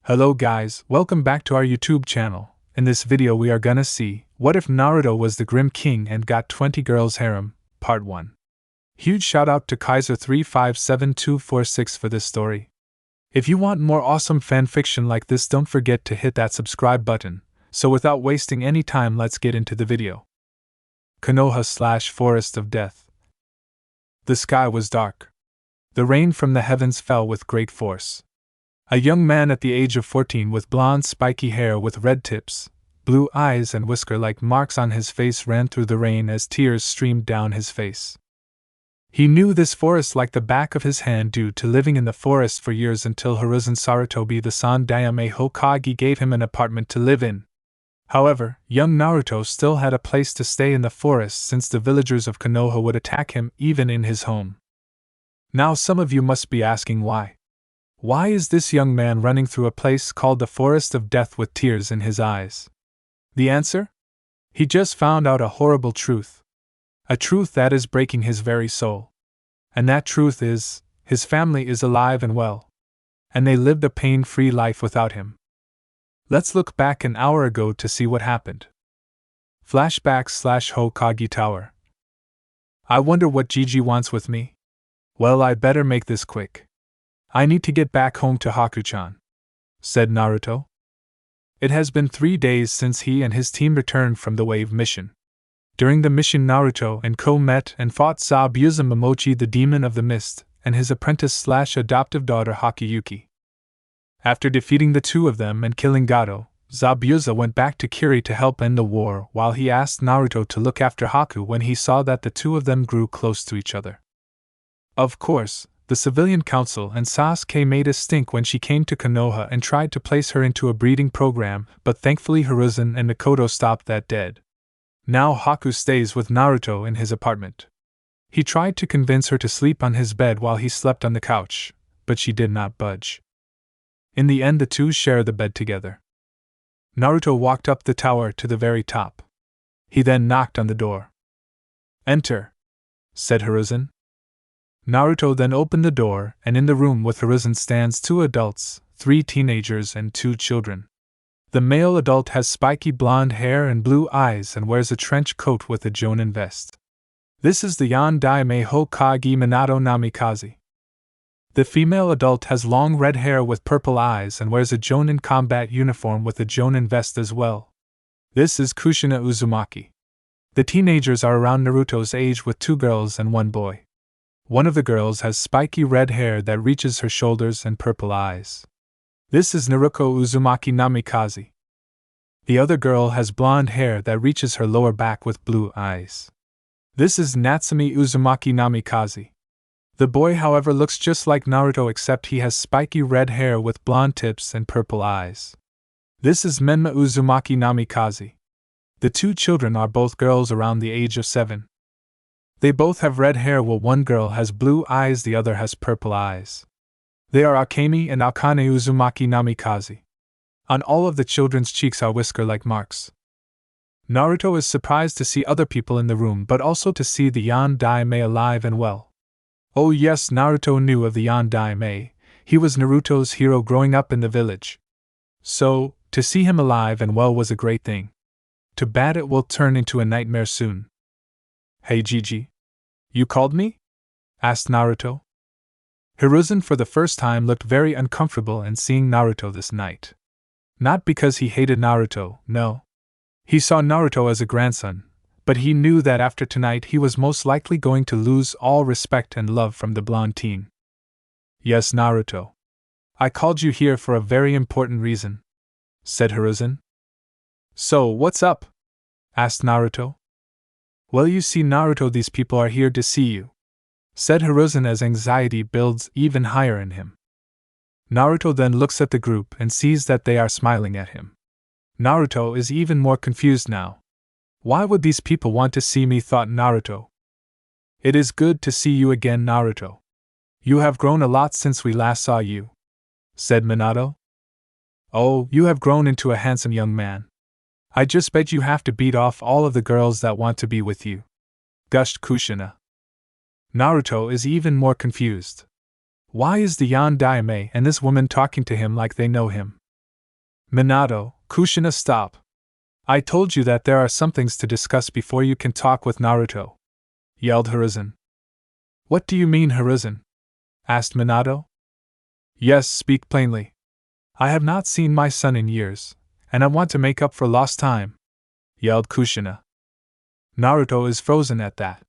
Hello guys, welcome back to our YouTube channel. In this video we are gonna see, what if Naruto was the Grimm King and got 20 girls harem, part 1. Huge shout out to Kaiser357246 for this story. If you want more awesome fanfiction like this, don't forget to hit that subscribe button. So without wasting any time, let's get into the video. Konoha/Forest of Death. The sky was dark. The rain from the heavens fell with great force. A young man at the age of 14 with blonde spiky hair with red tips, blue eyes and whisker-like marks on his face ran through the rain as tears streamed down his face. He knew this forest like the back of his hand due to living in the forest for years until Hiruzen Sarutobi the Sandaime Hokage gave him an apartment to live in. However, young Naruto still had a place to stay in the forest since the villagers of Konoha would attack him even in his home. Now some of you must be asking why. Why is this young man running through a place called the Forest of Death with tears in his eyes? The answer? He just found out a horrible truth. A truth that is breaking his very soul. And that truth is, his family is alive and well. And they lived a pain-free life without him. Let's look back an hour ago to see what happened. Flashback/Hokage Tower. I wonder what Gigi wants with me? Well, I better make this quick. I need to get back home to Haku-chan, said Naruto. It has been 3 days since he and his team returned from the Wave mission. During the mission, Naruto and Ko met and fought Zabuza Momochi, the demon of the mist, and his apprentice/adoptive daughter Hakuyuki. After defeating the two of them and killing Gato, Zabuza went back to Kiri to help end the war while he asked Naruto to look after Haku when he saw that the two of them grew close to each other. Of course, the civilian council and Sasuke made a stink when she came to Konoha and tried to place her into a breeding program, but thankfully Hiruzen and Mikoto stopped that dead. Now Haku stays with Naruto in his apartment. He tried to convince her to sleep on his bed while he slept on the couch, but she did not budge. In the end, the two share the bed together. Naruto walked up the tower to the very top. He then knocked on the door. "Enter," said Hiruzen. Naruto then opened the door, and in the room with Hiruzen stands 2 adults, 3 teenagers and 2 children. The male adult has spiky blonde hair and blue eyes and wears a trench coat with a jonin vest. This is the Yandaime Hokage Minato Namikaze. The female adult has long red hair with purple eyes and wears a jonin combat uniform with a jonin vest as well. This is Kushina Uzumaki. The teenagers are around Naruto's age with 2 girls and 1 boy. One of the girls has spiky red hair that reaches her shoulders and purple eyes. This is Naruko Uzumaki Namikaze. The other girl has blonde hair that reaches her lower back with blue eyes. This is Natsumi Uzumaki Namikaze. The boy, however, looks just like Naruto except he has spiky red hair with blonde tips and purple eyes. This is Menma Uzumaki Namikaze. The 2 children are both girls around the age of 7. They both have red hair while one girl has blue eyes, the other has purple eyes. They are Akemi and Akane Uzumaki Namikaze. On all of the children's cheeks are whisker-like marks. Naruto is surprised to see other people in the room but also to see the Yandaime alive and well. Oh yes, Naruto knew of the Yandaime. He was Naruto's hero growing up in the village. So, to see him alive and well was a great thing. Too bad it will turn into a nightmare soon. "Hey Gigi. You called me?" asked Naruto. Hiruzen for the first time looked very uncomfortable in seeing Naruto this night. Not because he hated Naruto, no. He saw Naruto as a grandson, but he knew that after tonight he was most likely going to lose all respect and love from the blonde teen. "Yes, Naruto. I called you here for a very important reason," said Hiruzen. "So, what's up?" asked Naruto. "Well, you see, Naruto, these people are here to see you," said Hiruzen as anxiety builds even higher in him. Naruto then looks at the group and sees that they are smiling at him. Naruto is even more confused now. Why would these people want to see me, thought Naruto. "It is good to see you again, Naruto. You have grown a lot since we last saw you," said Minato. "Oh, you have grown into a handsome young man. I just bet you have to beat off all of the girls that want to be with you," gushed Kushina. Naruto is even more confused. Why is the Yandaime and this woman talking to him like they know him? Minato, Kushina, stop. I told you that there are some things to discuss before you can talk with Naruto, yelled Hiruzen. What do you mean, Hiruzen? Asked Minato. Yes, speak plainly. I have not seen my son in years, and I want to make up for lost time, yelled Kushina. Naruto is frozen at that.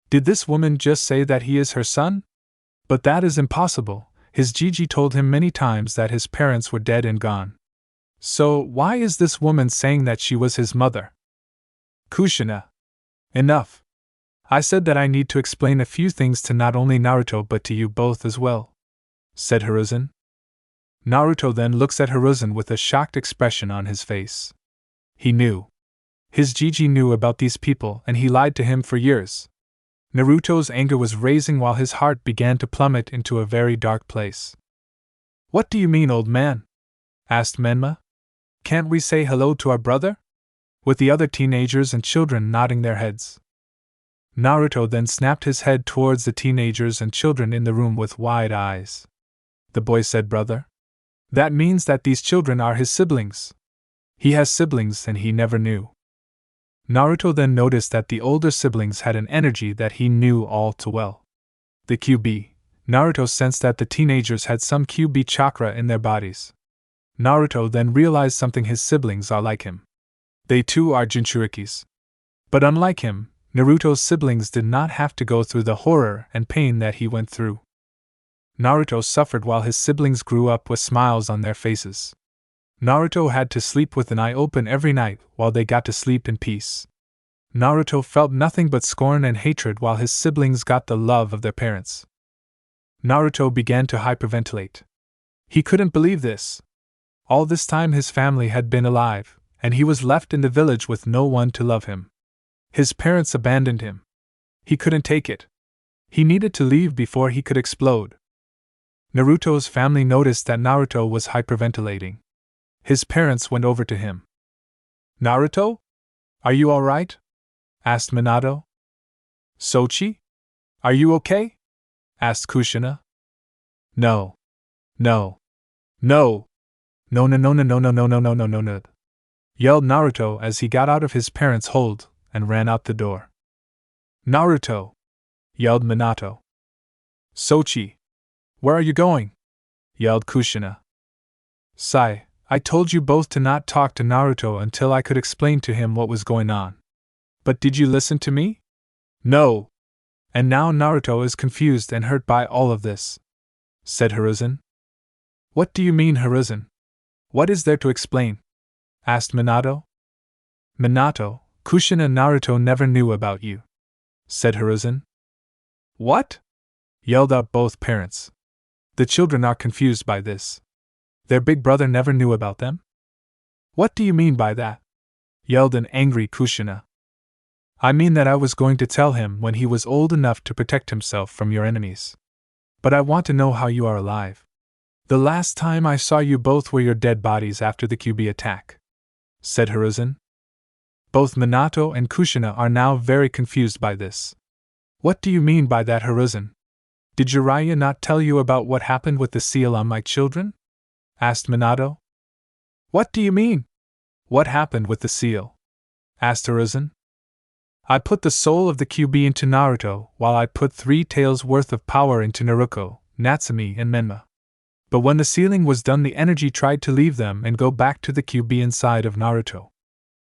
Did this woman just say that he is her son? But that is impossible. His Gigi told him many times that his parents were dead and gone. So, why is this woman saying that she was his mother? Kushina. Enough. I said that I need to explain a few things to not only Naruto but to you both as well, said Hiruzen. Naruto then looks at Hiruzen with a shocked expression on his face. He knew. His Gigi knew about these people and he lied to him for years. Naruto's anger was rising while his heart began to plummet into a very dark place. What do you mean, old man? Asked Menma. Can't we say hello to our brother? With the other teenagers and children nodding their heads. Naruto then snapped his head towards the teenagers and children in the room with wide eyes. The boy said, brother? That means that these children are his siblings. He has siblings and he never knew. Naruto then noticed that the older siblings had an energy that he knew all too well. The QB. Naruto sensed that the teenagers had some QB chakra in their bodies. Naruto then realized something: his siblings are like him. They too are Jinchurikis. But unlike him, Naruto's siblings did not have to go through the horror and pain that he went through. Naruto suffered while his siblings grew up with smiles on their faces. Naruto had to sleep with an eye open every night while they got to sleep in peace. Naruto felt nothing but scorn and hatred while his siblings got the love of their parents. Naruto began to hyperventilate. He couldn't believe this. All this time his family had been alive, and he was left in the village with no one to love him. His parents abandoned him. He couldn't take it. He needed to leave before he could explode. Naruto's family noticed that Naruto was hyperventilating. His parents went over to him. Naruto? Are you all right? Asked Minato. Sochi? Are you okay? Asked Kushina. No. No. No. No no no no no no no no no no no no, yelled Naruto as he got out of his parents' hold and ran out the door. Naruto! Yelled Minato. Sochi! Where are you going? Yelled Kushina. Sai, I told you both to not talk to Naruto until I could explain to him what was going on. But did you listen to me? No! And now Naruto is confused and hurt by all of this, said Hiruzen. What do you mean, Hiruzen? What is there to explain? Asked Minato. Minato, Kushina and Naruto never knew about you, said Hiruzen. What? Yelled out both parents. The children are confused by this. Their big brother never knew about them? What do you mean by that? Yelled an angry Kushina. I mean that I was going to tell him when he was old enough to protect himself from your enemies. But I want to know how you are alive. The last time I saw you both were your dead bodies after the QB attack, said Hiruzen. Both Minato and Kushina are now very confused by this. What do you mean by that, Hiruzen? Did Jiraiya not tell you about what happened with the seal on my children? Asked Minato. What do you mean? What happened with the seal? Asked Hiruzen. I put the soul of the QB into Naruto, while I put 3 taels worth of power into Naruto, Natsumi, and Menma. But when the sealing was done, the energy tried to leave them and go back to the QB inside of Naruto.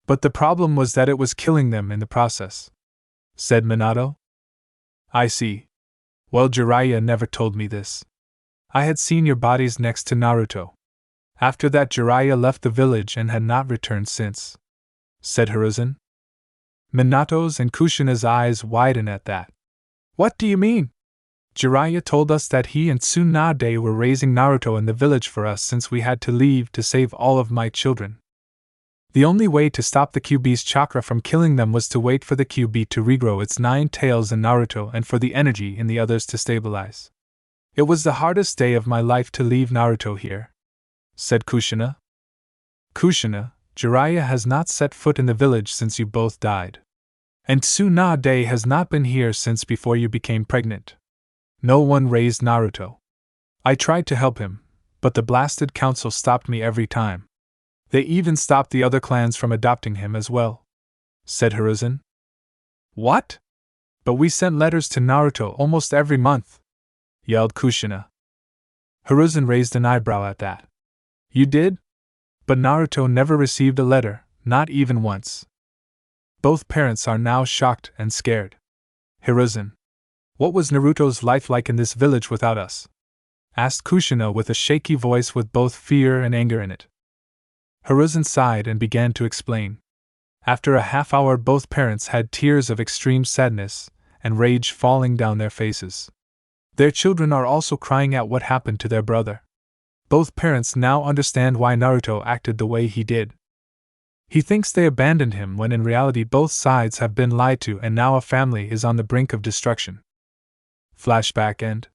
But the problem was that it was killing them in the process, said Minato. I see. Well, Jiraiya never told me this. I had seen your bodies next to Naruto. After that, Jiraiya left the village and had not returned since, said Hiruzen. Minato's and Kushina's eyes widen at that. What do you mean? Jiraiya told us that he and Tsunade were raising Naruto in the village for us since we had to leave to save all of my children. The only way to stop the QB's chakra from killing them was to wait for the QB to regrow its 9 tails in Naruto and for the energy in the others to stabilize. It was the hardest day of my life to leave Naruto here, said Kushina. Kushina, Jiraiya has not set foot in the village since you both died. And Tsunade has not been here since before you became pregnant. No one raised Naruto. I tried to help him, but the blasted council stopped me every time. They even stopped the other clans from adopting him as well, said Hiruzen. What? But we sent letters to Naruto almost every month, yelled Kushina. Hiruzen raised an eyebrow at that. You did? But Naruto never received a letter, not even once. Both parents are now shocked and scared. Hiruzen. What was Naruto's life like in this village without us? Asked Kushina with a shaky voice with both fear and anger in it. Hiruzen sighed and began to explain. After a half hour, both parents had tears of extreme sadness and rage falling down their faces. Their children are also crying out what happened to their brother. Both parents now understand why Naruto acted the way he did. He thinks they abandoned him when in reality both sides have been lied to and now a family is on the brink of destruction. Flashback end.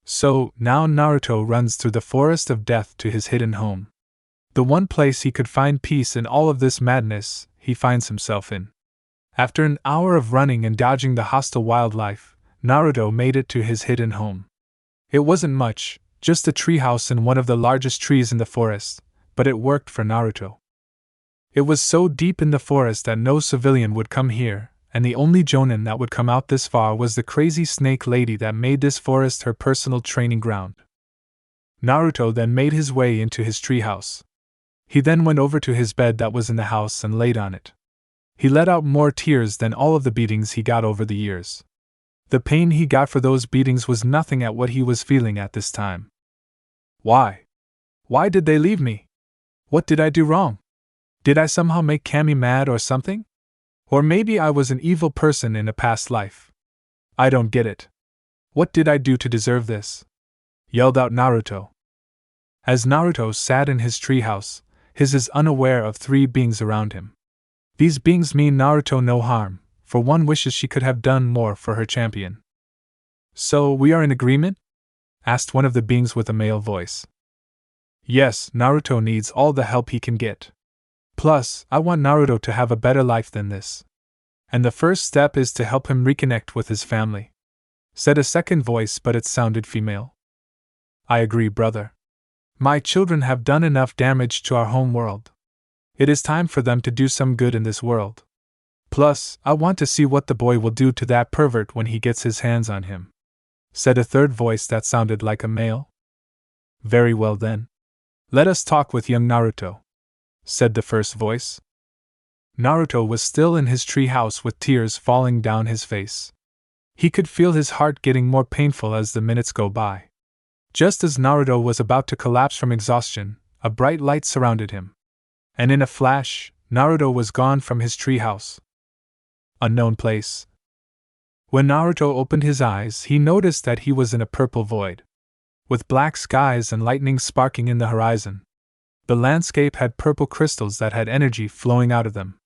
So, now Naruto runs through the forest of death to his hidden home. The one place he could find peace in all of this madness, he finds himself in. After an hour of running and dodging the hostile wildlife, Naruto made it to his hidden home. It wasn't much, just a treehouse in one of the largest trees in the forest, but it worked for Naruto. It was so deep in the forest that no civilian would come here, and the only jonin that would come out this far was the crazy snake lady that made this forest her personal training ground. Naruto then made his way into his treehouse. He then went over to his bed that was in the house and laid on it. He let out more tears than all of the beatings he got over the years. The pain he got for those beatings was nothing at what he was feeling at this time. Why? Why did they leave me? What did I do wrong? Did I somehow make Kami mad or something? Or maybe I was an evil person in a past life. I don't get it. What did I do to deserve this? Yelled out Naruto. As Naruto sat in his treehouse, he is unaware of three beings around him. These beings mean Naruto no harm, for one wishes she could have done more for her champion. So, we are in agreement? Asked one of the beings with a male voice. Yes, Naruto needs all the help he can get. Plus, I want Naruto to have a better life than this. And the first step is to help him reconnect with his family, said a second voice, but it sounded female. I agree, brother. My children have done enough damage to our home world. It is time for them to do some good in this world. Plus, I want to see what the boy will do to that pervert when he gets his hands on him, said a third voice that sounded like a male. Very well then. Let us talk with young Naruto, said the first voice. Naruto was still in his tree house with tears falling down his face. He could feel his heart getting more painful as the minutes go by. Just as Naruto was about to collapse from exhaustion, a bright light surrounded him. And in a flash, Naruto was gone from his tree house. Unknown place. When Naruto opened his eyes, he noticed that he was in a purple void, with black skies and lightning sparking in the horizon. The landscape had purple crystals that had energy flowing out of them.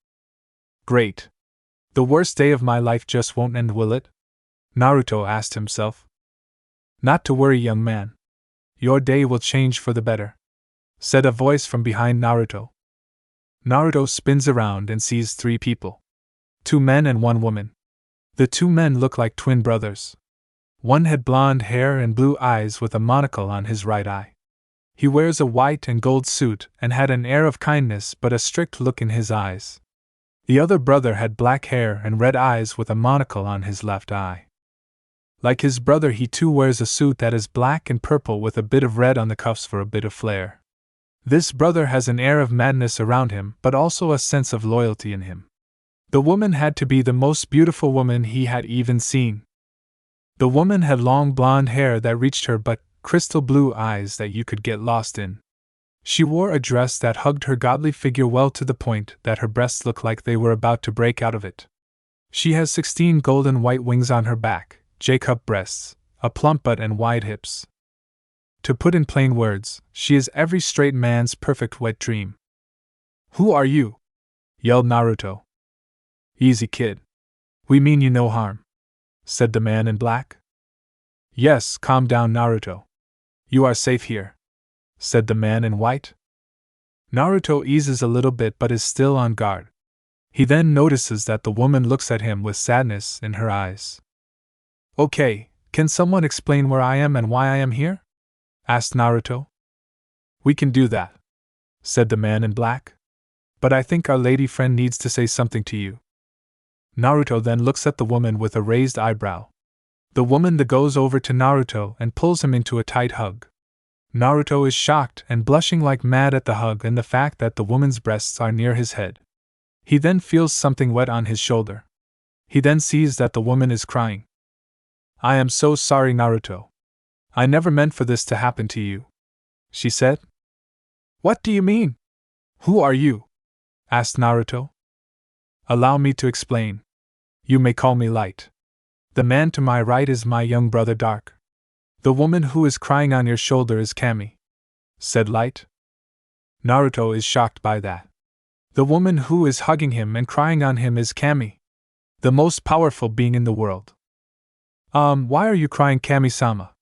Great. The worst day of my life just won't end, will it? Naruto asked himself. Not to worry, young man. Your day will change for the better, said a voice from behind Naruto. Naruto spins around and sees three people. 2 men and 1 woman. The 2 men look like twin brothers. One had blonde hair and blue eyes with a monocle on his right eye. He wears a white and gold suit and had an air of kindness but a strict look in his eyes. The other brother had black hair and red eyes with a monocle on his left eye. Like his brother, he too wears a suit that is black and purple with a bit of red on the cuffs for a bit of flair. This brother has an air of madness around him but also a sense of loyalty in him. The woman had to be the most beautiful woman he had even seen. The woman had long blonde hair that reached her but crystal blue eyes that you could get lost in. She wore a dress that hugged her godly figure well to the point that her breasts looked like they were about to break out of it. She has 16 golden white wings on her back, J-cup breasts, a plump butt and wide hips. To put in plain words, she is every straight man's perfect wet dream. Who are you? Yelled Naruto. Easy, kid. We mean you no harm, said the man in black. Yes, calm down, Naruto. You are safe here, said the man in white. Naruto eases a little bit but is still on guard. He then notices that the woman looks at him with sadness in her eyes. Okay, can someone explain where I am and why I am here? Asked Naruto. We can do that, said the man in black. But I think our lady friend needs to say something to you. Naruto then looks at the woman with a raised eyebrow. The woman then goes over to Naruto and pulls him into a tight hug. Naruto is shocked and blushing like mad at the hug and the fact that the woman's breasts are near his head. He then feels something wet on his shoulder. He then sees that the woman is crying. I am so sorry, Naruto. I never meant for this to happen to you, she said. What do you mean? Who are you? Asked Naruto. Allow me to explain. You may call me Light. The man to my right is my young brother Dark. The woman who is crying on your shoulder is Kami, said Light. Naruto is shocked by that. The woman who is hugging him and crying on him is Kami, the most powerful being in the world. Why are you crying, Kami-sama?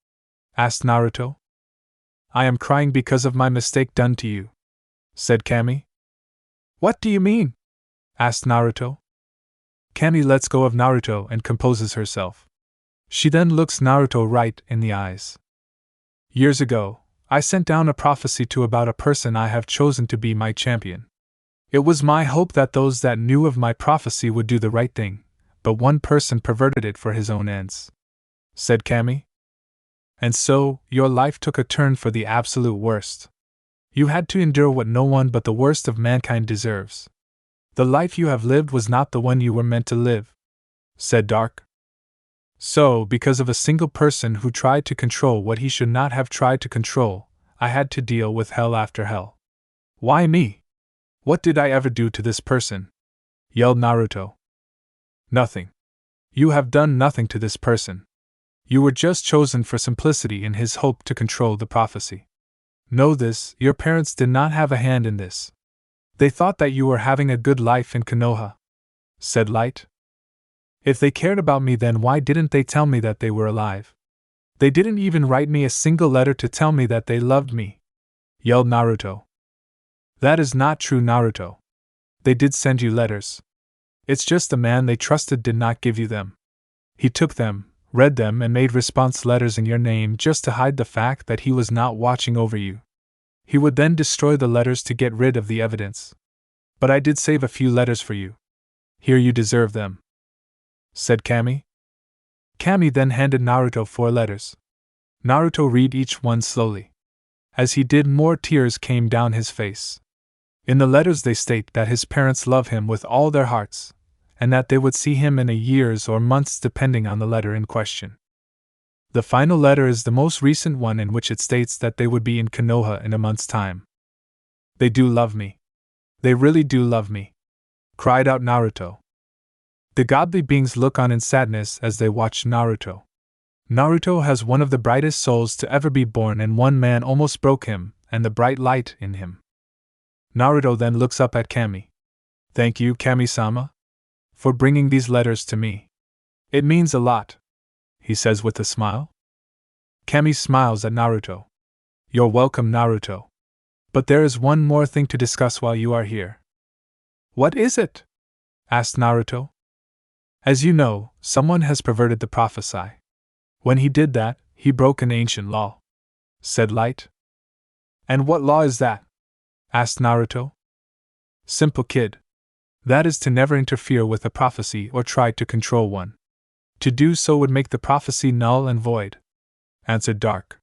Asked Naruto. I am crying because of my mistake done to you, said Kami. What do you mean? Asked Naruto. Kami lets go of Naruto and composes herself. She then looks Naruto right in the eyes. Years ago, I sent down a prophecy to about a person I have chosen to be my champion. It was my hope that those that knew of my prophecy would do the right thing, but one person perverted it for his own ends, said Kami. And so, your life took a turn for the absolute worst. You had to endure what no one but the worst of mankind deserves. The life you have lived was not the one you were meant to live, said Dark. So, because of a single person who tried to control what he should not have tried to control, I had to deal with hell after hell. Why me? What did I ever do to this person? Yelled Naruto. Nothing. You have done nothing to this person. You were just chosen for simplicity in his hope to control the prophecy. Know this, your parents did not have a hand in this. They thought that you were having a good life in Konoha, said Light. If they cared about me, then why didn't they tell me that they were alive? They didn't even write me a single letter to tell me that they loved me, yelled Naruto. That is not true, Naruto. They did send you letters. It's just the man they trusted did not give you them. He took them, read them, and made response letters in your name just to hide the fact that he was not watching over you. He would then destroy the letters to get rid of the evidence. But I did save a few letters for you. Here, you deserve them, said Kami. Kami then handed Naruto 4 letters. Naruto read each one slowly. As he did, more tears came down his face. In the letters they state that his parents love him with all their hearts, and that they would see him in a years or months depending on the letter in question. The final letter is the most recent one, in which it states that they would be in Konoha in a month's time. They do love me. They really do love me, cried out Naruto. The godly beings look on in sadness as they watch Naruto. Naruto has one of the brightest souls to ever be born, and one man almost broke him, and the bright light in him. Naruto then looks up at Kami. Thank you, Kami-sama, for bringing these letters to me. It means a lot, he says with a smile. Kami smiles at Naruto. You're welcome, Naruto. But there is one more thing to discuss while you are here. What is it? Asked Naruto. As you know, someone has perverted the prophecy. When he did that, he broke an ancient law, said Light. And what law is that? Asked Naruto. Simple, kid. That is to never interfere with a prophecy or try to control one. To do so would make the prophecy null and void, answered Dark.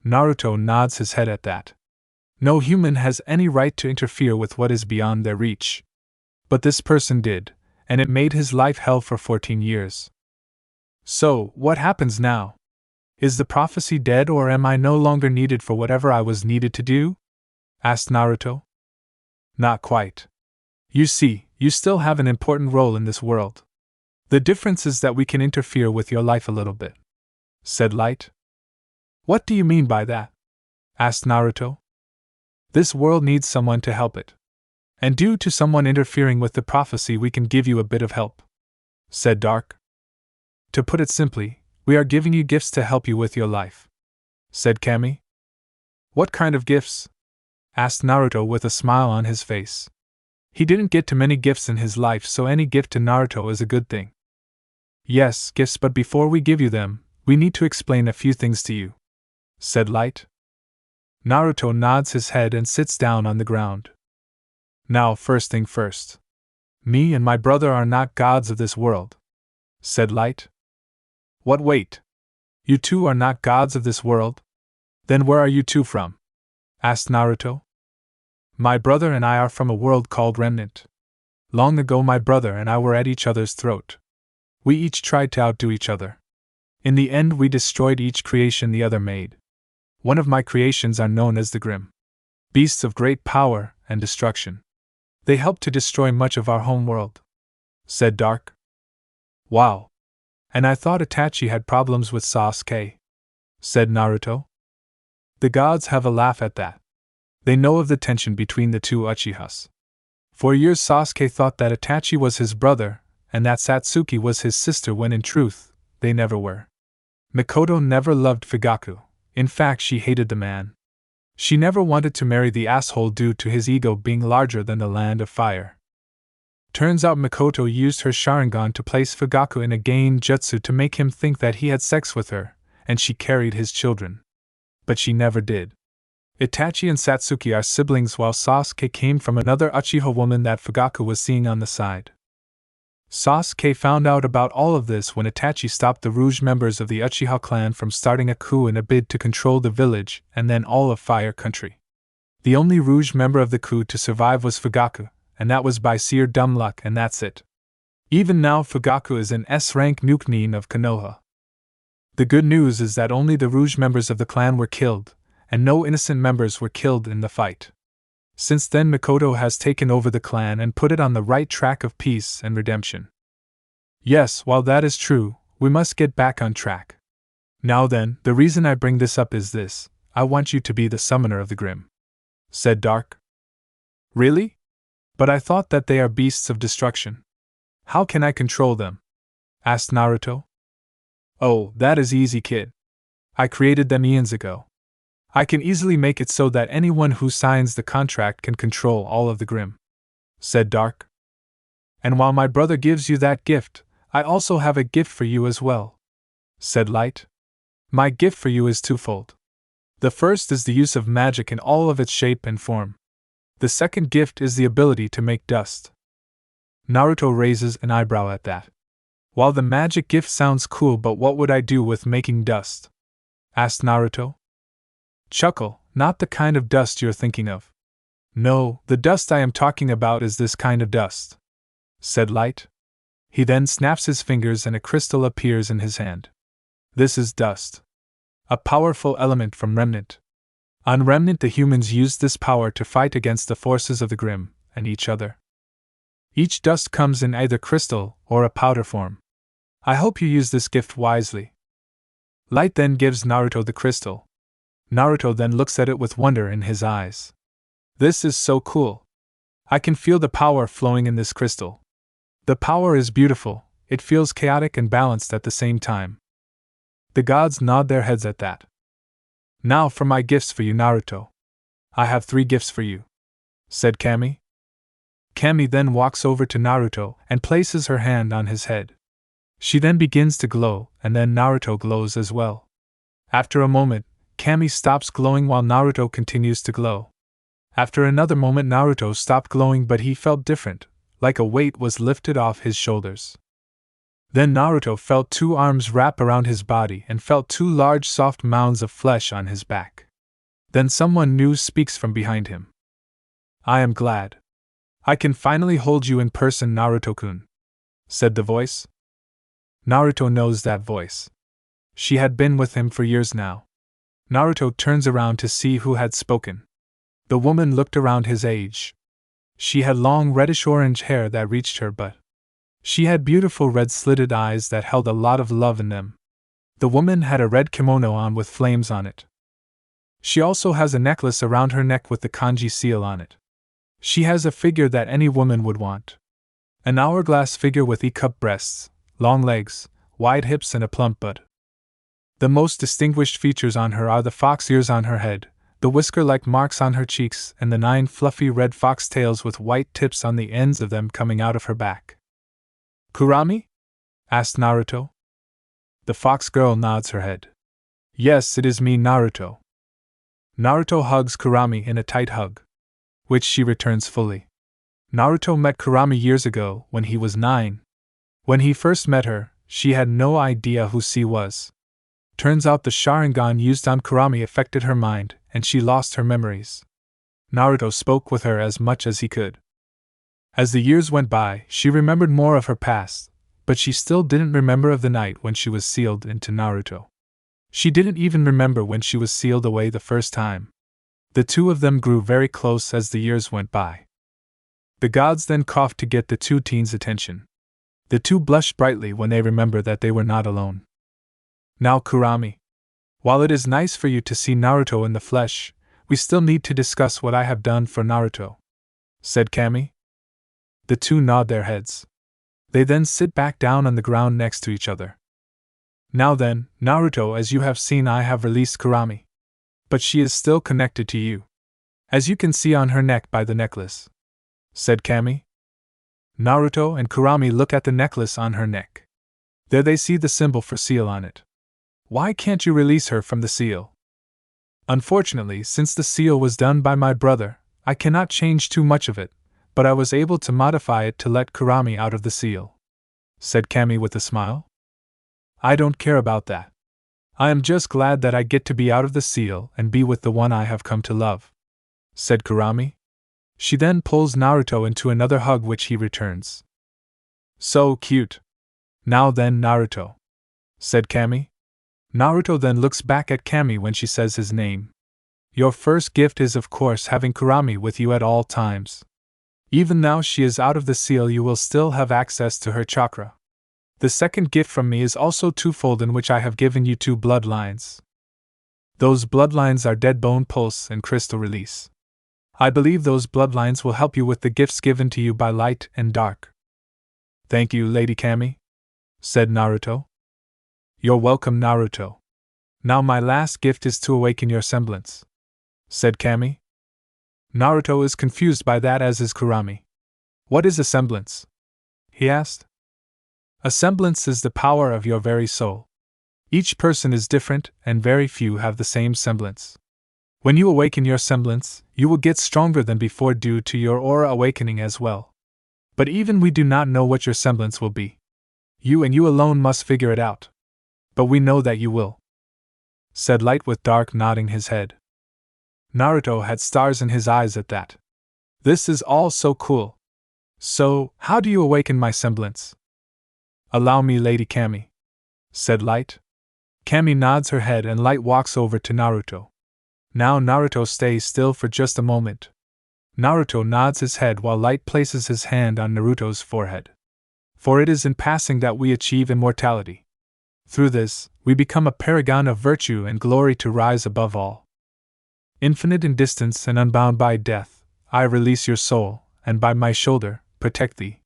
Naruto nods his head at that. No human has any right to interfere with what is beyond their reach. But this person did, and it made his life hell for 14 years. So, what happens now? Is the prophecy dead, or am I no longer needed for whatever I was needed to do? Asked Naruto. Not quite. You see, you still have an important role in this world. The difference is that we can interfere with your life a little bit, said Light. What do you mean by that? Asked Naruto. This world needs someone to help it. And due to someone interfering with the prophecy, we can give you a bit of help, said Dark. To put it simply, we are giving you gifts to help you with your life, said Kami. What kind of gifts? Asked Naruto with a smile on his face. He didn't get too many gifts in his life, so any gift to Naruto is a good thing. Yes, gifts, but before we give you them, we need to explain a few things to you, said Light. Naruto nods his head and sits down on the ground. Now, first thing first. Me and my brother are not gods of this world, said Light. What, wait? You two are not gods of this world? Then where are you two from? Asked Naruto. My brother and I are from a world called Remnant. Long ago my brother and I were at each other's throat. We each tried to outdo each other. In the end we destroyed each creation the other made. One of my creations are known as the Grimm. Beasts of great power and destruction. They helped to destroy much of our home world, said Dark. Wow. And I thought Itachi had problems with Sasuke, said Naruto. The gods have a laugh at that. They know of the tension between the two Uchihas. For years Sasuke thought that Itachi was his brother, and that Satsuki was his sister when in truth, they never were. Mikoto never loved Fugaku. In fact, she hated the man. She never wanted to marry the asshole due to his ego being larger than the land of fire. Turns out Mikoto used her Sharingan to place Fugaku in a Gain Jutsu to make him think that he had sex with her, and she carried his children. But she never did. Itachi and Satsuki are siblings while Sasuke came from another Uchiha woman that Fugaku was seeing on the side. Sasuke found out about all of this when Itachi stopped the Rouge members of the Uchiha clan from starting a coup in a bid to control the village and then all of Fire Country. The only Rouge member of the coup to survive was Fugaku, and that was by sheer dumb luck, and that's it. Even now Fugaku is an S-rank nukenin of Konoha. The good news is that only the Rouge members of the clan were killed, and no innocent members were killed in the fight. Since then Mikoto has taken over the clan and put it on the right track of peace and redemption. Yes, while that is true, we must get back on track. Now then, the reason I bring this up is this: I want you to be the summoner of the Grimm, said Dark. Really? But I thought that they are beasts of destruction. How can I control them? Asked Naruto. Oh, that is easy, kid. I created them eons ago. I can easily make it so that anyone who signs the contract can control all of the Grimm, said Dark. And while my brother gives you that gift, I also have a gift for you as well, said Light. My gift for you is twofold. The first is the use of magic in all of its shape and form. The second gift is the ability to make dust. Naruto raises an eyebrow at that. While the magic gift sounds cool, but what would I do with making dust? Asked Naruto. Chuckle, not the kind of dust you're thinking of. No, the dust I am talking about is this kind of dust, said Light. He then snaps his fingers and a crystal appears in his hand. This is dust. A powerful element from Remnant. On Remnant the humans used this power to fight against the forces of the Grimm, and each other. Each dust comes in either crystal or a powder form. I hope you use this gift wisely. Light then gives Naruto the crystal. Naruto then looks at it with wonder in his eyes. This is so cool. I can feel the power flowing in this crystal. The power is beautiful, it feels chaotic and balanced at the same time. The gods nod their heads at that. Now for my gifts for you, Naruto. I have 3 gifts for you, said Kami. Kami then walks over to Naruto and places her hand on his head. She then begins to glow, and then Naruto glows as well. After a moment, Kami stops glowing while Naruto continues to glow. After another moment Naruto stopped glowing, but he felt different, like a weight was lifted off his shoulders. Then Naruto felt 2 arms wrap around his body and felt 2 large soft mounds of flesh on his back. Then someone new speaks from behind him. I am glad. I can finally hold you in person, Naruto-kun, said the voice. Naruto knows that voice. She had been with him for years now. Naruto turns around to see who had spoken. The woman looked around his age. She had long reddish-orange hair that reached her butt. She had beautiful red slitted eyes that held a lot of love in them. The woman had a red kimono on with flames on it. She also has a necklace around her neck with the kanji seal on it. She has a figure that any woman would want. An hourglass figure with E-cup breasts, long legs, wide hips and a plump butt. The most distinguished features on her are the fox ears on her head, the whisker-like marks on her cheeks, and the 9 fluffy red fox tails with white tips on the ends of them coming out of her back. Kurami? Asked Naruto. The fox girl nods her head. Yes, it is me, Naruto. Naruto hugs Kurami in a tight hug, which she returns fully. Naruto met Kurami years ago when he was 9. When he first met her, she had no idea who she was. Turns out the Sharingan used on Kurami affected her mind, and she lost her memories. Naruto spoke with her as much as he could. As the years went by, she remembered more of her past, but she still didn't remember of the night when she was sealed into Naruto. She didn't even remember when she was sealed away the first time. The two of them grew very close as the years went by. The gods then coughed to get the two teens' attention. The two blushed brightly when they remembered that they were not alone. Now Kurami, while it is nice for you to see Naruto in the flesh, we still need to discuss what I have done for Naruto, said Kami. The two nod their heads. They then sit back down on the ground next to each other. Now then, Naruto, as you have seen, I have released Kurami. But she is still connected to you, as you can see on her neck by the necklace, said Kami. Naruto and Kurami look at the necklace on her neck. There they see the symbol for seal on it. Why can't you release her from the seal? Unfortunately, since the seal was done by my brother, I cannot change too much of it, but I was able to modify it to let Kurami out of the seal, said Kami with a smile. I don't care about that. I am just glad that I get to be out of the seal and be with the one I have come to love, said Kurami. She then pulls Naruto into another hug which he returns. So cute. Now then, Naruto, said Kami. Naruto then looks back at Kami when she says his name. Your first gift is of course having Kurami with you at all times. Even now she is out of the seal, you will still have access to her chakra. The second gift from me is also twofold, in which I have given you 2 bloodlines. Those bloodlines are Dead Bone Pulse and Crystal Release. I believe those bloodlines will help you with the gifts given to you by Light and Dark. Thank you, Lady Kami, said Naruto. You're welcome, Naruto. Now my last gift is to awaken your semblance, said Kami. Naruto is confused by that, as is Kurami. What is a semblance? He asked. A semblance is the power of your very soul. Each person is different, and very few have the same semblance. When you awaken your semblance, you will get stronger than before due to your aura awakening as well. But even we do not know what your semblance will be. You and you alone must figure it out. But we know that you will, said Light with Dark nodding his head. Naruto had stars in his eyes at that. This is all so cool. So, how do you awaken my semblance? Allow me, Lady Kami, said Light. Kami nods her head and Light walks over to Naruto. Now Naruto stays still for just a moment. Naruto nods his head while Light places his hand on Naruto's forehead. For it is in passing that we achieve immortality. Through this, we become a paragon of virtue and glory to rise above all. Infinite in distance and unbound by death, I release your soul, and by my shoulder, protect thee.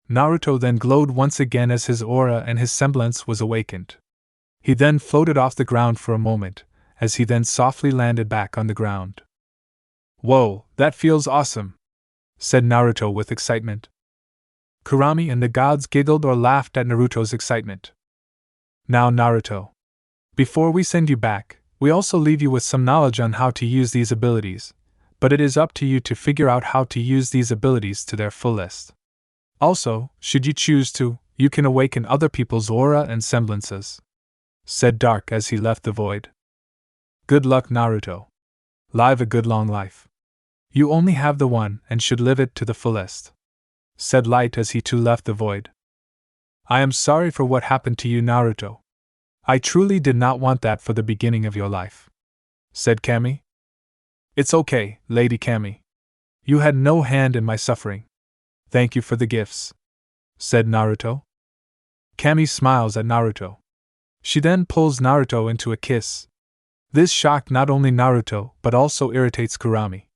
Naruto then glowed once again as his aura and his semblance was awakened. He then floated off the ground for a moment, as he then softly landed back on the ground. Whoa, that feels awesome, said Naruto with excitement. Kurami and the gods giggled or laughed at Naruto's excitement. Now Naruto, before we send you back, we also leave you with some knowledge on how to use these abilities, but it is up to you to figure out how to use these abilities to their fullest. Also, should you choose to, you can awaken other people's aura and semblances, said Dark as he left the void. Good luck, Naruto. Live a good long life. You only have the one and should live it to the fullest, said Light as he too left the void. I am sorry for what happened to you, Naruto. I truly did not want that for the beginning of your life, said Kami. It's okay, Lady Kami. You had no hand in my suffering. Thank you for the gifts, said Naruto. Kami smiles at Naruto. She then pulls Naruto into a kiss. This shocked not only Naruto but also irritates Kurami.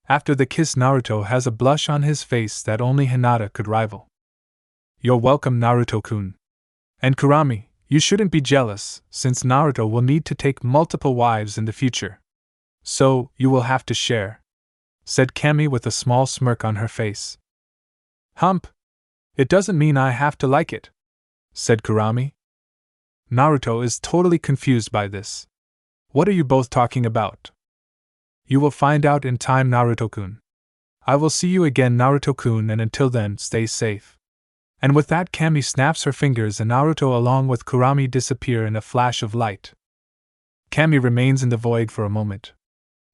After the kiss, Naruto has a blush on his face that only Hinata could rival. You're welcome, Naruto-kun. And Kurami, you shouldn't be jealous, since Naruto will need to take multiple wives in the future. So, you will have to share, said Kami with a small smirk on her face. Hump! It doesn't mean I have to like it, said Kurami. Naruto is totally confused by this. What are you both talking about? You will find out in time, Naruto-kun. I will see you again, Naruto-kun, and until then, stay safe. And with that, Kami snaps her fingers and Naruto along with Kurami disappear in a flash of light. Kami remains in the void for a moment.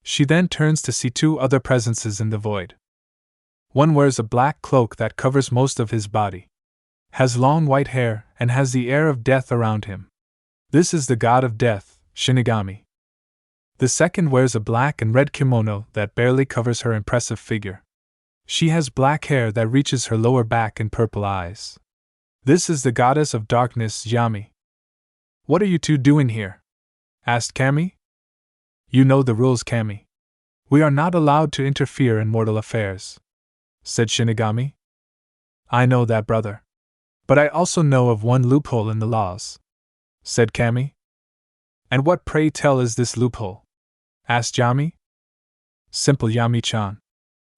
She then turns to see two other presences in the void. One wears a black cloak that covers most of his body, has long white hair, and has the air of death around him. This is the god of death, Shinigami. The second wears a black and red kimono that barely covers her impressive figure. She has black hair that reaches her lower back and purple eyes. This is the goddess of darkness, Yami. What are you two doing here? Asked Kami. You know the rules, Kami. We are not allowed to interfere in mortal affairs, said Shinigami. I know that, brother. But I also know of one loophole in the laws, said Kami. And what, pray tell, is this loophole? Asked Yami. Simple, Yami-chan.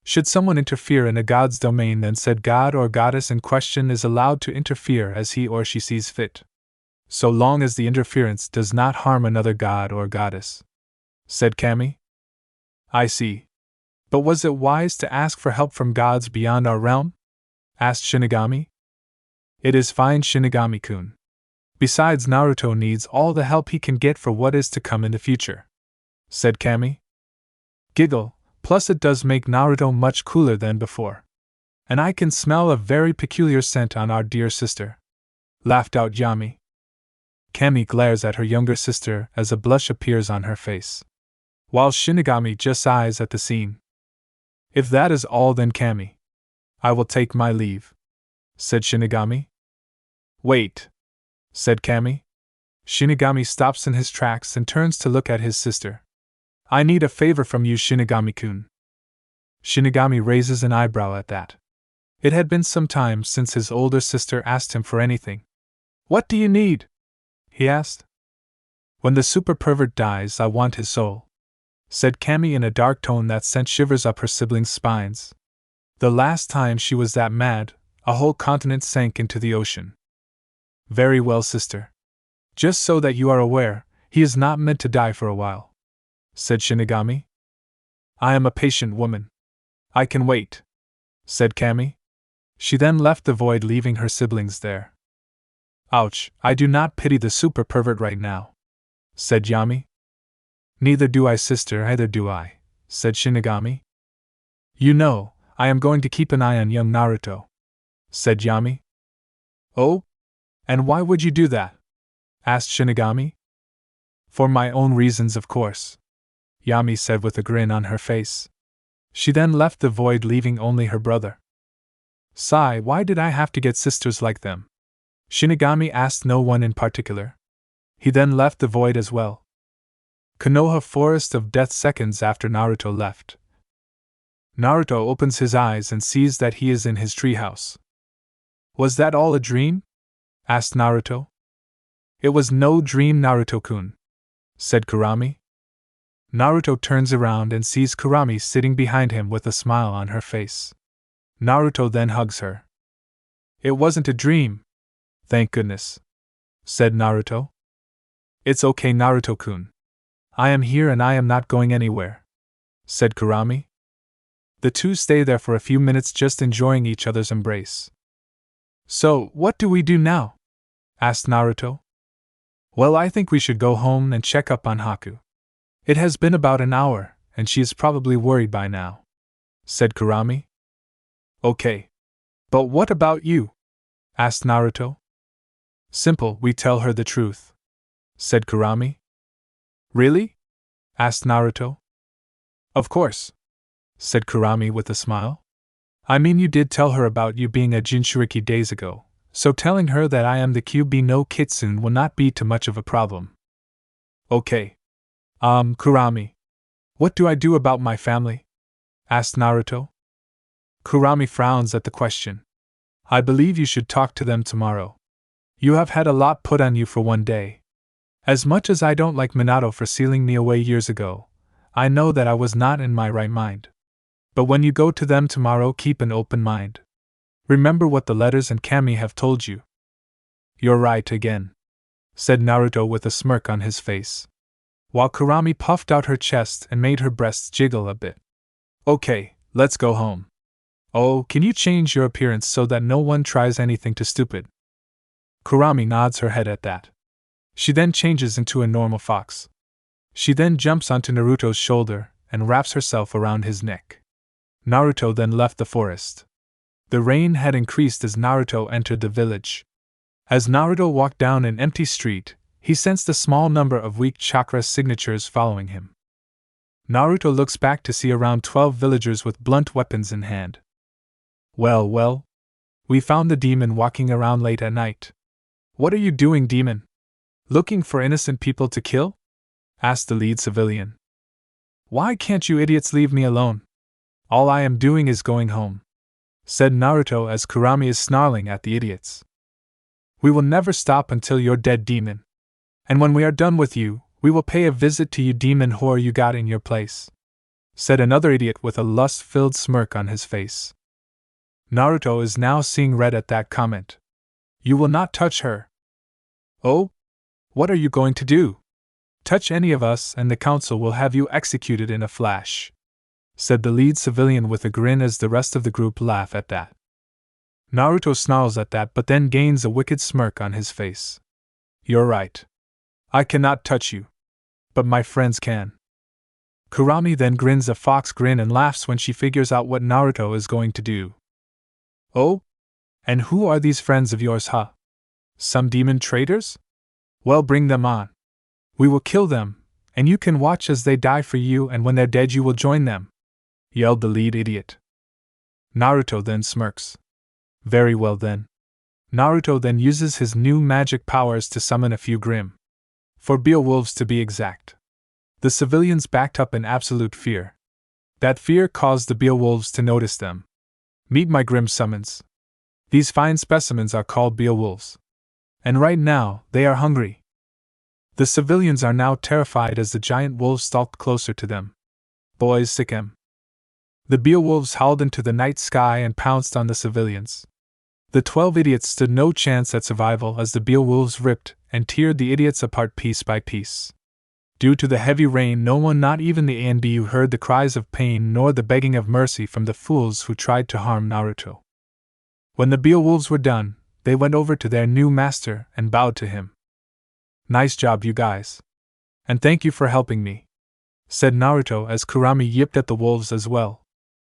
Should someone interfere in a god's domain, then said god or goddess in question is allowed to interfere as he or she sees fit, so long as the interference does not harm another god or goddess, said Kami. I see. But was it wise to ask for help from gods beyond our realm? Asked Shinigami. It is fine, Shinigami-kun. Besides, Naruto needs all the help he can get for what is to come in the future, said Kami. Giggle. Plus it does make Naruto much cooler than before. And I can smell a very peculiar scent on our dear sister, laughed out Yami. Kami glares at her younger sister as a blush appears on her face, while Shinigami just eyes at the scene. If that is all, then Kami, I will take my leave, said Shinigami. Wait, said Kami. Shinigami stops in his tracks and turns to look at his sister. I need a favor from you, Shinigami-kun. Shinigami raises an eyebrow at that. It had been some time since his older sister asked him for anything. What do you need? He asked. When the super pervert dies, I want his soul, said Kami in a dark tone that sent shivers up her siblings' spines. The last time she was that mad, a whole continent sank into the ocean. Very well, sister. Just so that you are aware, he is not meant to die for a while, said Shinigami. I am a patient woman. I can wait, said Kami. She then left the void, leaving her siblings there. Ouch, I do not pity the super pervert right now, said Yami. Neither do I, sister, either do I, said Shinigami. You know, I am going to keep an eye on young Naruto, said Yami. Oh? And why would you do that? Asked Shinigami. For my own reasons, of course, Yami said with a grin on her face. She then left the void, leaving only her brother. Sigh, why did I have to get sisters like them? Shinigami asked no one in particular. He then left the void as well. Konoha Forest of Death. Seconds after Naruto left, Naruto opens his eyes and sees that he is in his treehouse. Was that all a dream? Asked Naruto. It was no dream, Naruto-kun, said Kurami. Naruto turns around and sees Kurami sitting behind him with a smile on her face. Naruto then hugs her. It wasn't a dream. Thank goodness, said Naruto. It's okay, Naruto-kun. I am here and I am not going anywhere, said Kurami. The two stay there for a few minutes, just enjoying each other's embrace. So, what do we do now? Asked Naruto. Well, I think we should go home and check up on Haku. It has been about an hour, and she is probably worried by now, said Kurami. Okay. But what about you? Asked Naruto. Simple, we tell her the truth, said Kurami. Really? Asked Naruto. Of course, said Kurami with a smile. I mean, you did tell her about you being a Jinchuriki days ago, so telling her that I am the QB no Kitsune will not be too much of a problem. Okay. Kurami. What do I do about my family? Asked Naruto. Kurami frowns at the question. I believe you should talk to them tomorrow. You have had a lot put on you for one day. As much as I don't like Minato for sealing me away years ago, I know that I was not in my right mind. But when you go to them tomorrow, keep an open mind. Remember what the letters and Kami have told you. You're right again, said Naruto with a smirk on his face. while Kurami puffed out her chest and made her breasts jiggle a bit. Okay, let's go home. Oh, can you change your appearance so that no one tries anything too stupid? Kurami nods her head at that. She then changes into a normal fox. She then jumps onto Naruto's shoulder and wraps herself around his neck. Naruto then left the forest. The rain had increased as Naruto entered the village. As Naruto walked down an empty street, he sensed a small number of weak chakra signatures following him. Naruto looks back to see around 12 villagers with blunt weapons in hand. Well, we found the demon walking around late at night. What are you doing, demon? Looking for innocent people to kill? Asked the lead civilian. Why can't you idiots leave me alone? All I am doing is going home, said Naruto as Kurami is snarling at the idiots. We will never stop until you're dead, demon. And when we are done with you, we will pay a visit to you, demon whore you got in your place, said another idiot with a lust-filled smirk on his face. Naruto is now seeing red at that comment. You will not touch her. Oh? What are you going to do? Touch any of us and the council will have you executed in a flash, said the lead civilian with a grin as the rest of the group laugh at that. Naruto snarls at that but then gains a wicked smirk on his face. You're right. I cannot touch you. But my friends can. Kurami then grins a fox grin and laughs when she figures out what Naruto is going to do. Oh? And who are these friends of yours, huh? Some demon traitors? Well, bring them on. We will kill them, and you can watch as they die for you, and when they're dead you will join them, yelled the lead idiot. Naruto then smirks. Very well then. Naruto then uses his new magic powers to summon a few Grimm. For Beowulfs to be exact. The civilians backed up in absolute fear. That fear caused the Beowulfs to notice them. Meet my Grimm summons. These fine specimens are called Beowulfs. And right now, they are hungry. The civilians are now terrified as the giant wolves stalked closer to them. Boys, sick 'em. The Beowulfs howled into the night sky and pounced on the civilians. The 12 idiots stood no chance at survival as the Beowulfs ripped and teared the idiots apart piece by piece. Due to the heavy rain, no one, not even the ANBU, heard the cries of pain nor the begging of mercy from the fools who tried to harm Naruto. When the Beowulfs were done, they went over to their new master and bowed to him. Nice job, you guys. And thank you for helping me, said Naruto as Kurami yipped at the wolves as well.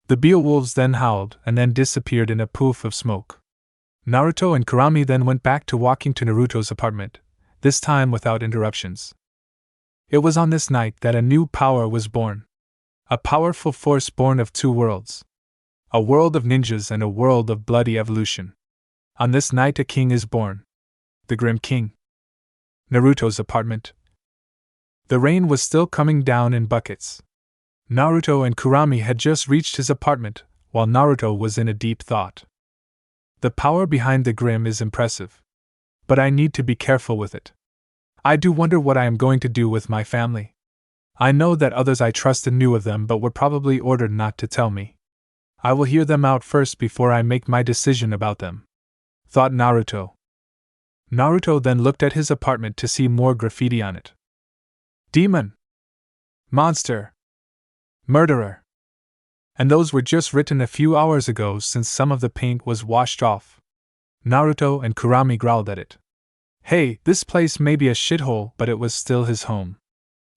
The Beowulfs then howled and then disappeared in a poof of smoke. Naruto and Kurami then went back to walking to Naruto's apartment, this time without interruptions. It was on this night that a new power was born. A powerful force born of two worlds. A world of ninjas and a world of bloody evolution. On this night a king is born. The Grimm King. Naruto's apartment. The rain was still coming down in buckets. Naruto and Kurami had just reached his apartment, while Naruto was in a deep thought. The power behind the Grimm is impressive. But I need to be careful with it. I do wonder what I am going to do with my family. I know that others I trusted knew of them but were probably ordered not to tell me. I will hear them out first before I make my decision about them, thought Naruto. Naruto then looked at his apartment to see more graffiti on it. Demon. Monster. Murderer. And those were just written a few hours ago since some of the paint was washed off. Naruto and Kurami growled at it. Hey, this place may be a shithole, but it was still his home.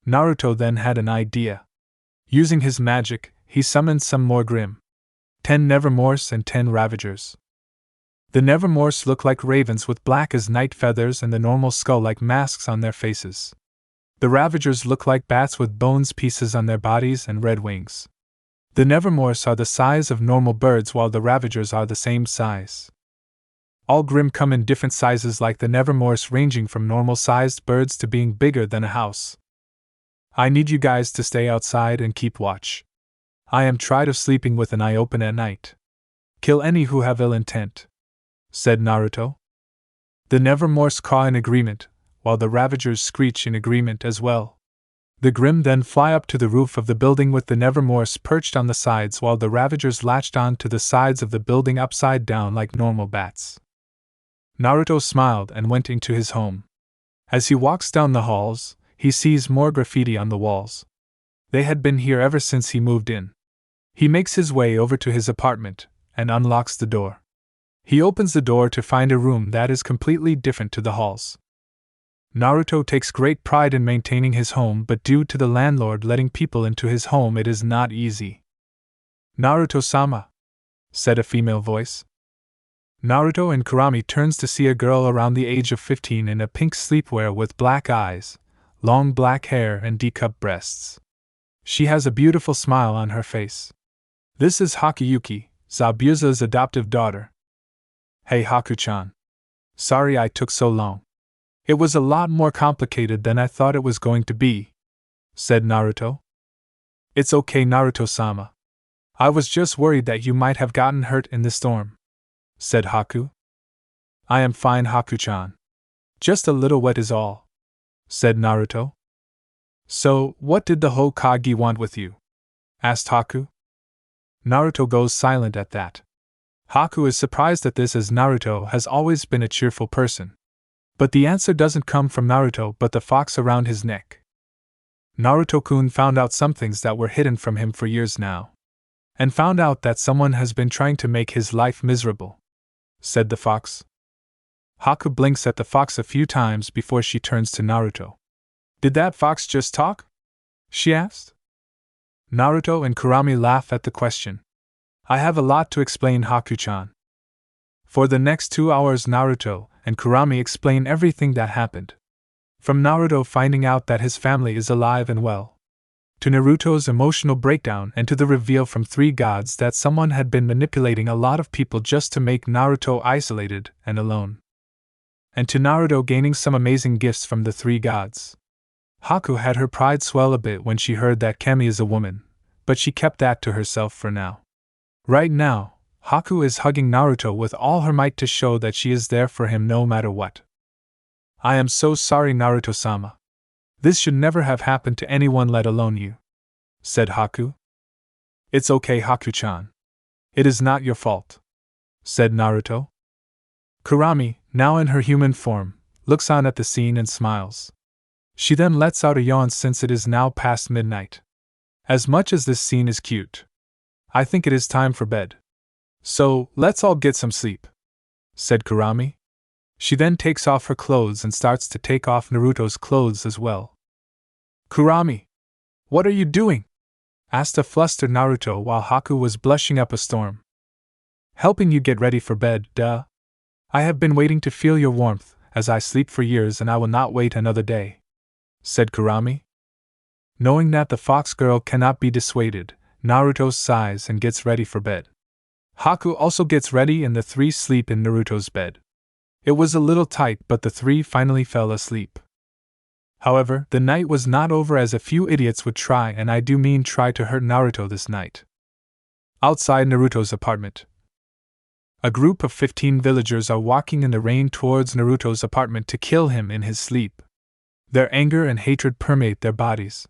Naruto then had an idea. Using his magic, he summoned some more Grimm. 10 Nevermores and 10 Ravagers. The Nevermores look like ravens with black as night feathers and the normal skull-like masks on their faces. The Ravagers look like bats with bones pieces on their bodies and red wings. The Nevermores are the size of normal birds while the Ravagers are the same size. All Grimm come in different sizes, like the Nevermores ranging from normal-sized birds to being bigger than a house. I need you guys to stay outside and keep watch. I am tired of sleeping with an eye open at night. Kill any who have ill intent, said Naruto. The Nevermores caw in agreement, while the Ravagers screech in agreement as well. The Grimm then fly up to the roof of the building with the Nevermores perched on the sides while the Ravagers latched on to the sides of the building upside down like normal bats. Naruto smiled and went into his home. As he walks down the halls, he sees more graffiti on the walls. They had been here ever since he moved in. He makes his way over to his apartment and unlocks the door. He opens the door to find a room that is completely different to the halls. Naruto takes great pride in maintaining his home, but due to the landlord letting people into his home, it is not easy. "Naruto-sama," said a female voice. Naruto and Kurami turns to see a girl around the age of 15 in a pink sleepwear with black eyes, long black hair and D-cup breasts. She has a beautiful smile on her face. This is Hakuyuki, Zabuza's adoptive daughter. "Hey Haku-chan. Sorry I took so long. It was a lot more complicated than I thought it was going to be," said Naruto. "It's okay, Naruto-sama. I was just worried that you might have gotten hurt in the storm," said Haku. "I am fine, Haku-chan. Just a little wet is all," said Naruto. "So, what did the Hokage want with you?" asked Haku. Naruto goes silent at that. Haku is surprised at this, as Naruto has always been a cheerful person. But the answer doesn't come from Naruto but the fox around his neck. Naruto-kun found out some things that were hidden from him for years now. And found out that someone has been trying to make his life miserable, said the fox. Haku blinks at the fox a few times before she turns to Naruto. "Did that fox just talk?" she asked. Naruto and Kurami laugh at the question. "I have a lot to explain, Haku-chan." For the next 2 hours, Naruto and Kurami explain everything that happened. From Naruto finding out that his family is alive and well, to Naruto's emotional breakdown, and to the reveal from 3 gods that someone had been manipulating a lot of people just to make Naruto isolated and alone. And to Naruto gaining some amazing gifts from the 3 gods. Haku had her pride swell a bit when she heard that Kemi is a woman, but she kept that to herself for now. Right now, Haku is hugging Naruto with all her might to show that she is there for him no matter what. "I am so sorry, Naruto-sama. This should never have happened to anyone, let alone you," said Haku. "It's okay, Haku-chan. It is not your fault," said Naruto. Kurami, now in her human form, looks on at the scene and smiles. She then lets out a yawn since it is now past midnight. As much as this scene is cute, I think it is time for bed. "So, let's all get some sleep," said Kurami. She then takes off her clothes and starts to take off Naruto's clothes as well. "Kurami, what are you doing?" asked a flustered Naruto while Haku was blushing up a storm. "Helping you get ready for bed, duh. I have been waiting to feel your warmth, as I sleep for years and I will not wait another day," said Kurami. Knowing that the fox girl cannot be dissuaded, Naruto sighs and gets ready for bed. Haku also gets ready and the 3 sleep in Naruto's bed. It was a little tight, but the 3 finally fell asleep. However, the night was not over, as a few idiots would try, and I do mean try, to hurt Naruto this night. Outside Naruto's apartment, a group of 15 villagers are walking in the rain towards Naruto's apartment to kill him in his sleep. Their anger and hatred permeate their bodies.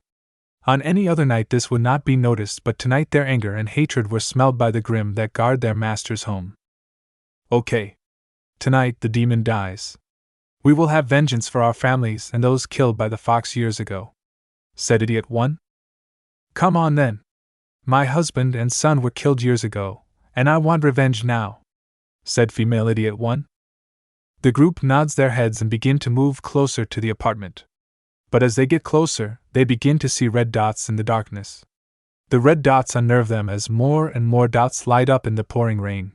On any other night this would not be noticed, but tonight their anger and hatred were smelled by the Grimm that guard their master's home. "Okay. Tonight the demon dies. We will have vengeance for our families and those killed by the fox years ago," said Idiot 1. "Come on then. My husband and son were killed years ago, and I want revenge now," said Female Idiot 1. The group nods their heads and begin to move closer to the apartment. But as they get closer, they begin to see red dots in the darkness. The red dots unnerve them as more and more dots light up in the pouring rain.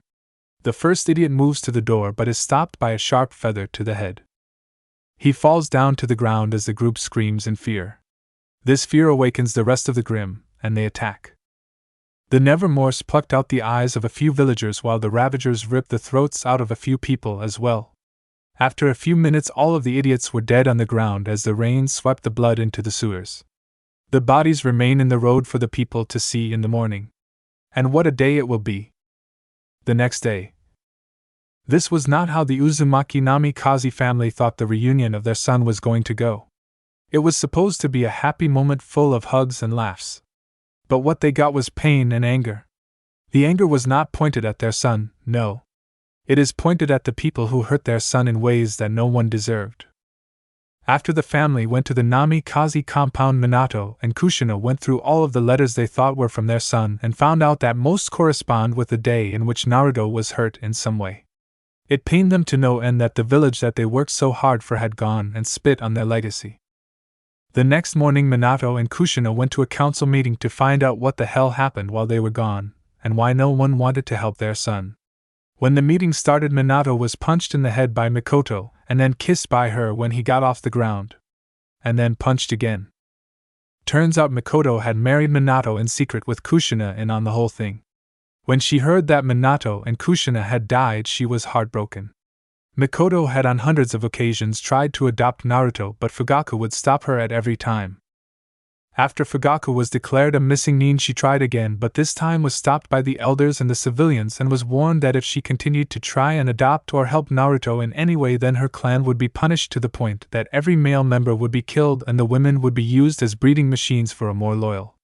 The first idiot moves to the door but is stopped by a sharp feather to the head. He falls down to the ground as the group screams in fear. This fear awakens the rest of the Grimm, and they attack. The Nevermores plucked out the eyes of a few villagers while the Ravagers ripped the throats out of a few people as well. After a few minutes all of the idiots were dead on the ground as the rain swept the blood into the sewers. The bodies remain in the road for the people to see in the morning. And what a day it will be! The next day. This was not how the Uzumaki Namikaze family thought the reunion of their son was going to go. It was supposed to be a happy moment full of hugs and laughs. But what they got was pain and anger. The anger was not pointed at their son, no. It is pointed at the people who hurt their son in ways that no one deserved. After the family went to the Namikaze compound, Minato and Kushina went through all of the letters they thought were from their son and found out that most correspond with the day in which Naruto was hurt in some way. It pained them to no end that the village that they worked so hard for had gone and spit on their legacy. The next morning, Minato and Kushina went to a council meeting to find out what the hell happened while they were gone, and why no one wanted to help their son. When the meeting started, Minato was punched in the head by Mikoto, and then kissed by her when he got off the ground. And then punched again. Turns out Mikoto had married Minato in secret with Kushina in on the whole thing. When she heard that Minato and Kushina had died, she was heartbroken. Mikoto had on hundreds of occasions tried to adopt Naruto, but Fugaku would stop her at every time. After Fugaku was declared a missing nin, she tried again, but this time was stopped by the elders and the civilians and was warned that if she continued to try and adopt or help Naruto in any way, then her clan would be punished to the point that every male member would be killed and the women would be used as breeding machines for a more loyal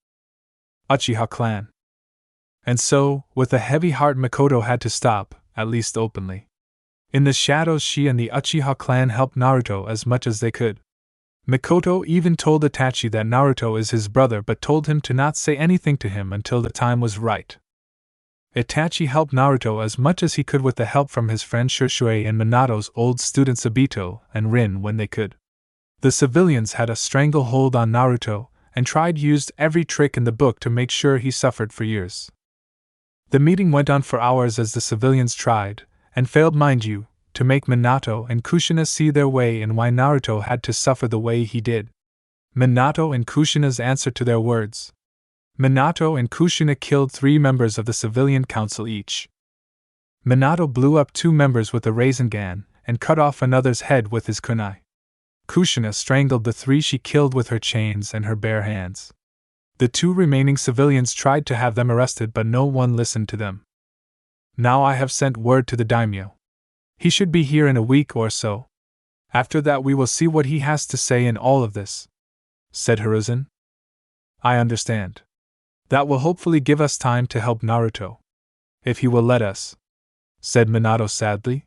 Uchiha clan. And so, with a heavy heart, Mikoto had to stop, at least openly. In the shadows, she and the Uchiha clan helped Naruto as much as they could. Mikoto even told Itachi that Naruto is his brother, but told him to not say anything to him until the time was right. Itachi helped Naruto as much as he could with the help from his friend Shisui and Minato's old students Obito and Rin when they could. The civilians had a stranglehold on Naruto and used every trick in the book to make sure he suffered for years. The meeting went on for hours as the civilians tried, and failed, mind you, to make Minato and Kushina see their way and why Naruto had to suffer the way he did. Minato and Kushina's answer to their words. Minato and Kushina killed 3 members of the civilian council each. Minato blew up 2 members with a Rasengan and cut off another's head with his kunai. Kushina strangled the 3 she killed with her chains and her bare hands. The 2 remaining civilians tried to have them arrested, but no one listened to them. Now I have sent word to the daimyo. He should be here in a week or so. After that we will see what he has to say in all of this, said Hiruzen. I understand. That will hopefully give us time to help Naruto. If he will let us, said Minato sadly.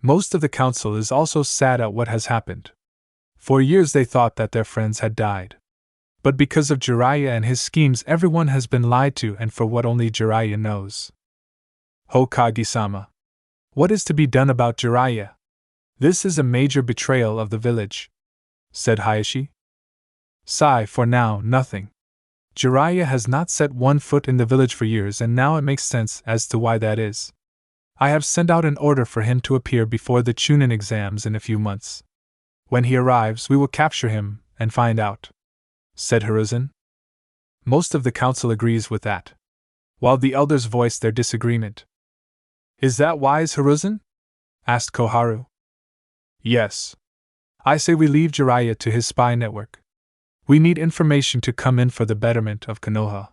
Most of the council is also sad at what has happened. For years they thought that their friends had died. But because of Jiraiya and his schemes, everyone has been lied to, and for what only Jiraiya knows. Hokage-sama. What is to be done about Jiraiya? This is a major betrayal of the village, said Hayashi. Sigh, for now, nothing. Jiraiya has not set one foot in the village for years, and now it makes sense as to why that is. I have sent out an order for him to appear before the Chunin exams in a few months. When he arrives, we will capture him and find out, said Hiruzen. Most of the council agrees with that, while the elders voice their disagreement. Is that wise, Hiruzen? Asked Koharu. Yes. I say we leave Jiraiya to his spy network. We need information to come in for the betterment of Konoha,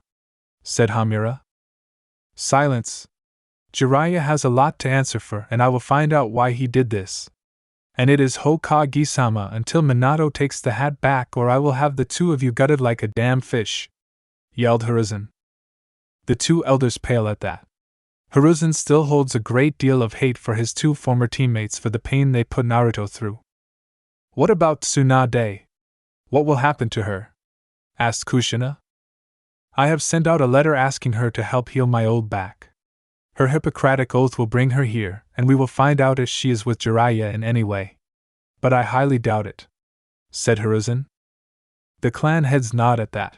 said Hamura. Silence. Jiraiya has a lot to answer for, and I will find out why he did this. And it is Hokage-sama until Minato takes the hat back, or I will have the 2 of you gutted like a damn fish, yelled Hiruzen. The 2 elders pale at that. Hiruzen still holds a great deal of hate for his 2 former teammates for the pain they put Naruto through. What about Tsunade? What will happen to her? Asked Kushina. I have sent out a letter asking her to help heal my old back. Her Hippocratic oath will bring her here, and we will find out if she is with Jiraiya in any way. But I highly doubt it, said Hiruzen. The clan heads nod at that.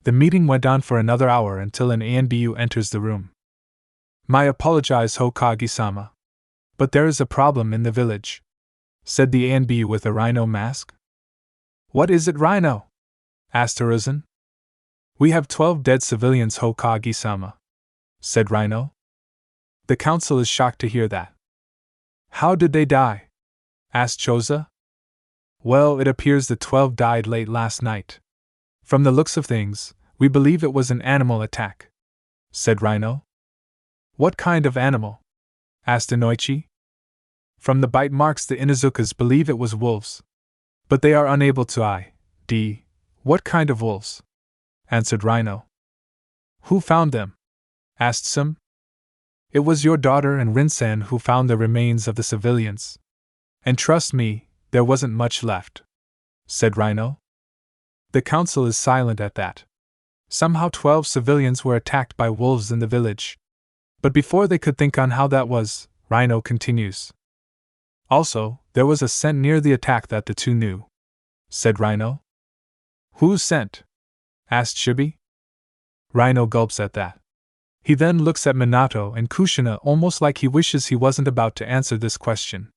The meeting went on for another hour until an ANBU enters the room. My apologize, Hokage-sama. But there is a problem in the village, said the ANBU with a rhino mask. What is it, Rhino? Asked Hiruzen. We have 12 dead civilians, Hokage-sama, said Rhino. The council is shocked to hear that. How did they die? Asked Choza. Well, it appears the 12 died late last night. From the looks of things, we believe it was an animal attack, said Rhino. What kind of animal? Asked Inoichi. From the bite marks, the Inuzukas believe it was wolves. But they are unable to ID what kind of wolves, answered Rhino. Who found them? Asked Sum. It was your daughter and Rinsan who found the remains of the civilians. And trust me, there wasn't much left, said Rhino. The council is silent at that. Somehow 12 civilians were attacked by wolves in the village. But before they could think on how that was, Rhino continues. Also, there was a scent near the attack that the two knew, said Rhino. Whose scent? Asked Shibi. Rhino gulps at that. He then looks at Minato and Kushina almost like he wishes he wasn't about to answer this question.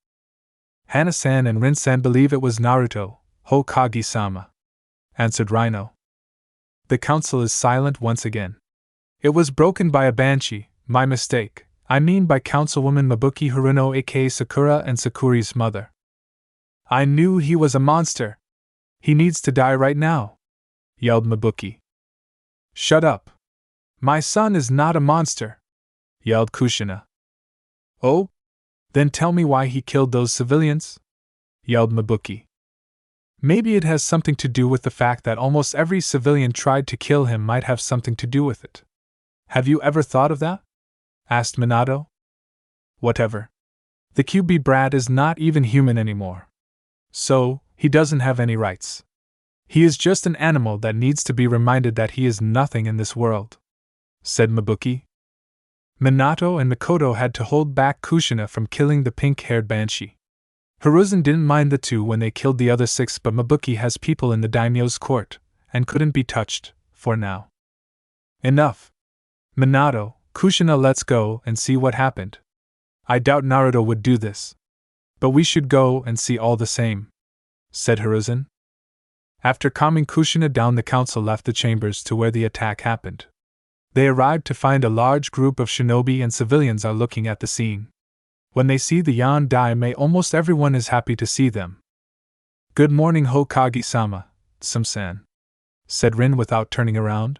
Hana-san and Rin-san believe it was Naruto, Hokage-sama, answered Rhino. The council is silent once again. It was broken by a banshee, my mistake, I mean by Councilwoman Mabuki Haruno aka Sakura and Sakuri's mother. I knew he was a monster. He needs to die right now, yelled Mabuki. Shut up. My son is not a monster, yelled Kushina. Oh? Then tell me why he killed those civilians, yelled Mabuki. Maybe it has something to do with the fact that almost every civilian tried to kill him might have something to do with it. Have you ever thought of that? Asked Minato. Whatever. The QB brat is not even human anymore. So, he doesn't have any rights. He is just an animal that needs to be reminded that he is nothing in this world, said Mabuki. Minato and Mikoto had to hold back Kushina from killing the pink-haired banshee. Hiruzen didn't mind the two when they killed the other 6, but Mabuki has people in the daimyo's court, and couldn't be touched, for now. Enough. Minato, Kushina, let's go and see what happened. I doubt Naruto would do this. But we should go and see all the same, said Hiruzen. After calming Kushina down, the council left the chambers to where the attack happened. They arrived to find a large group of shinobi and civilians are looking at the scene. When they see the Yondaime, almost everyone is happy to see them. Good morning, Hokage-sama, Tsum-san, said Rin without turning around.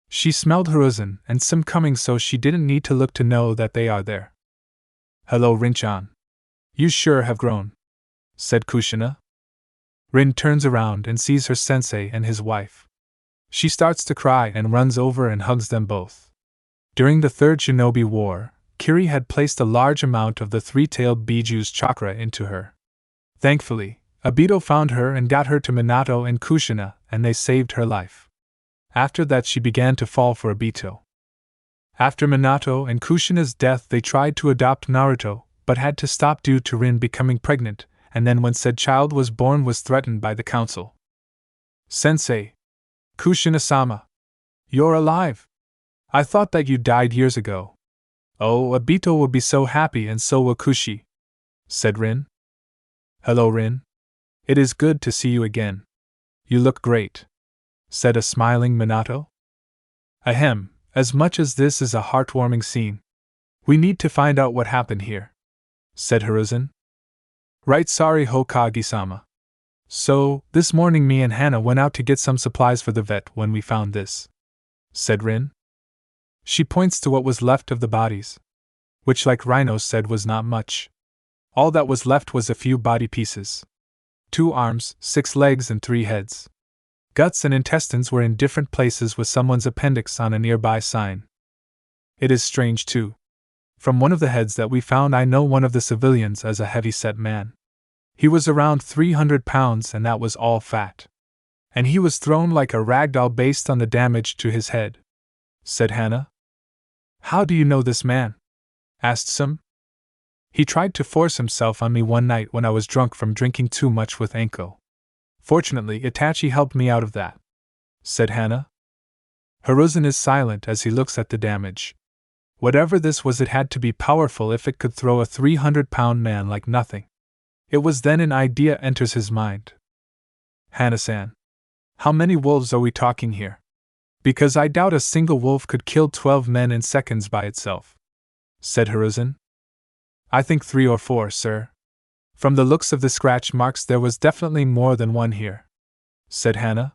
She smelled Hiruzen and Tsum coming, so she didn't need to look to know that they are there. Hello, Rin-chan. You sure have grown, said Kushina. Rin turns around and sees her sensei and his wife. She starts to cry and runs over and hugs them both. During the Third Shinobi War, Kiri had placed a large amount of the three-tailed Biju's chakra into her. Thankfully, Obito found her and got her to Minato and Kushina, and they saved her life. After that, she began to fall for Obito. After Minato and Kushina's death, they tried to adopt Naruto, but had to stop due to Rin becoming pregnant, and then when said child was born was threatened by the council. Sensei! Kushina-sama! You're alive! I thought that you died years ago. Oh, Obito will be so happy, and so will Kushi, said Rin. Hello, Rin. It is good to see you again. You look great, said a smiling Minato. Ahem, as much as this is a heartwarming scene, we need to find out what happened here, said Hiruzen. Right, sorry, Hokage-sama. So, this morning me and Hana went out to get some supplies for the vet when we found this, said Rin. She points to what was left of the bodies, which, like Rhino said, was not much. All that was left was a few body pieces. 2 arms, 6 legs, and 3 heads. Guts and intestines were in different places with someone's appendix on a nearby sign. It is strange, too. From one of the heads that we found, I know one of the civilians as a heavy-set man. He was around 300 pounds, and that was all fat. And he was thrown like a rag doll based on the damage to his head, said Hana. How do you know this man? Asked Tsum. He tried to force himself on me one night when I was drunk from drinking too much with Anko. Fortunately, Itachi helped me out of that, said Hana. Hiruzen is silent as he looks at the damage. Whatever this was, it had to be powerful if it could throw a 300-pound man like nothing. It was then an idea enters his mind. Hana-san, how many wolves are we talking here? Because I doubt a single wolf could kill 12 men in seconds by itself, said Hiruzen. I think 3 or 4, sir. From the looks of the scratch marks, there was definitely more than one here, said Hana.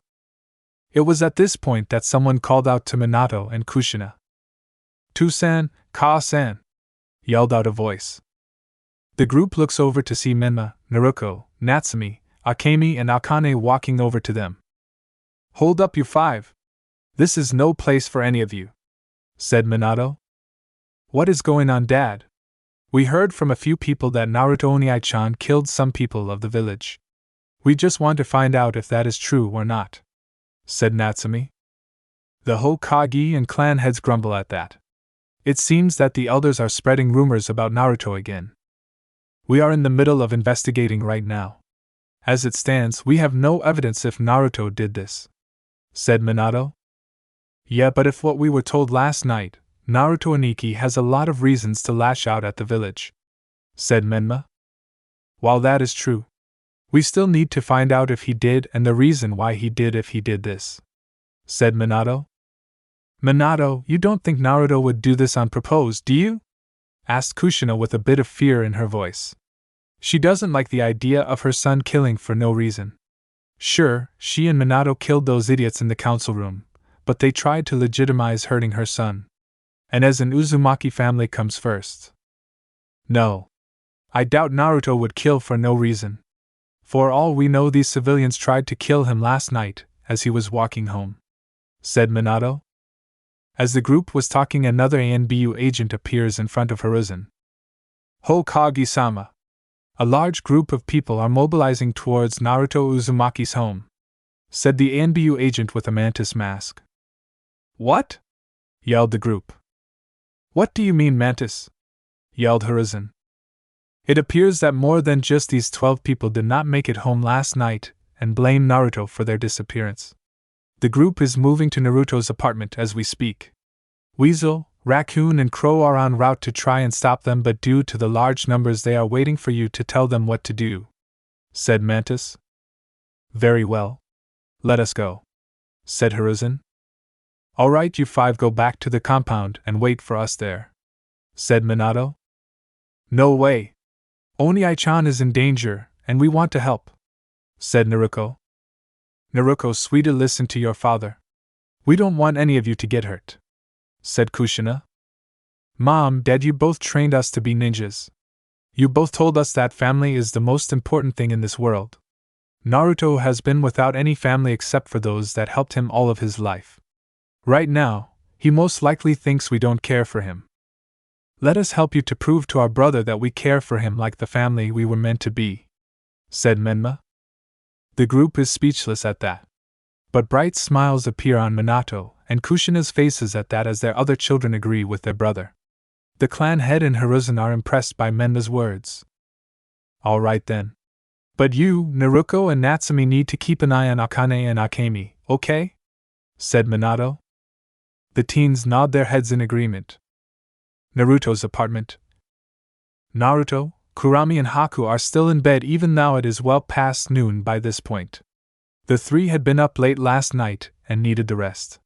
It was at this point that someone called out to Minato and Kushina. Tu-san, Ka-san, yelled out a voice. The group looks over to see Menma, Naruko, Natsumi, Akemi, and Akane walking over to them. Hold up, you 5. This is no place for any of you, said Minato. What is going on, Dad? We heard from a few people that Naruto Onii-chan killed some people of the village. We just want to find out if that is true or not," said Natsumi. The Hokage and clan heads grumble at that. It seems that the elders are spreading rumors about Naruto again. We are in the middle of investigating right now. As it stands, we have no evidence if Naruto did this," said Minato. "Yeah, but if what we were told last night, Naruto Aniki has a lot of reasons to lash out at the village," said Menma. "While that is true, we still need to find out if he did and the reason why he did if he did this," said Minato. "Minato, you don't think Naruto would do this on purpose, do you?" asked Kushina with a bit of fear in her voice. She doesn't like the idea of her son killing for no reason. Sure, she and Minato killed those idiots in the council room, but they tried to legitimize hurting her son. And as an Uzumaki family comes first. No. I doubt Naruto would kill for no reason. For all we know, these civilians tried to kill him last night, as he was walking home," said Minato. As the group was talking, another ANBU agent appears in front of Hiruzen. "Hokage-sama. A large group of people are mobilizing towards Naruto Uzumaki's home," said the ANBU agent with a mantis mask. "What?" yelled the group. "What do you mean, mantis?" yelled Hiruzen. "It appears that more than just these 12 people did not make it home last night and blame Naruto for their disappearance. The group is moving to Naruto's apartment as we speak. Weasel, Raccoon, and Crow are en route to try and stop them, but due to the large numbers they are waiting for you to tell them what to do," said Mantis. "Very well. Let us go," said Hiruzen. "All right, you 5 go back to the compound and wait for us there," said Minato. "No way. Onii-chan is in danger, and we want to help," said Naruko. "Naruko, sweetie, listen to your father. We don't want any of you to get hurt," said Kushina. "Mom, Dad, you both trained us to be ninjas. You both told us that family is the most important thing in this world. Naruto has been without any family except for those that helped him all of his life. Right now, he most likely thinks we don't care for him. Let us help you to prove to our brother that we care for him like the family we were meant to be," said Menma. The group is speechless at that. But bright smiles appear on Minato and Kushina's faces at that as their other children agree with their brother. The clan head and Hiruzen are impressed by Menma's words. "All right then. But you, Naruko, and Natsumi need to keep an eye on Akane and Akemi, okay?" said Minato. The teens nod their heads in agreement. Naruto's apartment. Naruto, Kurami, and Haku are still in bed even though it is well past noon by this point. The 3 had been up late last night and needed the rest.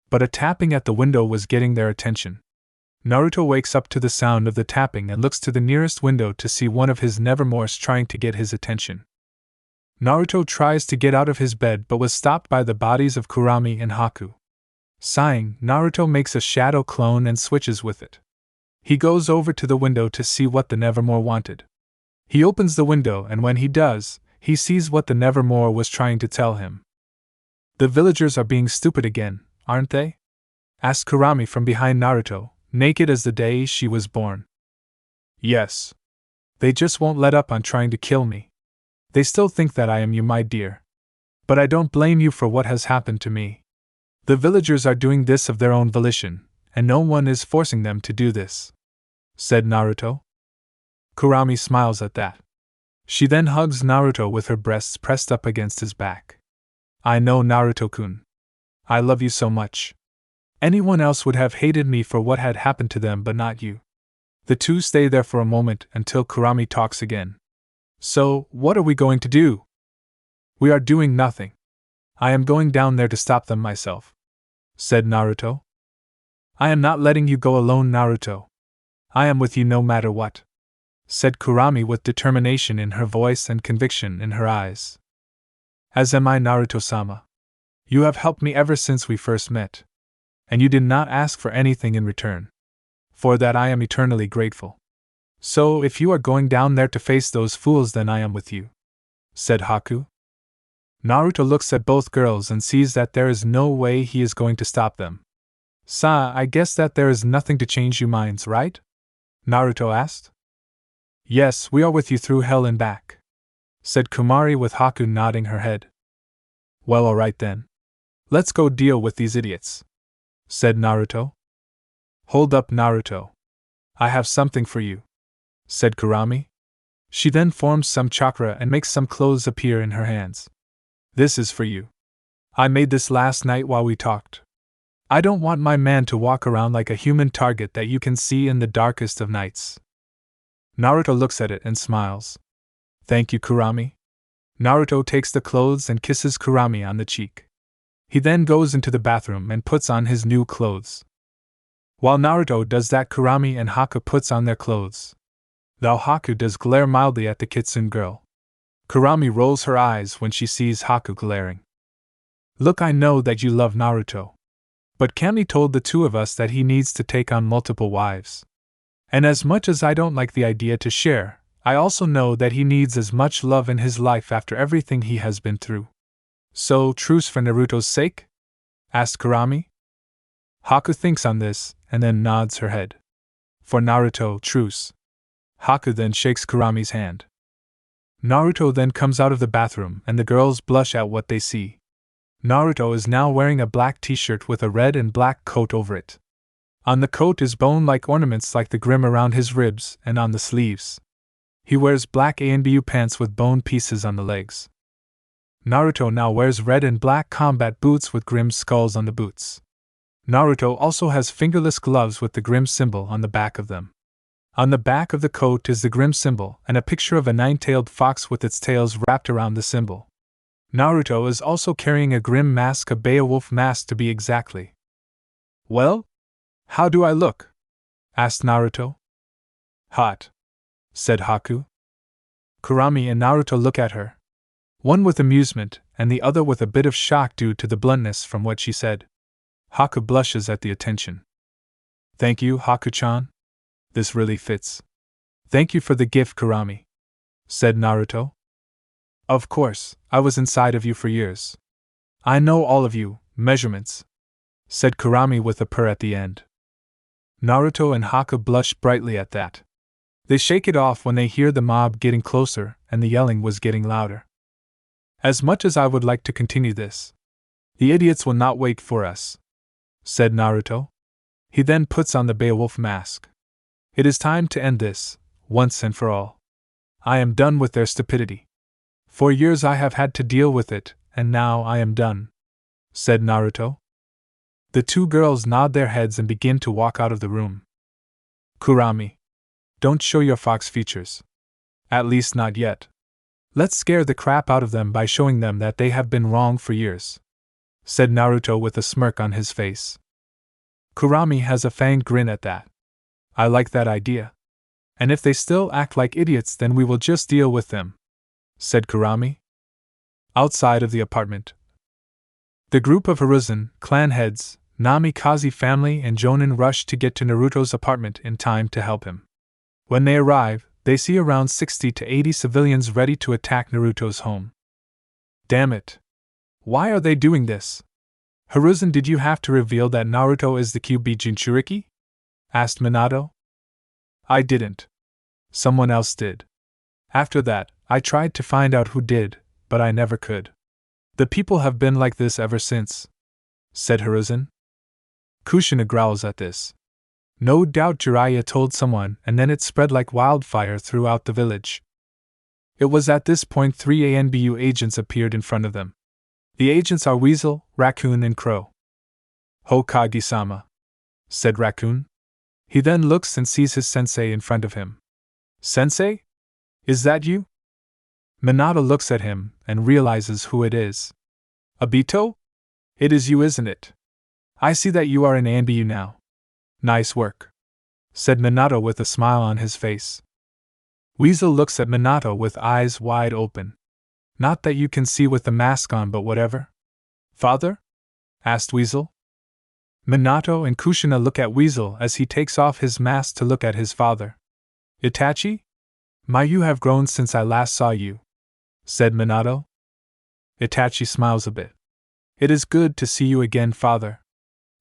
But a tapping at the window was getting their attention. Naruto wakes up to the sound of the tapping and looks to the nearest window to see one of his Nevermores trying to get his attention. Naruto tries to get out of his bed but was stopped by the bodies of Kurami and Haku. Sighing, Naruto makes a shadow clone and switches with it. He goes over to the window to see what the Nevermore wanted. He opens the window, and when he does, he sees what the Nevermore was trying to tell him. "The villagers are being stupid again, aren't they?" asked Kurami from behind Naruto, naked as the day she was born. "Yes. They just won't let up on trying to kill me. They still think that I am you, my dear. But I don't blame you for what has happened to me. The villagers are doing this of their own volition, and no one is forcing them to do this," said Naruto. Kurami smiles at that. She then hugs Naruto with her breasts pressed up against his back. "I know, Naruto-kun. I love you so much. Anyone else would have hated me for what had happened to them, but not you." The 2 stay there for a moment until Kurami talks again. "So, what are we going to do?" "We are doing nothing. I am going down there to stop them myself," said Naruto. "I am not letting you go alone, Naruto. I am with you no matter what," said Kurami with determination in her voice and conviction in her eyes. "As am I, Naruto-sama. You have helped me ever since we first met. And you did not ask for anything in return. For that I am eternally grateful. So if you are going down there to face those fools, then I am with you," said Haku. Naruto looks at both girls and sees that there is no way he is going to stop them. "Sa, I guess that there is nothing to change your minds, right?" Naruto asked. Yes, we are with you through hell and back, said Kumari with Haku nodding her head. Well, alright then. Let's go deal with these idiots, said Naruto. Hold up, Naruto. I have something for you, said Kurami. She then forms some chakra and makes some clothes appear in her hands. This is for you. I made this last night while we talked. I don't want my man to walk around like a human target that you can see in the darkest of nights. Naruto looks at it and smiles. Thank you, Kurami. Naruto takes the clothes and kisses Kurami on the cheek. He then goes into the bathroom and puts on his new clothes. While Naruto does that, Kurami and Haku puts on their clothes. Though Haku does glare mildly at the Kitsune girl. Kurami rolls her eyes when she sees Haku glaring. Look, I know that you love Naruto. But Kami told the two of us that he needs to take on multiple wives. And as much as I don't like the idea to share, I also know that he needs as much love in his life after everything he has been through. So, truce for Naruto's sake? Asked Kurami. Haku thinks on this, and then nods her head. For Naruto, truce. Haku then shakes Kurami's hand. Naruto then comes out of the bathroom and the girls blush at what they see. Naruto is now wearing a black t-shirt with a red and black coat over it. On the coat is bone-like ornaments like the Grimm around his ribs and on the sleeves. He wears black ANBU pants with bone pieces on the legs. Naruto now wears red and black combat boots with Grimm skulls on the boots. Naruto also has fingerless gloves with the Grimm symbol on the back of them. On the back of the coat is the Grimm symbol and a picture of a nine-tailed fox with its tails wrapped around the symbol. Naruto is also carrying a Grimm mask, a Beowulf mask to be exactly. Well? How do I look? Asked Naruto. Hot, said Haku. Kurami and Naruto look at her. One with amusement, and the other with a bit of shock due to the bluntness from what she said. Haku blushes at the attention. Thank you, Haku-chan. This really fits. Thank you for the gift, Kurami, said Naruto. Of course, I was inside of you for years. I know all of you, measurements, said Kurami with a purr at the end. Naruto and Haku blush brightly at that. They shake it off when they hear the mob getting closer and the yelling was getting louder. As much as I would like to continue this, the idiots will not wait for us, said Naruto. He then puts on the Beowulf mask. It is time to end this, once and for all. I am done with their stupidity. For years I have had to deal with it, and now I am done, said Naruto. The two girls nod their heads and begin to walk out of the room. Kurami, don't show your fox features. At least not yet. Let's scare the crap out of them by showing them that they have been wrong for years, said Naruto with a smirk on his face. Kurami has a fanged grin at that. I like that idea. And if they still act like idiots, then we will just deal with them, said Kurami. Outside of the apartment, the group of Hiruzen, clan heads, Namikaze family and Jonin rush to get to Naruto's apartment in time to help him. When they arrive, they see around 60 to 80 civilians ready to attack Naruto's home. Damn it. Why are they doing this? Hiruzen, did you have to reveal that Naruto is the QB Jinchuriki? Asked Minato. I didn't. Someone else did. After that, I tried to find out who did, but I never could. The people have been like this ever since, said Hiruzen. Kushina growls at this. No doubt Jiraiya told someone and then it spread like wildfire throughout the village. It was at this point 3 ANBU agents appeared in front of them. The agents are Weasel, Raccoon and Crow. Hokage-sama, said Raccoon. He then looks and sees his sensei in front of him. Sensei? Is that you? Minato looks at him and realizes who it is. Obito? It is you, isn't it? I see that you are in ANBU now. Nice work, said Minato with a smile on his face. Weasel looks at Minato with eyes wide open. Not that you can see with the mask on, but whatever. Father? Asked Weasel. Minato and Kushina look at Weasel as he takes off his mask to look at his father. Itachi? You have grown since I last saw you, said Minato. Itachi smiles a bit. It is good to see you again, father.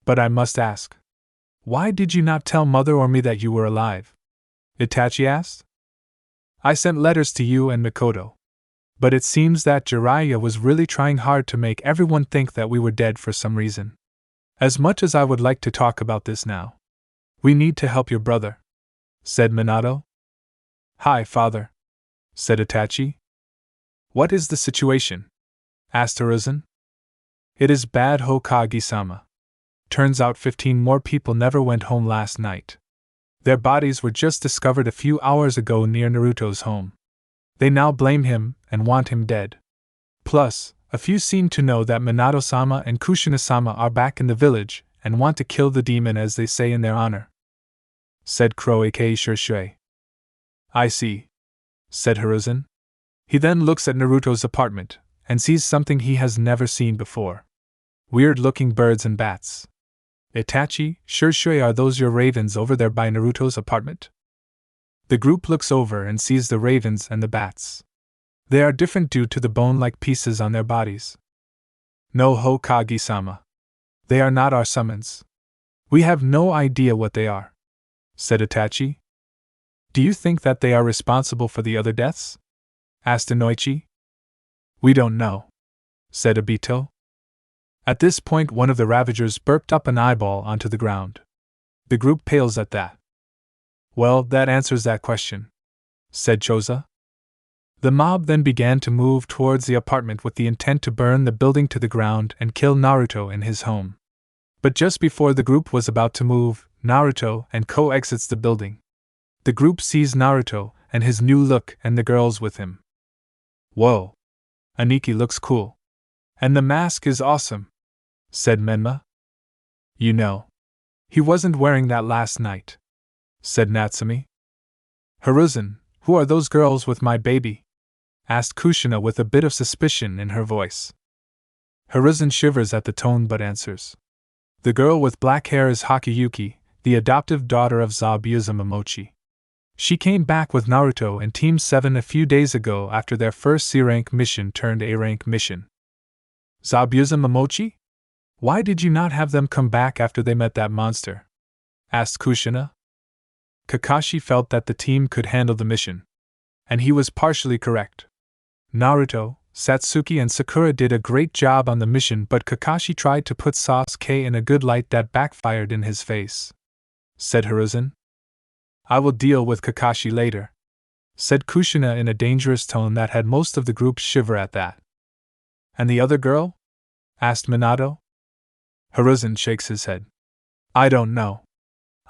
But I must ask, why did you not tell mother or me that you were alive? Itachi asked. I sent letters to you and Mikoto. But it seems that Jiraiya was really trying hard to make everyone think that we were dead for some reason. As much as I would like to talk about this now, we need to help your brother," said Minato. "Hi, father," said Itachi. "What is the situation?" asked Hiruzen. "It is bad, Hokage-sama. Turns out 15 more people never went home last night. Their bodies were just discovered a few hours ago near Naruto's home. They now blame him and want him dead. Plus, a few seem to know that Minato-sama and Kushina-sama are back in the village and want to kill the demon as they say in their honor," said Kurenai. "I see," said Hiruzen. He then looks at Naruto's apartment and sees something he has never seen before. Weird-looking birds and bats. "Itachi, Shirshue, are those your ravens over there by Naruto's apartment?" The group looks over and sees the ravens and the bats. They are different due to the bone-like pieces on their bodies. "No, Hokage-sama. They are not our summons. We have no idea what they are," said Itachi. "Do you think that they are responsible for the other deaths?" asked Inoichi. "We don't know," said Obito. At this point, one of the Ravagers burped up an eyeball onto the ground. The group pales at that. "Well, that answers that question," said Choza. The mob then began to move towards the apartment with the intent to burn the building to the ground and kill Naruto in his home. But just before the group was about to move, Naruto and Ko exits the building. The group sees Naruto and his new look and the girls with him. "Whoa! Aniki looks cool. And the mask is awesome," said Menma. "You know, he wasn't wearing that last night," said Natsumi. "Hiruzen, who are those girls with my baby?" asked Kushina with a bit of suspicion in her voice. Hiruzen shivers at the tone but answers. "The girl with black hair is Hakayuki, the adoptive daughter of Zabuza Momochi. She came back with Naruto and Team 7 a few days ago after their first C-rank mission turned A-rank mission." "Zabuza Momochi? Why did you not have them come back after they met that monster?" asked Kushina. Kakashi felt that the team could handle the mission. And he was partially correct. Naruto, Satsuki and Sakura did a great job on the mission, but Kakashi tried to put Sasuke in a good light that backfired in his face, said Hiruzen. "I will deal with Kakashi later," said Kushina in a dangerous tone that had most of the group shiver at that. "And the other girl?" asked Minato. Hiruzen shakes his head. "I don't know.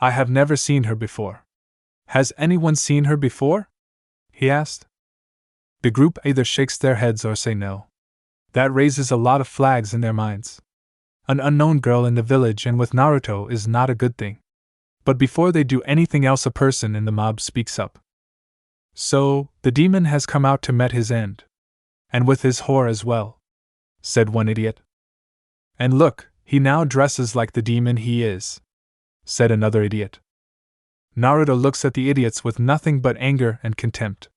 I have never seen her before." "Has anyone seen her before?" he asked. The group either shakes their heads or say no. That raises a lot of flags in their minds. An unknown girl in the village and with Naruto is not a good thing. But before they do anything else, a person in the mob speaks up. "So, the demon has come out to meet his end. And with his whore as well," said one idiot. "And look, he now dresses like the demon he is," said another idiot. Naruto looks at the idiots with nothing but anger and contempt.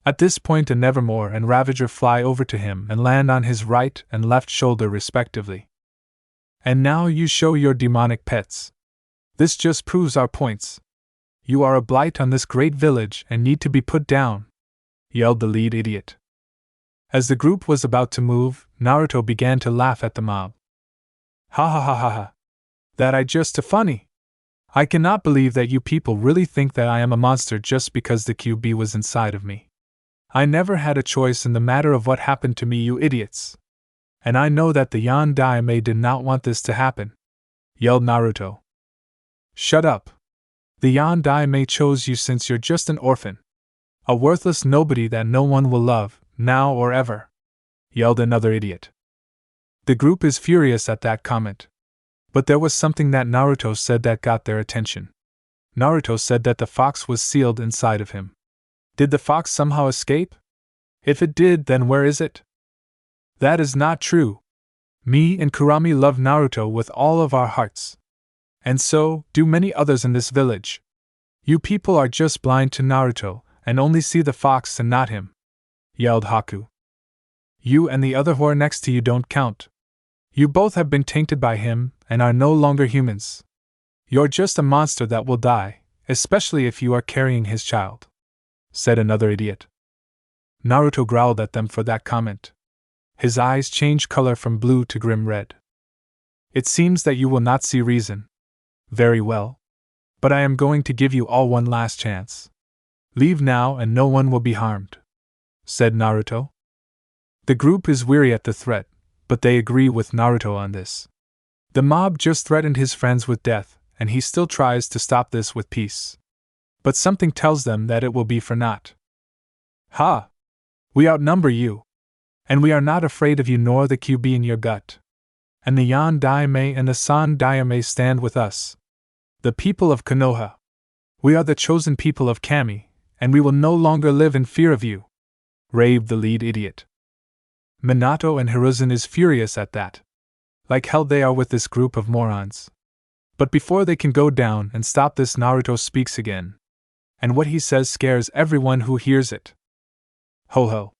At this point, a Nevermore and Ravager fly over to him and land on his right and left shoulder respectively. "And now you show your demonic pets. This just proves our points. You are a blight on this great village and need to be put down," yelled the lead idiot. As the group was about to move, Naruto began to laugh at the mob. "Ha ha ha ha ha. That I just too funny. I cannot believe that you people really think that I am a monster just because the QB was inside of me. I never had a choice in the matter of what happened to me, you idiots. And I know that the Yondaime did not want this to happen," yelled Naruto. "Shut up. The Yondaime chose you since you're just an orphan. A worthless nobody that no one will love, now or ever," yelled another idiot. The group is furious at that comment. But there was something that Naruto said that got their attention. Naruto said that the fox was sealed inside of him. Did the fox somehow escape? If it did, then where is it? That is not true. Me and Kurami love Naruto with all of our hearts. And so do many others in this village. You people are just blind to Naruto and only see the fox and not him," yelled Haku. "You and the other whore next to you don't count. You both have been tainted by him and are no longer humans. You're just a monster that will die, especially if you are carrying his child," said another idiot. Naruto growled at them for that comment. His eyes changed color from blue to grim red. It seems that you will not see reason. Very well. But I am going to give you all one last chance. Leave now and no one will be harmed, said Naruto. The group is weary at the threat, but they agree with Naruto on this. The mob just threatened his friends with death, and he still tries to stop this with peace. But something tells them that it will be for naught. Ha! We outnumber you. And we are not afraid of you nor the QB in your gut. And the Yan Daime and the San Daime stand with us. The people of Konoha. We are the chosen people of Kami, and we will no longer live in fear of you, raved the lead idiot. Minato and Hiruzen is furious at that. Like hell they are with this group of morons. But before they can go down and stop this, Naruto speaks again. And what he says scares everyone who hears it. Ho ho.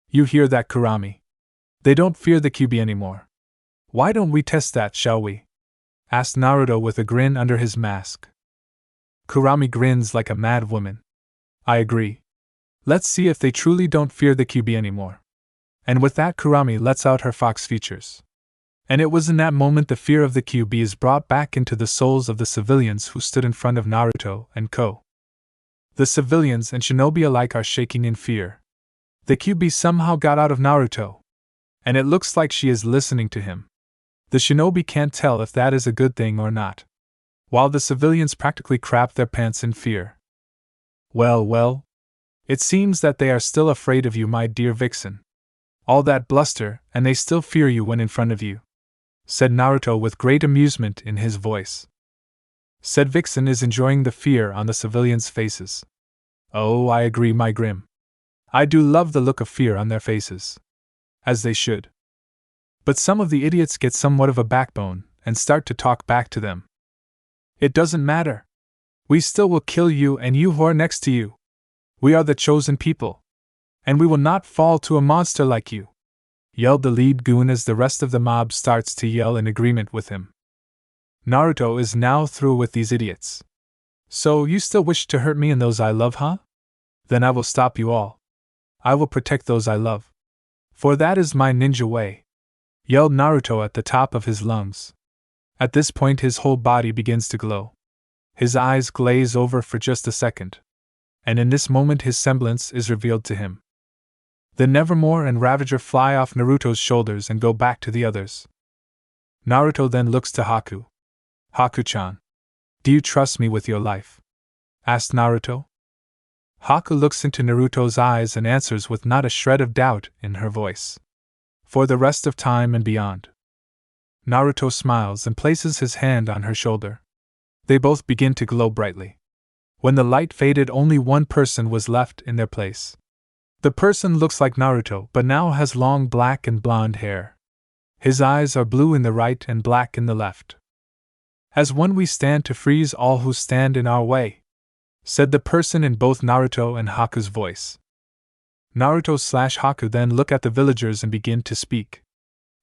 You hear that, Kurami? They don't fear the QB anymore. Why don't we test that, shall we? Asked Naruto with a grin under his mask. Kurami grins like a mad woman. I agree. Let's see if they truly don't fear the QB anymore. And with that, Kurami lets out her fox features. And it was in that moment the fear of the QB is brought back into the souls of the civilians who stood in front of Naruto and Ko. The civilians and shinobi alike are shaking in fear. The QB somehow got out of Naruto. And it looks like she is listening to him. The shinobi can't tell if that is a good thing or not. While the civilians practically crap their pants in fear. Well, it seems that they are still afraid of you, my dear Vixen. All that bluster, and they still fear you when in front of you, said Naruto with great amusement in his voice. Said Vixen is enjoying the fear on the civilians' faces. Oh, I agree, my Grimm. I do love the look of fear on their faces. As they should. But some of the idiots get somewhat of a backbone and start to talk back to them. It doesn't matter. We still will kill you and you who are next to you. We are the chosen people. And we will not fall to a monster like you, yelled the lead goon as the rest of the mob starts to yell in agreement with him. Naruto is now through with these idiots. So you still wish to hurt me and those I love, huh? Then I will stop you all. I will protect those I love. For that is my ninja way, yelled Naruto at the top of his lungs. At this point his whole body begins to glow. His eyes glaze over for just a second. And in this moment his semblance is revealed to him. The Nevermore and Ravager fly off Naruto's shoulders and go back to the others. Naruto then looks to Haku. Haku-chan. Do you trust me with your life? Asked Naruto. Haku looks into Naruto's eyes and answers with not a shred of doubt in her voice. For the rest of time and beyond. Naruto smiles and places his hand on her shoulder. They both begin to glow brightly. When the light faded, only one person was left in their place. The person looks like Naruto but now has long black and blonde hair. His eyes are blue in the right and black in the left. As one we stand to freeze all who stand in our way, said the person in both Naruto and Haku's voice. Naruto/Haku then look at the villagers and begin to speak.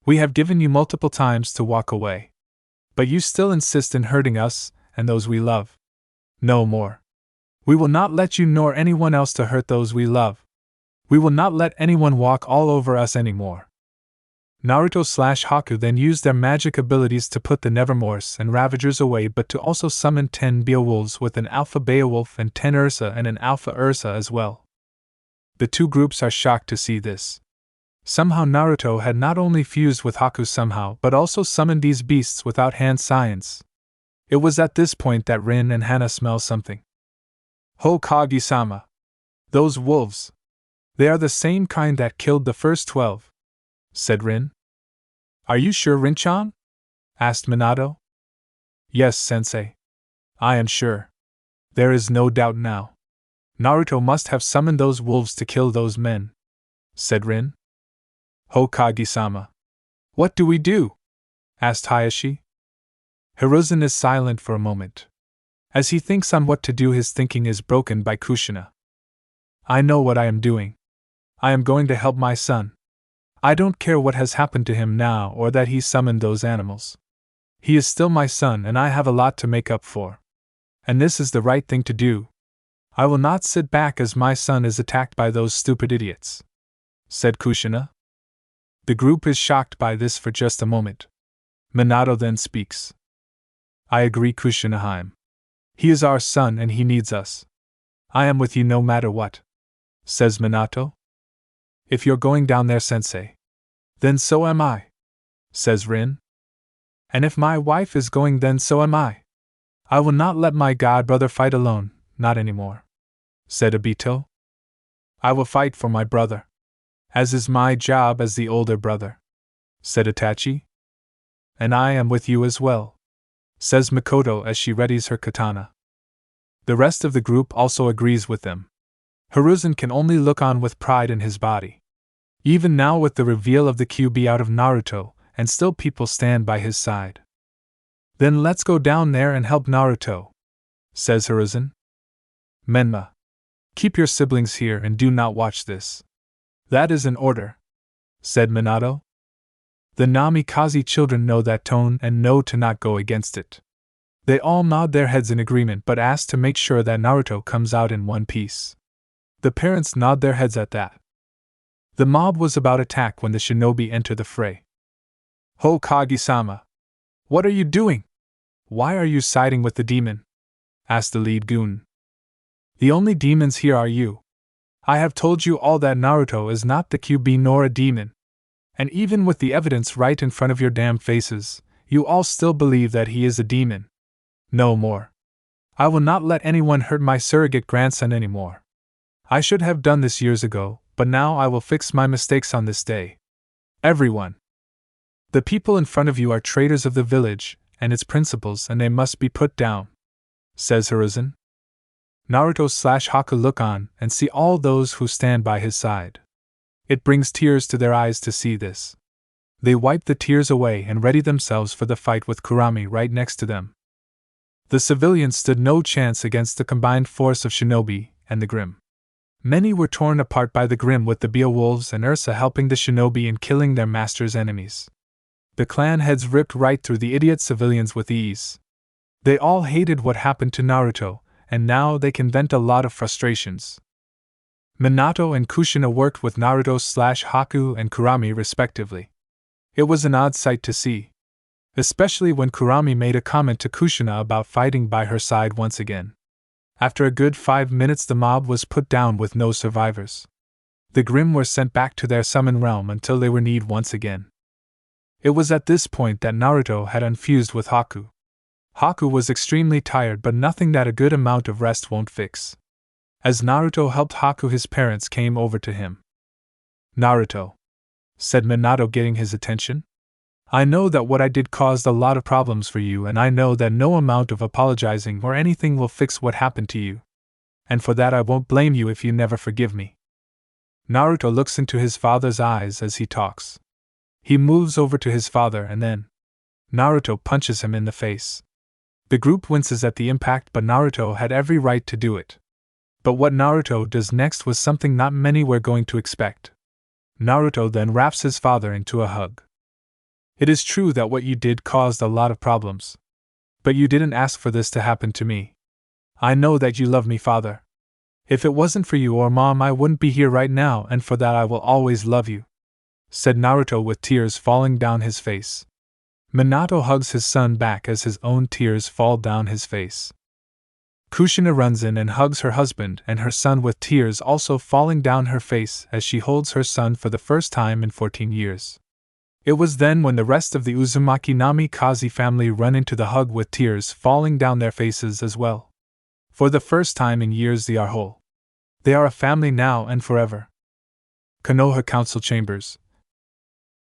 We have given you multiple times to walk away. But you still insist in hurting us and those we love. No more. We will not let you nor anyone else to hurt those we love. We will not let anyone walk all over us anymore. Naruto/Haku then used their magic abilities to put the Nevermores and Ravagers away, but to also summon 10 Beowulfs with an Alpha Beowulf and 10 Ursa and an Alpha Ursa as well. The two groups are shocked to see this. Somehow Naruto had not only fused with Haku somehow but also summoned these beasts without hand science. It was at this point that Rin and Hana smell something. Hokage-sama. Those wolves. They are the same kind that killed the first 12, said Rin. Are you sure, Rin-chan? Asked Minato. Yes, sensei. I am sure. There is no doubt now. Naruto must have summoned those wolves to kill those men, said Rin. Hokage-sama. What do we do? Asked Hayashi. Hiruzen is silent for a moment. As he thinks on what to do, his thinking is broken by Kushina. I know what I am doing. I am going to help my son. I don't care what has happened to him now or that he summoned those animals. He is still my son and I have a lot to make up for. And this is the right thing to do. I will not sit back as my son is attacked by those stupid idiots, said Kushina. The group is shocked by this for just a moment. Minato then speaks. I agree, Kushina. He is our son and he needs us. I am with you no matter what, says Minato. If you're going down there, sensei, then so am I, says Rin. And if my wife is going, then so am I. I will not let my god brother fight alone, not anymore, said Obito. I will fight for my brother, as is my job as the older brother, said Itachi. And I am with you as well, says Mikoto as she readies her katana. The rest of the group also agrees with them. Hiruzen can only look on with pride in his body. Even now, with the reveal of the QB out of Naruto, and still people stand by his side. Then let's go down there and help Naruto, says Hiruzen. Menma, keep your siblings here and do not watch this. That is an order, said Minato. The Namikaze children know that tone and know to not go against it. They all nod their heads in agreement but ask to make sure that Naruto comes out in one piece. The parents nod their heads at that. The mob was about attack when the shinobi entered the fray. Hokage-sama, what are you doing? Why are you siding with the demon? Asked the lead goon. The only demons here are you. I have told you all that Naruto is not the QB nor a demon. And even with the evidence right in front of your damn faces, you all still believe that he is a demon. No more. I will not let anyone hurt my surrogate grandson anymore. I should have done this years ago, but now I will fix my mistakes on this day. Everyone. The people in front of you are traitors of the village and its principles, and they must be put down, says Hiruzen. Naruto/Haku look on and see all those who stand by his side. It brings tears to their eyes to see this. They wipe the tears away and ready themselves for the fight with Kurami right next to them. The civilians stood no chance against the combined force of shinobi and the Grimm. Many were torn apart by the Grimm, with the Beowulfs and Ursa helping the shinobi in killing their master's enemies. The clan heads ripped right through the idiot civilians with ease. They all hated what happened to Naruto, and now they can vent a lot of frustrations. Minato and Kushina worked with Naruto/Haku and Kurami respectively. It was an odd sight to see, especially when Kurami made a comment to Kushina about fighting by her side once again. After a good 5 minutes, the mob was put down with no survivors. The Grimm were sent back to their summon realm until they were needed once again. It was at this point that Naruto had unfused with Haku. Haku was extremely tired, but nothing that a good amount of rest won't fix. As Naruto helped Haku, his parents came over to him. Naruto, said Minato, getting his attention, I know that what I did caused a lot of problems for you, and I know that no amount of apologizing or anything will fix what happened to you. And for that I won't blame you if you never forgive me. Naruto looks into his father's eyes as he talks. He moves over to his father and then Naruto punches him in the face. The group winces at the impact, but Naruto had every right to do it. But what Naruto does next was something not many were going to expect. Naruto then wraps his father into a hug. It is true that what you did caused a lot of problems. But you didn't ask for this to happen to me. I know that you love me, father. If it wasn't for you or mom, I wouldn't be here right now, and for that I will always love you, said Naruto with tears falling down his face. Minato hugs his son back as his own tears fall down his face. Kushina runs in and hugs her husband and her son with tears also falling down her face as she holds her son for the first time in 14 years. It was then when the rest of the Uzumaki Namikaze family run into the hug with tears falling down their faces as well. For the first time in years they are whole. They are a family now and forever. Konoha Council Chambers.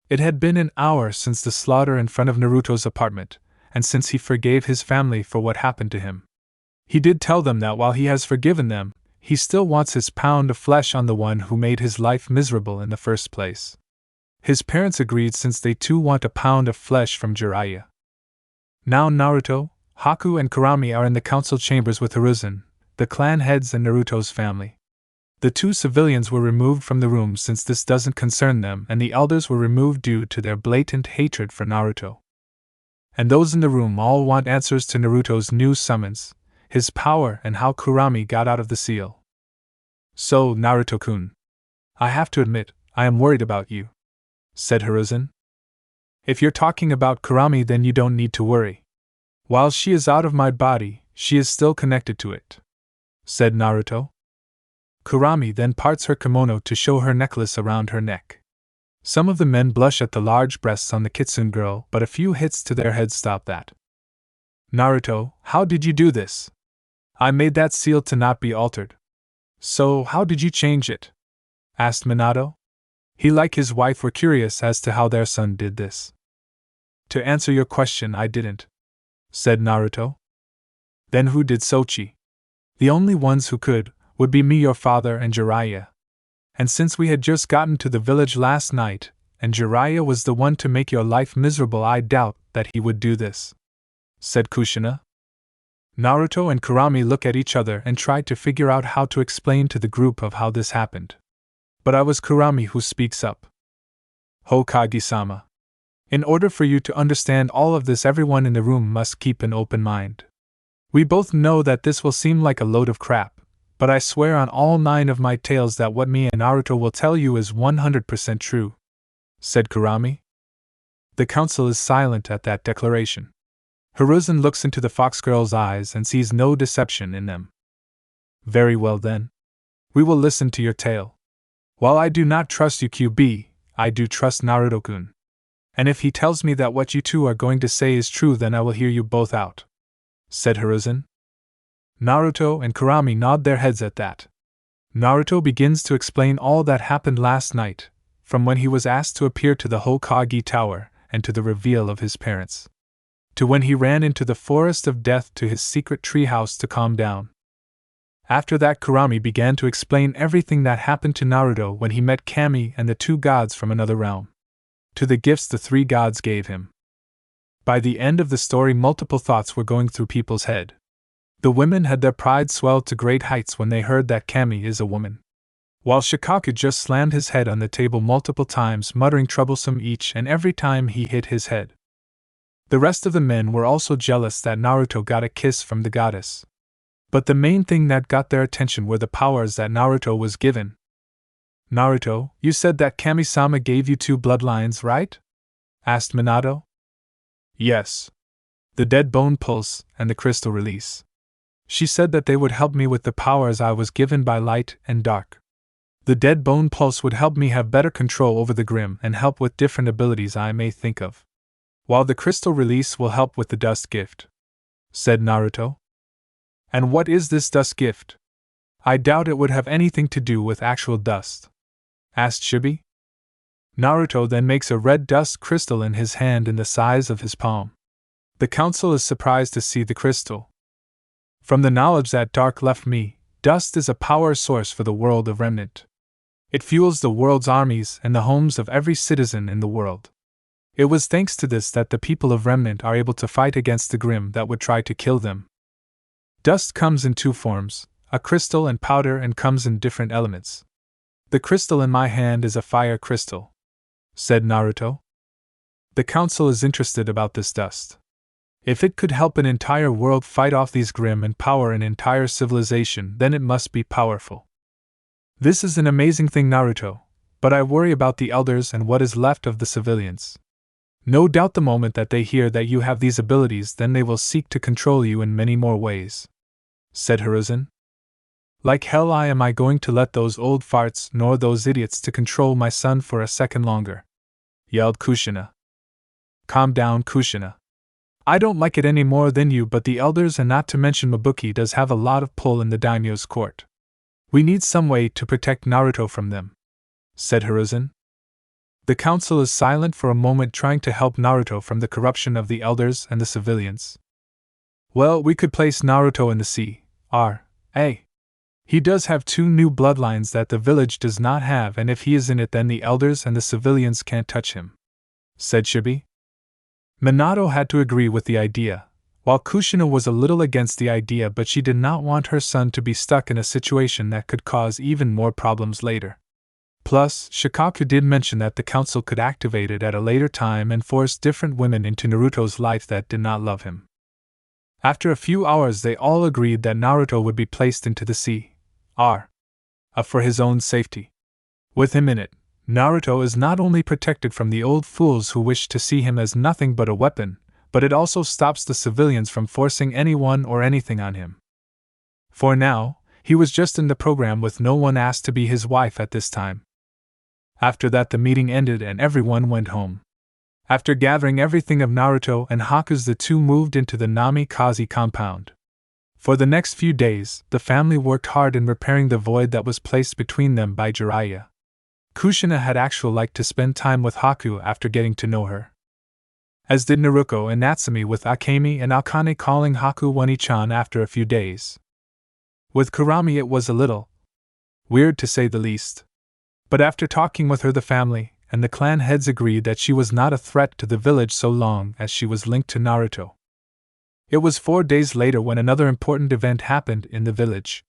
It had been an hour since the slaughter in front of Naruto's apartment, and since he forgave his family for what happened to him. He did tell them that while he has forgiven them, he still wants his pound of flesh on the one who made his life miserable in the first place. His parents agreed since they too want a pound of flesh from Jiraiya. Now Naruto, Haku and Kurami are in the council chambers with Hiruzen, the clan heads and Naruto's family. The two civilians were removed from the room since this doesn't concern them, and the elders were removed due to their blatant hatred for Naruto. And those in the room all want answers to Naruto's new summons, his power, and how Kurami got out of the seal. So, Naruto-kun, I have to admit, I am worried about you, said Hiruzen. If you're talking about Kurami, then you don't need to worry. While she is out of my body, she is still connected to it, said Naruto. Kurami then parts her kimono to show her necklace around her neck. Some of the men blush at the large breasts on the Kitsune girl, but a few hits to their heads stop that. Naruto, how did you do this? I made that seal to not be altered. So, how did you change it? Asked Minato. He, like his wife, were curious as to how their son did this. To answer your question, I didn't, said Naruto. Then who did, Sochi? The only ones who could would be me, your father, and Jiraiya. And since we had just gotten to the village last night, and Jiraiya was the one to make your life miserable, I doubt that he would do this, said Kushina. Naruto and Kurami look at each other and try to figure out how to explain to the group of how this happened. But I was Kurami who speaks up. Hokage-sama. In order for you to understand all of this, everyone in the room must keep an open mind. We both know that this will seem like a load of crap, but I swear on all 9 of my tales that what me and Naruto will tell you is 100% true, said Kurami. The council is silent at that declaration. Hiruzen looks into the fox girl's eyes and sees no deception in them. Very well then. We will listen to your tale. While I do not trust you, QB, I do trust Naruto-kun. And if he tells me that what you two are going to say is true, then I will hear you both out, said Hiruzen. Naruto and Kurami nod their heads at that. Naruto begins to explain all that happened last night, from when he was asked to appear to the Hokage Tower and to the reveal of his parents, to when he ran into the forest of death to his secret treehouse to calm down. After that, Kurami began to explain everything that happened to Naruto when he met Kami and the 2 gods from another realm, to the gifts the 3 gods gave him. By the end of the story, multiple thoughts were going through people's head. The women had their pride swelled to great heights when they heard that Kami is a woman, while Shikaku just slammed his head on the table multiple times, muttering troublesome each and every time he hit his head. The rest of the men were also jealous that Naruto got a kiss from the goddess. But the main thing that got their attention were the powers that Naruto was given. Naruto, you said that Kami-sama gave you 2 bloodlines, right? Asked Minato. Yes. The dead bone pulse and the crystal release. She said that they would help me with the powers I was given by light and dark. The dead bone pulse would help me have better control over the Grimm and help with different abilities I may think of, while the crystal release will help with the dust gift, said Naruto. And what is this dust gift? I doubt it would have anything to do with actual dust, asked Chibi. Naruto then makes a red dust crystal in his hand in the size of his palm. The council is surprised to see the crystal. From the knowledge that Dark left me, dust is a power source for the world of Remnant. It fuels the world's armies and the homes of every citizen in the world. It was thanks to this that the people of Remnant are able to fight against the Grimm that would try to kill them. Dust comes in 2 forms, a crystal and powder, and comes in different elements. The crystal in my hand is a fire crystal, said Naruto. The council is interested about this dust. If it could help an entire world fight off these Grimm and power an entire civilization, then it must be powerful. This is an amazing thing, Naruto, but I worry about the elders and what is left of the civilians. No doubt the moment that they hear that you have these abilities, then they will seek to control you in many more ways, said Hiruzen. Like hell am I going to let those old farts nor those idiots to control my son for a second longer, yelled Kushina. Calm down, Kushina. I don't like it any more than you, but the elders and not to mention Mabuki does have a lot of pull in the daimyo's court. We need some way to protect Naruto from them, said Hiruzen. The council is silent for a moment, trying to help Naruto from the corruption of the elders and the civilians. Well, we could place Naruto in the C.R.A. He does have 2 new bloodlines that the village does not have, and if he is in it, then the elders and the civilians can't touch him, said Chibi. Minato had to agree with the idea, while Kushina was a little against the idea, but she did not want her son to be stuck in a situation that could cause even more problems later. Plus, Shikaku did mention that the council could activate it at a later time and force different women into Naruto's life that did not love him. After a few hours, they all agreed that Naruto would be placed into the sea, for his own safety. With him in it, Naruto is not only protected from the old fools who wish to see him as nothing but a weapon, but it also stops the civilians from forcing anyone or anything on him. For now, he was just in the program with no one asked to be his wife at this time. After that, the meeting ended and everyone went home. After gathering everything of Naruto and Haku's, the two moved into the Namikaze compound. For the next few days, the family worked hard in repairing the void that was placed between them by Jiraiya. Kushina had actually liked to spend time with Haku after getting to know her. As did Naruto and Natsumi, with Akemi and Akane calling Haku Wani-chan after a few days. With Kurami it was a little weird, to say the least. But after talking with her, the family and the clan heads agreed that she was not a threat to the village so long as she was linked to Naruto. It was 4 days later when another important event happened in the village.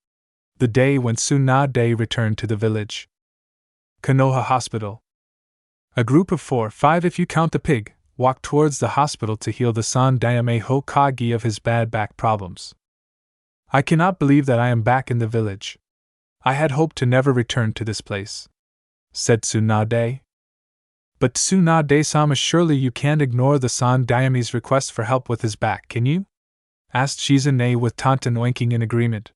The day when Tsunade returned to the village. Konoha Hospital. A group of 4, 5 if you count the pig, walked towards the hospital to heal the Sandaime Hokage of his bad back problems. I cannot believe that I am back in the village. I had hoped to never return to this place, said Tsunade. But Tsunade-sama, surely you can't ignore the Sandaime's request for help with his back, can you? Asked Shizune with Tantan winking in agreement.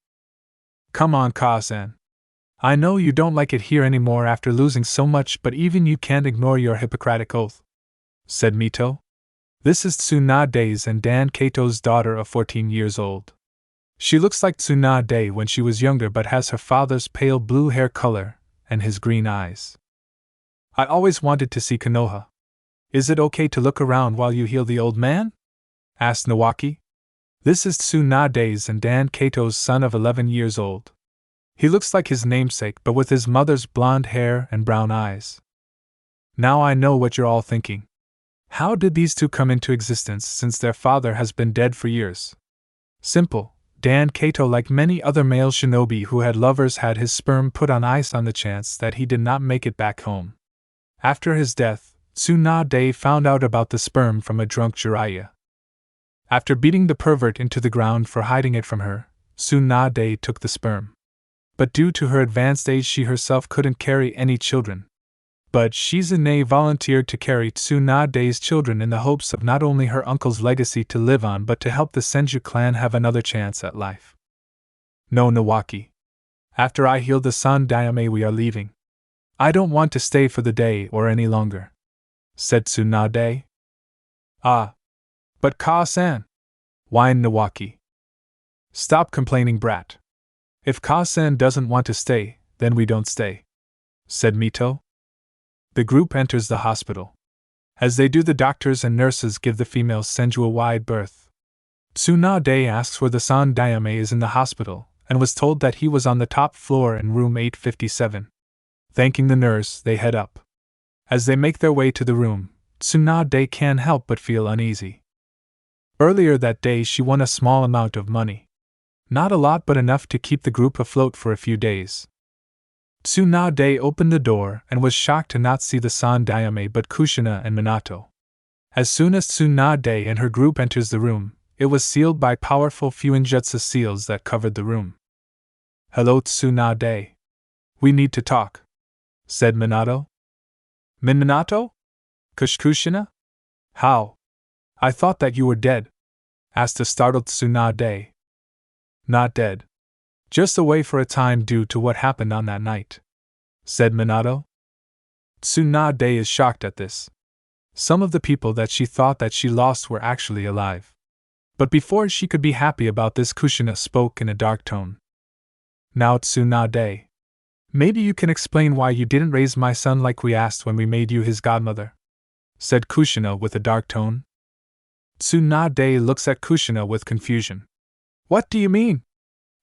Come on, Ka-san. I know you don't like it here anymore after losing so much, but even you can't ignore your Hippocratic oath, said Mito. This is Tsunade's and Dan Kato's daughter of 14 years old. She looks like Tsunade when she was younger but has her father's pale blue hair color and his green eyes. I always wanted to see Konoha. Is it okay to look around while you heal the old man? Asked Nawaki. This is Tsunade's and Dan Kato's son of 11 years old. He looks like his namesake but with his mother's blonde hair and brown eyes. Now I know what you're all thinking. How did these two come into existence since their father has been dead for years? Simple. Dan Kato, like many other male shinobi who had lovers, had his sperm put on ice on the chance that he did not make it back home. After his death, Tsunade found out about the sperm from a drunk Jiraiya. After beating the pervert into the ground for hiding it from her, Tsunade took the sperm. But due to her advanced age, she herself couldn't carry any children. But Shizune volunteered to carry Tsunade's children in the hopes of not only her uncle's legacy to live on but to help the Senju clan have another chance at life. No, Nawaki. After I heal the Sandaime, we are leaving. I don't want to stay for the day or any longer, said Tsunade. Ah. But Ka-san, whined Nawaki. Stop complaining, brat. If Ka-san doesn't want to stay, then we don't stay, said Mito. The group enters the hospital. As they do, the doctors and nurses give the female Senju a wide berth. Tsunade asks where the Sandaime is in the hospital, and was told that he was on the top floor in room 857. Thanking the nurse, they head up. As they make their way to the room, Tsunade can't help but feel uneasy. Earlier that day she won a small amount of money. Not a lot, but enough to keep the group afloat for a few days. Tsunade opened the door and was shocked to not see the Sandaime but Kushina and Minato. As soon as Tsunade and her group enters the room, it was sealed by powerful fuinjutsu seals that covered the room. Hello, Tsunade. We need to talk, said Minato. Minato? Kushina? How? I thought that you were dead, asked a startled Tsunade. Not dead. Just away for a time due to what happened on that night, said Minato. Tsunade is shocked at this. Some of the people that she thought that she lost were actually alive. But before she could be happy about this, Kushina spoke in a dark tone. Now, Tsunade, maybe you can explain why you didn't raise my son like we asked when we made you his godmother, said Kushina with a dark tone. Tsunade looks at Kushina with confusion. What do you mean?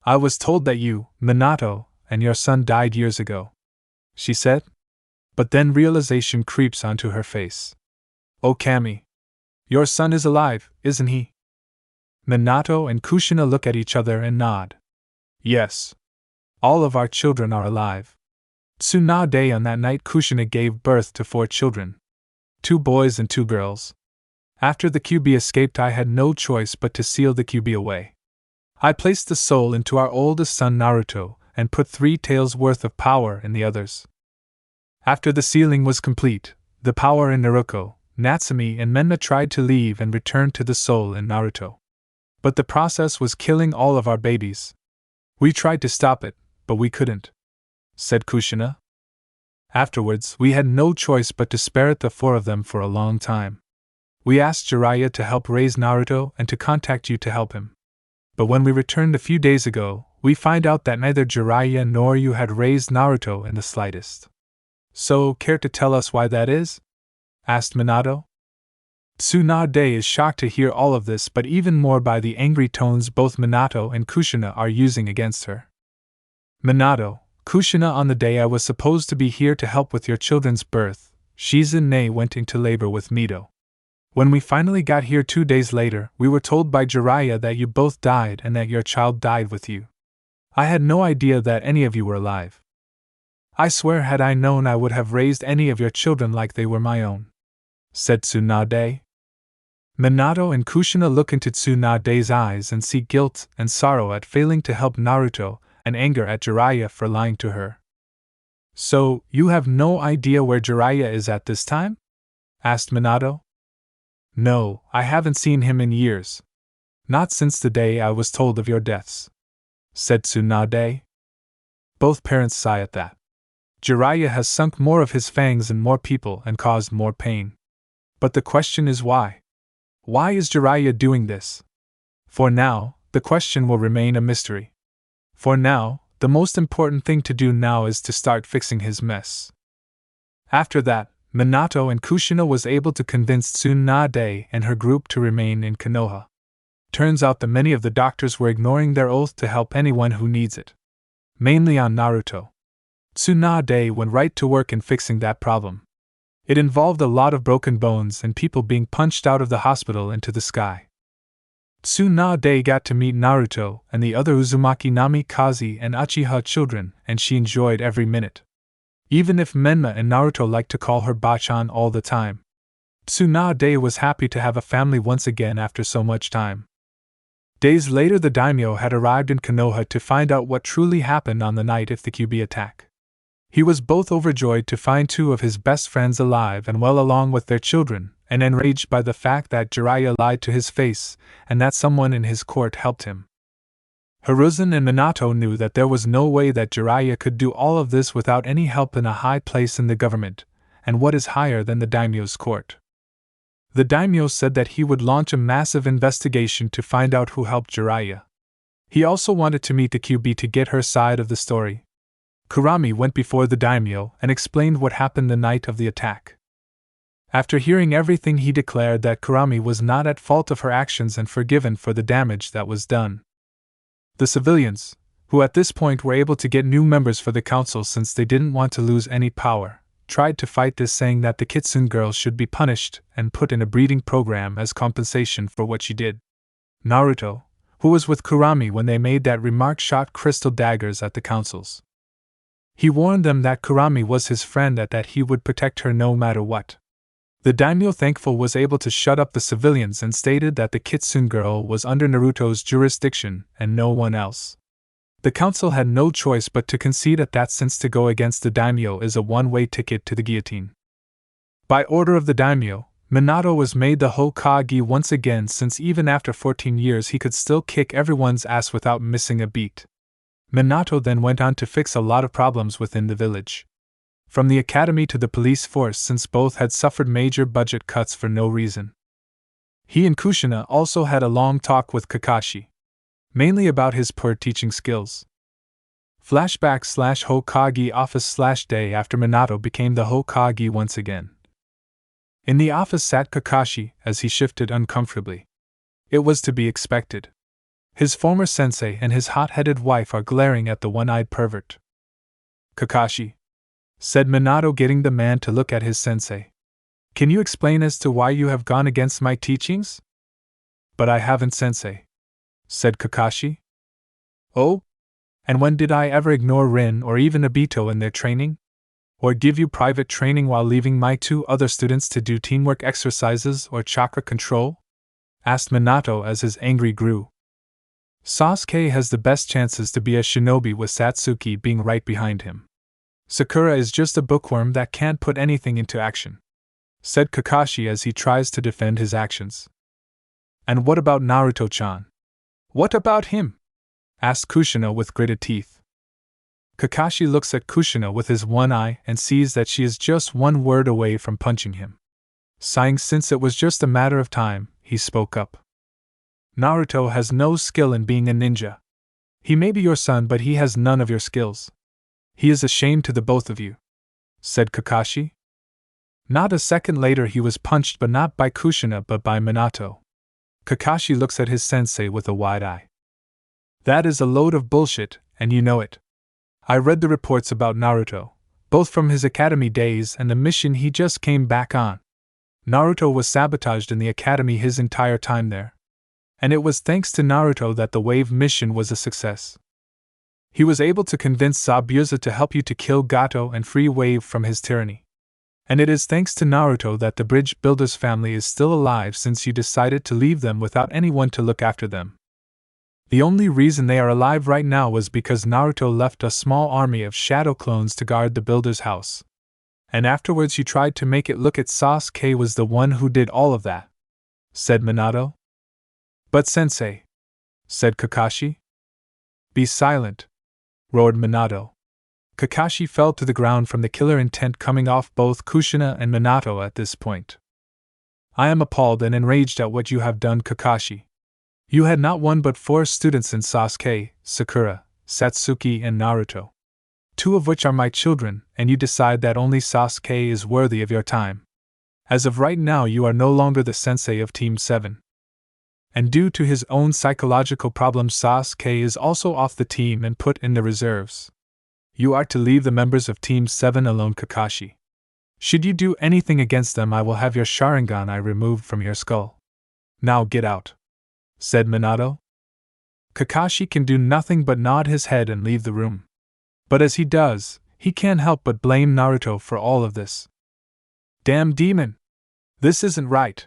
I was told that you, Minato, and your son died years ago, she said. But then realization creeps onto her face. Oh, Kami. Your son is alive, isn't he? Minato and Kushina look at each other and nod. Yes. All of our children are alive. Tsunade, on that night Kushina gave birth to 4 children. 2 boys and 2 girls. After the QB escaped, I had no choice but to seal the QB away. I placed the soul into our oldest son Naruto and put 3 taels worth of power in the others. After the sealing was complete, the power in Naruto, Natsumi, and Menma tried to leave and return to the soul in Naruto. But the process was killing all of our babies. We tried to stop it, but we couldn't, said Kushina. Afterwards, we had no choice but to spare the 4 of them for a long time. We asked Jiraiya to help raise Naruto and to contact you to help him. But when we returned a few days ago, we find out that neither Jiraiya nor you had raised Naruto in the slightest. So, care to tell us why that is? Asked Minato. Tsunade is shocked to hear all of this, but even more by the angry tones both Minato and Kushina are using against her. Minato, Kushina, on the day I was supposed to be here to help with your children's birth, Shizune went into labor with Mito. When we finally got here 2 days later, we were told by Jiraiya that you both died and that your child died with you. I had no idea that any of you were alive. I swear, had I known, I would have raised any of your children like they were my own, said Tsunade. Minato and Kushina look into Tsunade's eyes and see guilt and sorrow at failing to help Naruto, and anger at Jiraiya for lying to her. So, you have no idea where Jiraiya is at this time? Asked Minato. No, I haven't seen him in years. Not since the day I was told of your deaths, said Tsunade. Both parents sigh at that. Jiraiya has sunk more of his fangs in more people and caused more pain. But the question is why? Why is Jiraiya doing this? For now, the question will remain a mystery. For now, the most important thing to do now is to start fixing his mess. After that, Minato and Kushina was able to convince Tsunade and her group to remain in Konoha. Turns out that many of the doctors were ignoring their oath to help anyone who needs it. Mainly on Naruto. Tsunade went right to work in fixing that problem. It involved a lot of broken bones and people being punched out of the hospital into the sky. Tsunade got to meet Naruto and the other Uzumaki Namikaze and Uchiha children, and she enjoyed every minute. Even if Menma and Naruto liked to call her Bachan all the time. Tsunade was happy to have a family once again after so much time. Days later, the daimyo had arrived in Konoha to find out what truly happened on the night of the QB attack. He was both overjoyed to find 2 of his best friends alive and well along with their children, and enraged by the fact that Jiraiya lied to his face and that someone in his court helped him. Hiruzen and Minato knew that there was no way that Jiraiya could do all of this without any help in a high place in the government, and what is higher than the daimyo's court. The daimyo said that he would launch a massive investigation to find out who helped Jiraiya. He also wanted to meet the QB to get her side of the story. Kurami went before the daimyo and explained what happened the night of the attack. After hearing everything, he declared that Kurami was not at fault of her actions and forgiven for the damage that was done. The civilians, who at this point were able to get new members for the council since they didn't want to lose any power, tried to fight this, saying that the Kitsune girl should be punished and put in a breeding program as compensation for what she did. Naruto, who was with Kurami when they made that remark, shot crystal daggers at the councils. He warned them that Kurami was his friend and that he would protect her no matter what. The daimyo, thankful, was able to shut up the civilians and stated that the Kitsune girl was under Naruto's jurisdiction and no one else. The council had no choice but to concede at that, since to go against the daimyo is a one-way ticket to the guillotine. By order of the daimyo, Minato was made the Hokage once again, since even after 14 years he could still kick everyone's ass without missing a beat. Minato then went on to fix a lot of problems within the village. From the academy to the police force, since both had suffered major budget cuts for no reason. He and Kushina also had a long talk with Kakashi. Mainly about his poor teaching skills. Flashback/Hokage office/day after Minato became the Hokage once again. In the office sat Kakashi as he shifted uncomfortably. It was to be expected. His former sensei and his hot-headed wife are glaring at the one-eyed pervert. Kakashi, said Minato, getting the man to look at his sensei. Can you explain as to why you have gone against my teachings? But I haven't, sensei, said Kakashi. Oh? And when did I ever ignore Rin or even Obito in their training? Or give you private training while leaving my 2 other students to do teamwork exercises or chakra control? Asked Minato as his anger grew. Sasuke has the best chances to be a shinobi with Satsuki being right behind him. Sakura is just a bookworm that can't put anything into action, said Kakashi as he tries to defend his actions. And what about Naruto-chan? What about him? Asked Kushina with gritted teeth. Kakashi looks at Kushina with his one eye and sees that she is just one word away from punching him. Sighing since it was just a matter of time, he spoke up. Naruto has no skill in being a ninja. He may be your son, but he has none of your skills. He is a shame to the both of you, said Kakashi. Not a second later he was punched, but not by Kushina but by Minato. Kakashi looks at his sensei with a wide eye. That is a load of bullshit, and you know it. I read the reports about Naruto, both from his academy days and the mission he just came back on. Naruto was sabotaged in the academy his entire time there. And it was thanks to Naruto that the wave mission was a success. He was able to convince Zabuza to help you to kill Gato and free Wave from his tyranny. And it is thanks to Naruto that the Bridge Builders family is still alive, since you decided to leave them without anyone to look after them. The only reason they are alive right now was because Naruto left a small army of shadow clones to guard the Builder's house. And afterwards you tried to make it look at Sasuke was the one who did all of that, said Minato. But sensei, said Kakashi. Be silent, roared Minato. Kakashi fell to the ground from the killer intent coming off both Kushina and Minato at this point. I am appalled and enraged at what you have done, Kakashi. You had not 1 but 4 students in Sasuke, Sakura, Satsuki and Naruto. 2 of which are my children, and you decide that only Sasuke is worthy of your time. As of right now you are no longer the sensei of Team 7. And due to his own psychological problems Sasuke is also off the team and put in the reserves. You are to leave the members of Team 7 alone, Kakashi. Should you do anything against them I will have your Sharingan removed from your skull. Now get out, said Minato. Kakashi can do nothing but nod his head and leave the room. But as he does, he can't help but blame Naruto for all of this. Damn demon! This isn't right.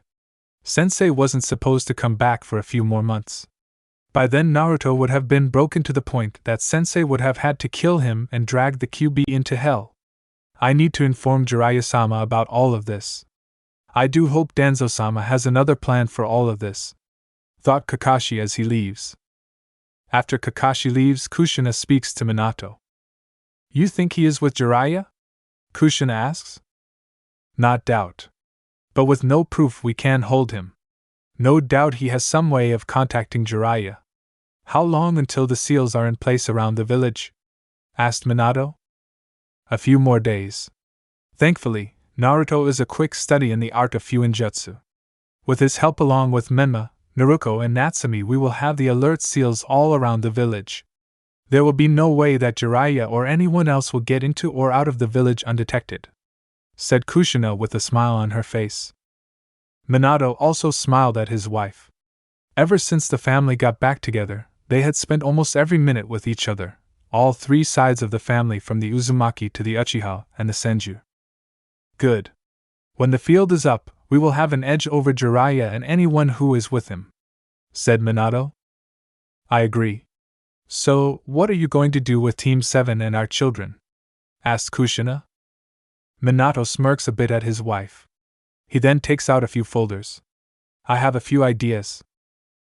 Sensei wasn't supposed to come back for a few more months. By then Naruto would have been broken to the point that Sensei would have had to kill him and drag the QB into hell. I need to inform Jiraiya-sama about all of this. I do hope Danzo-sama has another plan for all of this, thought Kakashi as he leaves. After Kakashi leaves, Kushina speaks to Minato. You think he is with Jiraiya? Kushina asks. Not doubt. But with no proof we can hold him. No doubt he has some way of contacting Jiraiya. How long until the seals are in place around the village? Asked Minato. A few more days. Thankfully, Naruto is a quick study in the art of Fuinjutsu. With his help along with Menma, Naruko and Natsumi we will have the alert seals all around the village. There will be no way that Jiraiya or anyone else will get into or out of the village undetected, said Kushina with a smile on her face. Minato also smiled at his wife. Ever since the family got back together, they had spent almost every minute with each other, all 3 sides of the family from the Uzumaki to the Uchiha and the Senju. Good. When the field is up, we will have an edge over Jiraiya and anyone who is with him, said Minato. I agree. So, what are you going to do with Team 7 and our children? Asked Kushina. Minato smirks a bit at his wife. He then takes out a few folders. I have a few ideas.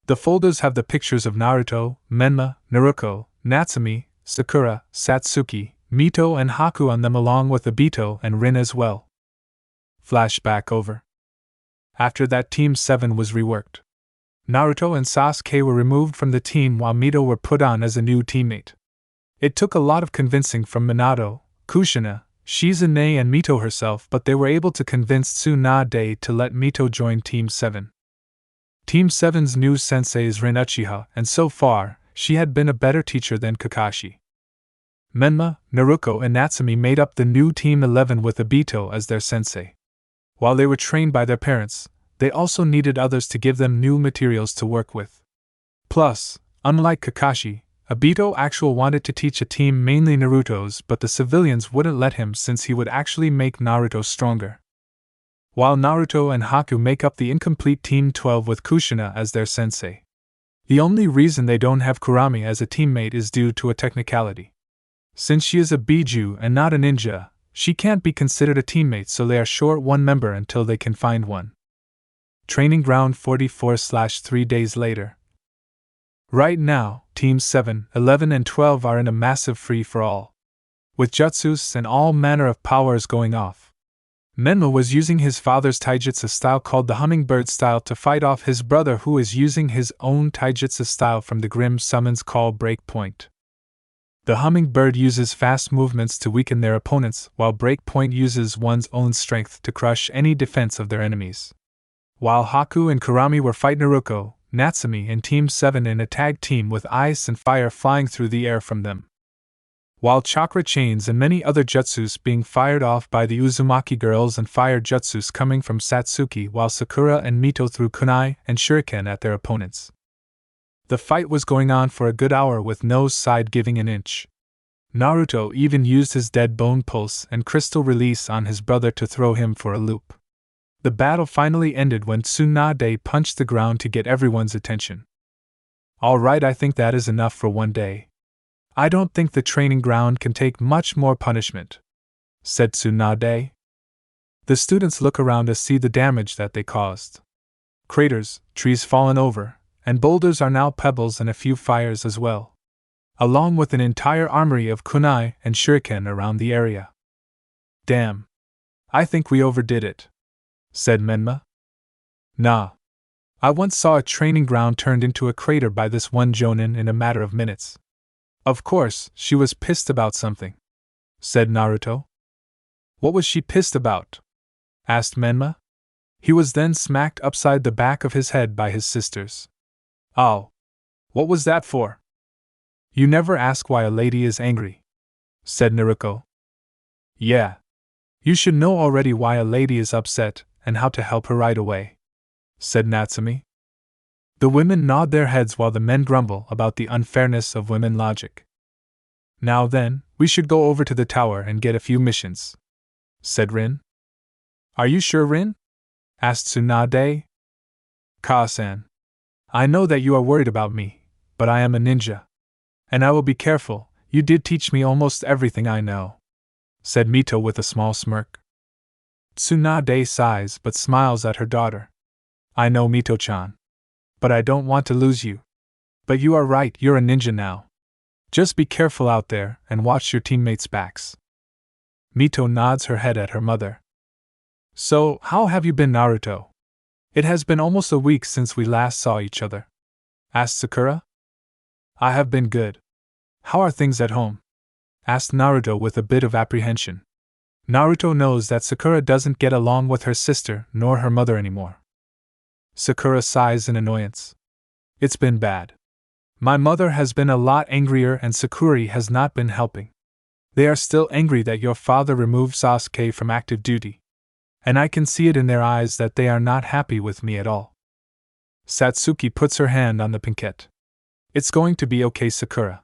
The folders have the pictures of Naruto, Menma, Naruko, Natsumi, Sakura, Satsuki, Mito and Haku on them along with Obito and Rin as well. Flashback over. After that Team 7 was reworked. Naruto and Sasuke were removed from the team while Mito were put on as a new teammate. It took a lot of convincing from Minato, Kushina, Shizune and Mito herself, but they were able to convince Tsunade to let Mito join Team 7. Team 7's new sensei is Rin Uchiha, and so far, she had been a better teacher than Kakashi. Menma, Naruko and Natsumi made up the new Team 11 with Obito as their sensei. While they were trained by their parents, they also needed others to give them new materials to work with. Plus, unlike Kakashi, Obito actually wanted to teach a team mainly Naruto's, but the civilians wouldn't let him since he would actually make Naruto stronger. While Naruto and Haku make up the incomplete Team 12 with Kushina as their sensei. The only reason they don't have Kurami as a teammate is due to a technicality. Since she is a Biju and not a ninja, she can't be considered a teammate, so they are short one member until they can find one. Training Ground 44/3 days later. Right now, Teams 7, 11 and 12 are in a massive free-for-all. With jutsus and all manner of powers going off. Menma was using his father's taijutsu style called the hummingbird style to fight off his brother, who is using his own taijutsu style from the Grimm summons called Breakpoint. The hummingbird uses fast movements to weaken their opponents, while Breakpoint uses one's own strength to crush any defense of their enemies. While Haku and Kurami were fighting Naruto, Natsumi and Team 7 in a tag team with ice and fire flying through the air from them. While chakra chains and many other jutsus being fired off by the Uzumaki girls and fire jutsus coming from Satsuki, while Sakura and Mito threw kunai and shuriken at their opponents. The fight was going on for a good hour with no side giving an inch. Naruto even used his dead bone pulse and crystal release on his brother to throw him for a loop. The battle finally ended when Tsunade punched the ground to get everyone's attention. Alright, I think that is enough for one day. I don't think the training ground can take much more punishment, said Tsunade. The students look around to see the damage that they caused. Craters, trees fallen over, and boulders are now pebbles and a few fires as well. Along with an entire armory of kunai and shuriken around the area. Damn. I think we overdid it, said Menma. Nah. I once saw a training ground turned into a crater by this one jonin in a matter of minutes. Of course, she was pissed about something, said Naruto. What was she pissed about? Asked Menma. He was then smacked upside the back of his head by his sisters. Oh. What was that for? You never ask why a lady is angry, said Naruto. Yeah. You should know already why a lady is upset and how to help her right away, said Natsumi. The women nod their heads while the men grumble about the unfairness of women logic. Now then, we should go over to the tower and get a few missions, said Rin. Are you sure, Rin? Asked Tsunade. Ka-san. I know that you are worried about me, but I am a ninja. And I will be careful, you did teach me almost everything I know, said Mito with a small smirk. Tsunade sighs but smiles at her daughter. I know, Mito-chan. But I don't want to lose you. But you are right, you're a ninja now. Just be careful out there and watch your teammates' backs. Mito nods her head at her mother. So, how have you been, Naruto? It has been almost a week since we last saw each other, asked Sakura. I have been good. How are things at home? Asked Naruto with a bit of apprehension. Naruto knows that Sakura doesn't get along with her sister nor her mother anymore. Sakura sighs in annoyance. It's been bad. My mother has been a lot angrier and Sakura has not been helping. They are still angry that your father removed Sasuke from active duty. And I can see it in their eyes that they are not happy with me at all. Satsuki puts her hand on the pinkette. It's going to be okay, Sakura.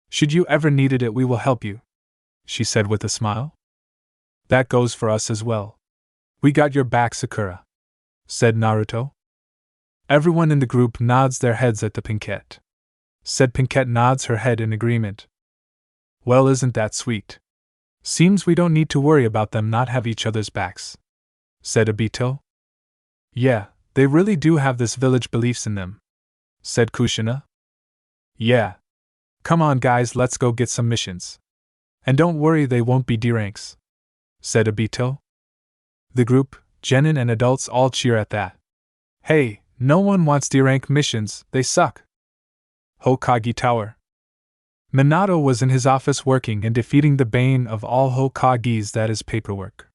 Should you ever need it, we will help you, she said with a smile. That goes for us as well. We got your back, Sakura, said Naruto. Everyone in the group nods their heads at the pinkette. Said pinkette nods her head in agreement. Well, isn't that sweet? Seems we don't need to worry about them not have each other's backs, said Obito. Yeah, they really do have this village beliefs in them, said Kushina. Yeah. Come on guys, let's go get some missions. And don't worry, they won't be D-ranks, said Obito. The group, genin and adults all cheer at that. Hey, no one wants D-rank missions, they suck. Hokage Tower. Minato was in his office working and defeating the bane of all Hokages, that is paperwork.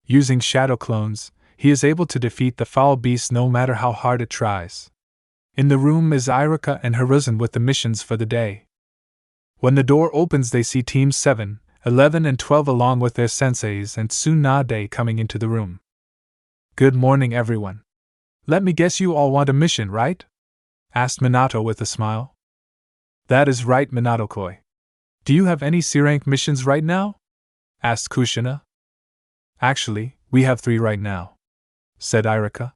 Using shadow clones, he is able to defeat the foul beast no matter how hard it tries. In the room is Iruka and Hiruzen with the missions for the day. When the door opens, they see Teams 7, 11 and 12 along with their senseis and Tsunade coming into the room. Good morning, everyone. Let me guess, you all want a mission, right? Asked Minato with a smile. That is right, Minato-koi. Do you have any C-rank missions right now? Asked Kushina. Actually, we have 3 right now, said Irika.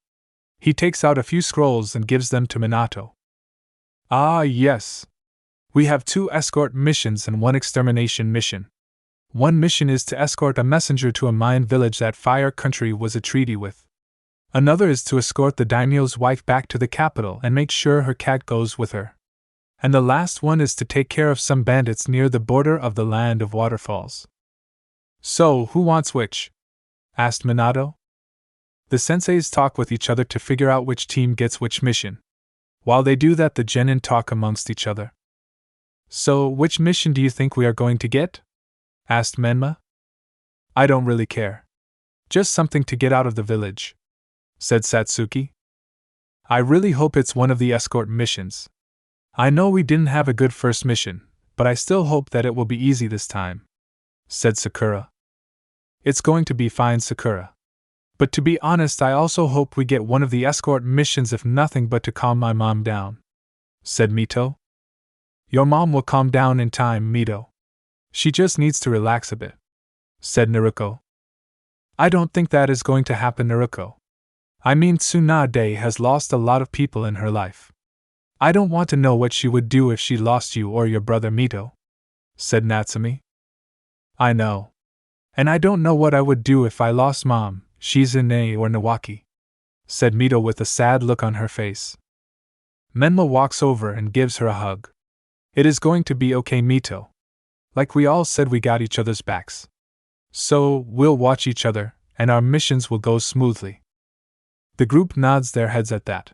He takes out a few scrolls and gives them to Minato. Ah, yes. We have 2 escort missions and 1 extermination mission. One mission is to escort a messenger to a mine village that Fire Country was at treaty with. Another is to escort the daimyo's wife back to the capital and make sure her cat goes with her. And the last one is to take care of some bandits near the border of the Land of Waterfalls. So, who wants which? Asked Minato. The senseis talk with each other to figure out which team gets which mission. While they do that, the genin talk amongst each other. So, which mission do you think we are going to get? Asked Menma. I don't really care. Just something to get out of the village, said Satsuki. I really hope it's one of the escort missions. I know we didn't have a good first mission, but I still hope that it will be easy this time, said Sakura. It's going to be fine, Sakura. But to be honest, I also hope we get one of the escort missions, if nothing but to calm my mom down, said Mito. Your mom will calm down in time, Mito. She just needs to relax a bit, said Naruto. I don't think that is going to happen, Naruto. I mean, Tsunade has lost a lot of people in her life. I don't want to know what she would do if she lost you or your brother Mito, said Natsumi. I know. And I don't know what I would do if I lost Mom, Shizune, or Nawaki, said Mito with a sad look on her face. Menma walks over and gives her a hug. It is going to be okay, Mito. Like we all said, we got each other's backs. So, we'll watch each other, and our missions will go smoothly. The group nods their heads at that.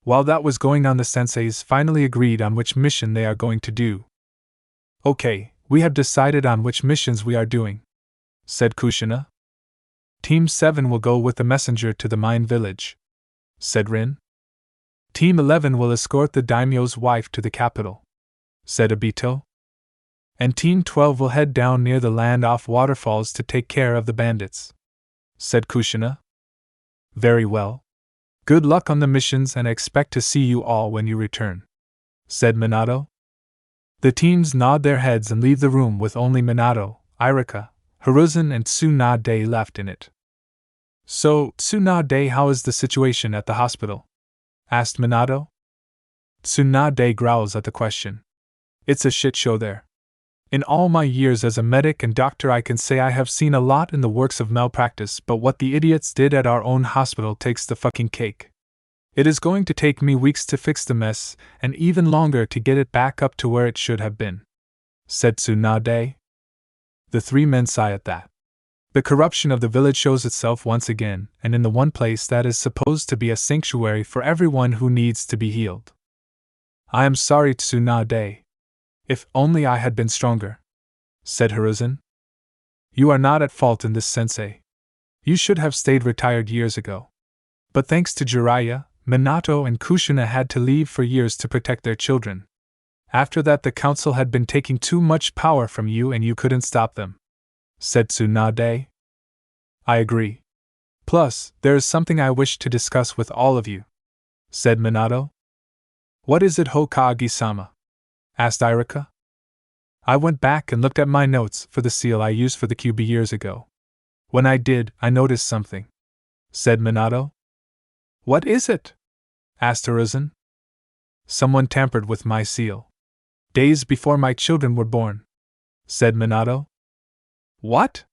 While that was going on, the senseis finally agreed on which mission they are going to do. Okay, we have decided on which missions we are doing, said Kushina. Team 7 will go with the messenger to the mine village, said Rin. Team 11 will escort the daimyo's wife to the capital, said Obito. And Team 12 will head down near the Land of Waterfalls to take care of the bandits, said Kushina. Very well. Good luck on the missions, and I expect to see you all when you return, said Minato. The teams nod their heads and leave the room with only Minato, Irika, Hiruzen, and Tsunade left in it. So, Tsunade, how is the situation at the hospital? Asked Minato. Tsunade growls at the question. It's a shit show there. In all my years as a medic and doctor, I can say I have seen a lot in the works of malpractice, but what the idiots did at our own hospital takes the fucking cake. It is going to take me weeks to fix the mess, and even longer to get it back up to where it should have been, said Tsunade. The 3 men sigh at that. The corruption of the village shows itself once again, and in the one place that is supposed to be a sanctuary for everyone who needs to be healed. I am sorry, Tsunade. If only I had been stronger, said Hiruzen. You are not at fault in this, sensei. You should have stayed retired years ago. But thanks to Jiraiya, Minato and Kushina had to leave for years to protect their children. After that, the council had been taking too much power from you and you couldn't stop them, said Tsunade. I agree. Plus, there is something I wish to discuss with all of you, said Minato. What is it, Hokage-sama? Asked Irika. I went back and looked at my notes for the seal I used for the QB years ago. When I did, I noticed something, said Minato. What is it? Asked Hiruzen. Someone tampered with my seal. Days before my children were born, said Minato. What?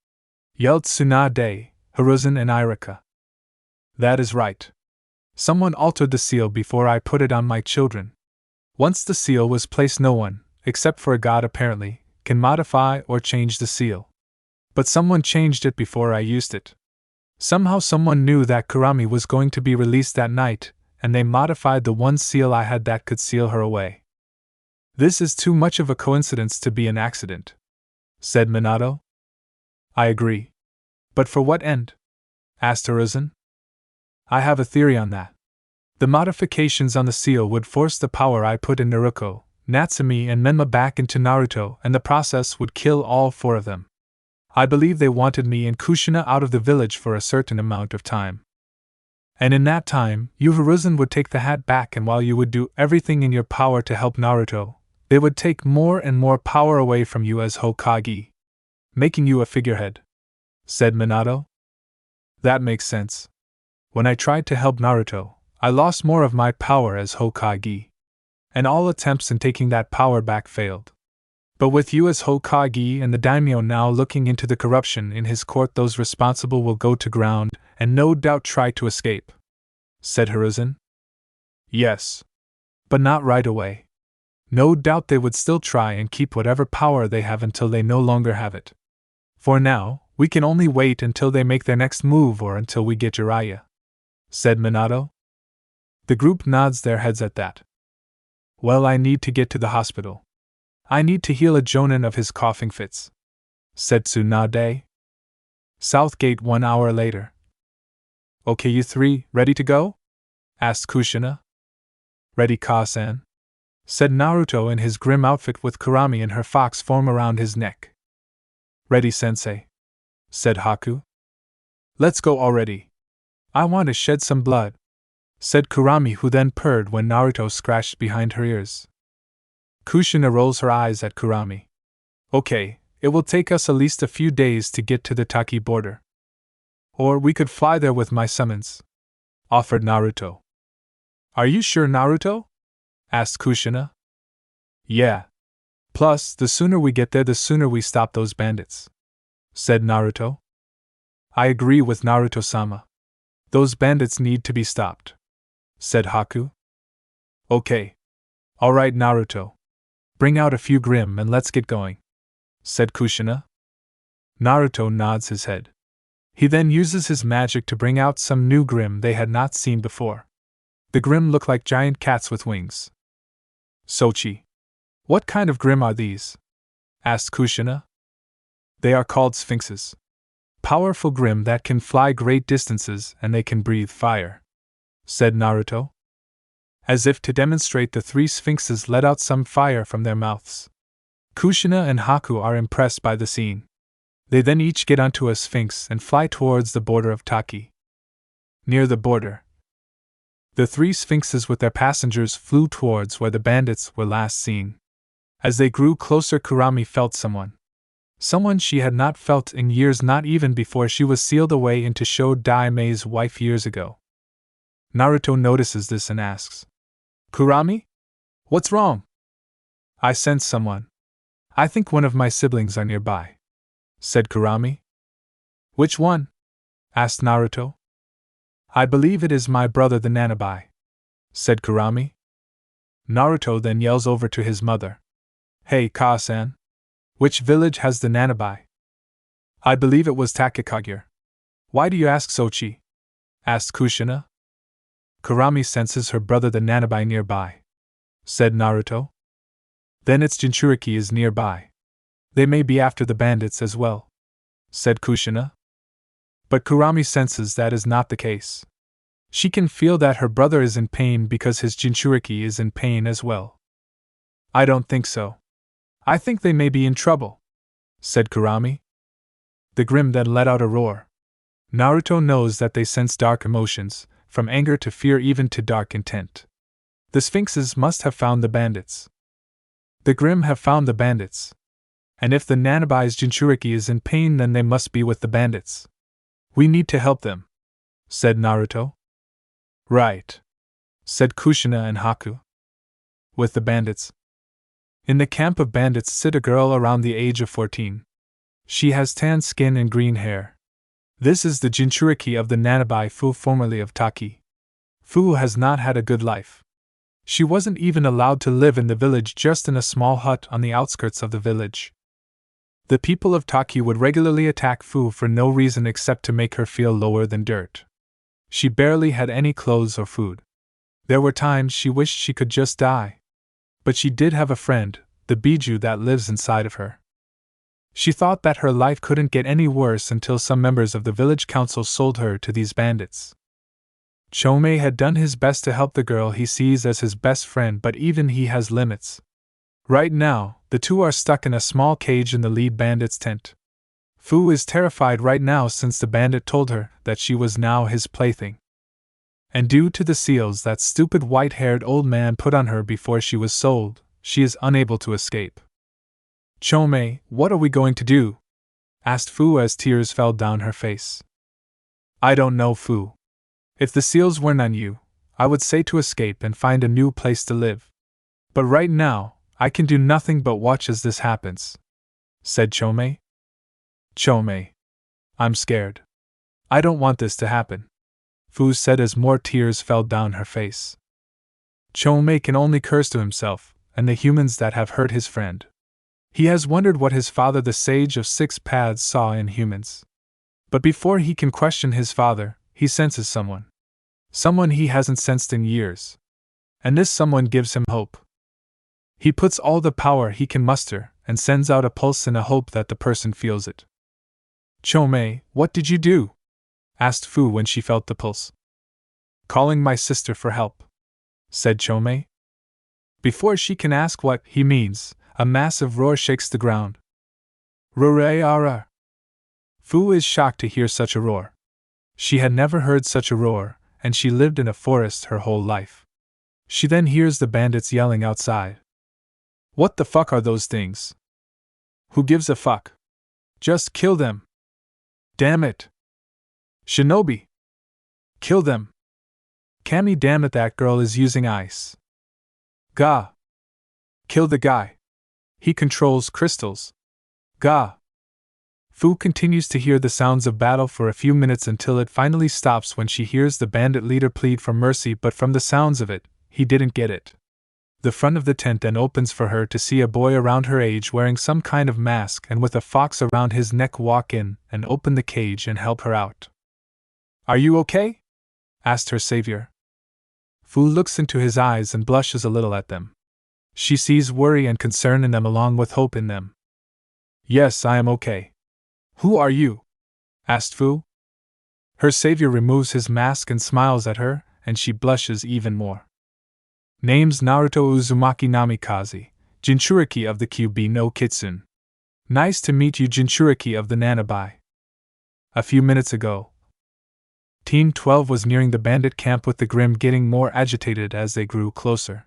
Yelled Tsunade, Hiruzen, and Irika. That is right. Someone altered the seal before I put it on my children. Once the seal was placed, no one, except for a god apparently, can modify or change the seal. But someone changed it before I used it. Somehow someone knew that Kurami was going to be released that night, and they modified the one seal I had that could seal her away. This is too much of a coincidence to be an accident, said Minato. I agree. But for what end? Asked Hiruzen. I have a theory on that. The modifications on the seal would force the power I put in Naruto, Natsumi, and Menma back into Naruto, and the process would kill all 4 of them. I believe they wanted me and Kushina out of the village for a certain amount of time. And in that time, you, Hiruzen, would take the hat back, and while you would do everything in your power to help Naruto, They would take more and more power away from you as Hokage, making you a figurehead, said Minato. That makes sense. When I tried to help Naruto, I lost more of my power as Hokage, and all attempts in taking that power back failed. But with you as Hokage and the daimyo now looking into the corruption in his court, those responsible will go to ground and no doubt try to escape, said Hiruzen. Yes. But not right away. No doubt they would still try and keep whatever power they have until they no longer have it. For now, we can only wait until they make their next move or until we get Jiraiya, said Minato. The group nods their heads at that. Well, I need to get to the hospital. I need to heal a jonin of his coughing fits, said Tsunade. Southgate 1 hour later. Okay, you three, ready to go? Asked Kushina. Ready, Ka-san, said Naruto in his Grimm outfit with Kurami in her fox form around his neck. Ready, sensei, said Haku. Let's go already. I want to shed some blood, said Kurami, who then purred when Naruto scratched behind her ears. Kushina rolls her eyes at Kurami. Okay, it will take us at least a few days to get to the Taki border. Or we could fly there with my summons, offered Naruto. Are you sure, Naruto? Asked Kushina. Yeah. Plus, the sooner we get there, the sooner we stop those bandits, said Naruto. I agree with Naruto-sama. Those bandits need to be stopped, said Haku. Okay. Alright, Naruto. Bring out a few Grimm and let's get going, said Kushina. Naruto nods his head. He then uses his magic to bring out some new Grimm they had not seen before. The Grimm look like giant cats with wings. Sochi. What kind of Grimm are these? Asked Kushina. They are called Sphinxes. Powerful Grimm that can fly great distances and they can breathe fire, said Naruto. As if to demonstrate, the three Sphinxes let out some fire from their mouths. Kushina and Haku are impressed by the scene. They then each get onto a Sphinx and fly towards the border of Taki. Near the border, the three Sphinxes with their passengers flew towards where the bandits were last seen. As they grew closer, Kurami felt someone. Someone she had not felt in years, not even before she was sealed away into Shodaime's wife years ago. Naruto notices this and asks, Kurami? What's wrong? I sense someone. I think one of my siblings are nearby, said Kurami. Which one? Asked Naruto. I believe it is my brother the Nanabi, said Kurami. Naruto then yells over to his mother. Hey, Ka-san. Which village has the Nanabi? I believe it was Takakagure. Why do you ask, Sochi? Asked Kushina. Kurami senses her brother the Nanabi nearby, said Naruto. Then its Jinchuriki is nearby. They may be after the bandits as well, said Kushina. But Kurami senses that is not the case. She can feel that her brother is in pain because his Jinchuriki is in pain as well. I don't think so. I think they may be in trouble, said Kurami. The Grimm then let out a roar. Naruto knows that they sense dark emotions, from anger to fear even to dark intent. The Sphinxes must have found the bandits. The Grimm have found the bandits. And if the Nanabi's Jinchuriki is in pain, then they must be with the bandits. We need to help them, said Naruto. Right, said Kushina and Haku. With the bandits. In the camp of bandits sit a girl around the age of 14. She has tan skin and green hair. This is the Jinchuriki of the Nanabi Fu, formerly of Taki. Fu has not had a good life. She wasn't even allowed to live in the village, just in a small hut on the outskirts of the village. The people of Taki would regularly attack Fu for no reason except to make her feel lower than dirt. She barely had any clothes or food. There were times she wished she could just die. But she did have a friend, the Biju, that lives inside of her. She thought that her life couldn't get any worse until some members of the village council sold her to these bandits. Chomei had done his best to help the girl he sees as his best friend, but even he has limits. Right now, the two are stuck in a small cage in the lead bandit's tent. Fu is terrified right now since the bandit told her that she was now his plaything. And due to the seals that stupid white-haired old man put on her before she was sold, she is unable to escape. Chome, what are we going to do? Asked Fu as tears fell down her face. I don't know, Fu. If the seals weren't on you, I would say to escape and find a new place to live. But right now, I can do nothing but watch as this happens, said Chome. Chome. I'm scared. I don't want this to happen, Fu said as more tears fell down her face. Chome can only curse to himself and the humans that have hurt his friend. He has wondered what his father, the Sage of Six Paths, saw in humans. But before he can question his father, he senses someone. Someone he hasn't sensed in years. And this someone gives him hope. He puts all the power he can muster and sends out a pulse in a hope that the person feels it. Chome, what did you do? Asked Fu when she felt the pulse. Calling my sister for help, said Chome. Before she can ask what he means, a massive roar shakes the ground. Rwby. Fu is shocked to hear such a roar. She had never heard such a roar, and she lived in a forest her whole life. She then hears the bandits yelling outside. What the fuck are those things? Who gives a fuck? Just kill them. Damn it. Shinobi. Kill them. Cammy, damn it, that girl is using ice. Gah. Kill the guy. He controls crystals. Gah. Fu continues to hear the sounds of battle for a few minutes until it finally stops when she hears the bandit leader plead for mercy, but from the sounds of it, he didn't get it. The front of the tent then opens for her to see a boy around her age wearing some kind of mask and with a fox around his neck walk in and open the cage and help her out. Are you okay? Asked her savior. Fu looks into his eyes and blushes a little at them. She sees worry and concern in them along with hope in them. Yes, I am okay. Who are you? Asked Fu. Her savior removes his mask and smiles at her, and she blushes even more. Name's Naruto Uzumaki Namikaze, Jinchuriki of the Kyubi no Kitsune. Nice to meet you, Jinchuriki of the Nanabai. A few minutes ago, Team 12 was nearing the bandit camp with the Grimm getting more agitated as they grew closer.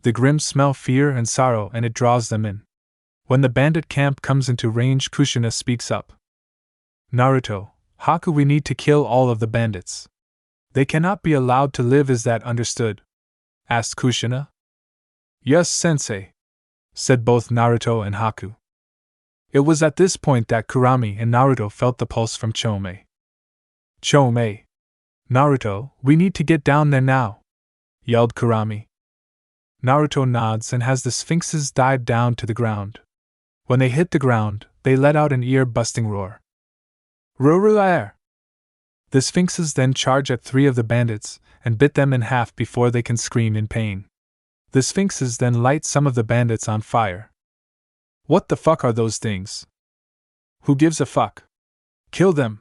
The Grimm smell fear and sorrow and it draws them in. When the bandit camp comes into range, Kushina speaks up. Naruto, Haku, we need to kill all of the bandits. They cannot be allowed to live, is that understood? Asked Kushina. Yes, sensei, said both Naruto and Haku. It was at this point that Kurami and Naruto felt the pulse from Chome. Chome. Naruto, we need to get down there now, yelled Kurami. Naruto nods and has the sphinxes dive down to the ground. When they hit the ground, they let out an ear-busting roar. Rwby. The sphinxes then charge at 3 of the bandits and bit them in half before they can scream in pain. The sphinxes then light some of the bandits on fire. What the fuck are those things? Who gives a fuck? Kill them.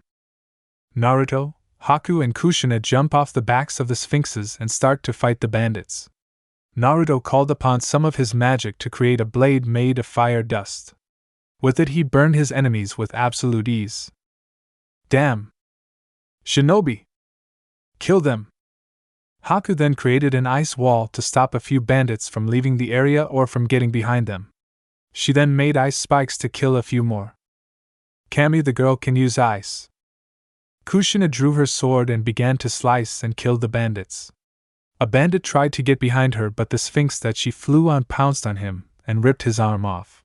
Naruto, Haku and Kushina jump off the backs of the sphinxes and start to fight the bandits. Naruto called upon some of his magic to create a blade made of fire dust. With it he burned his enemies with absolute ease. Damn. Shinobi. Kill them. Haku then created an ice wall to stop a few bandits from leaving the area or from getting behind them. She then made ice spikes to kill a few more. Cammy, the girl, can use ice. Kushina drew her sword and began to slice and kill the bandits. A bandit tried to get behind her, but the sphinx that she flew on pounced on him and ripped his arm off.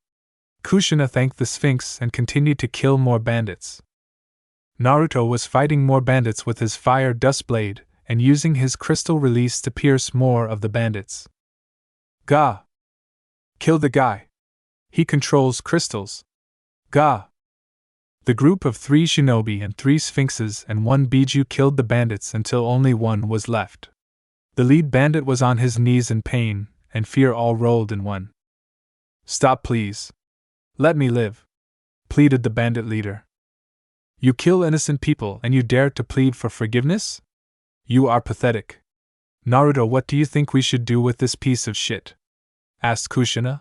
Kushina thanked the sphinx and continued to kill more bandits. Naruto was fighting more bandits with his fire dust blade and using his crystal release to pierce more of the bandits. Gah! Kill the guy. He controls crystals. Gah! The group of 3 shinobi and 3 sphinxes and 1 biju killed the bandits until only 1 was left. The lead bandit was on his knees in pain, and fear all rolled in one. Stop, please. Let me live, pleaded the bandit leader. You kill innocent people and you dare to plead for forgiveness? You are pathetic. Naruto, what do you think we should do with this piece of shit? Asked Kushina.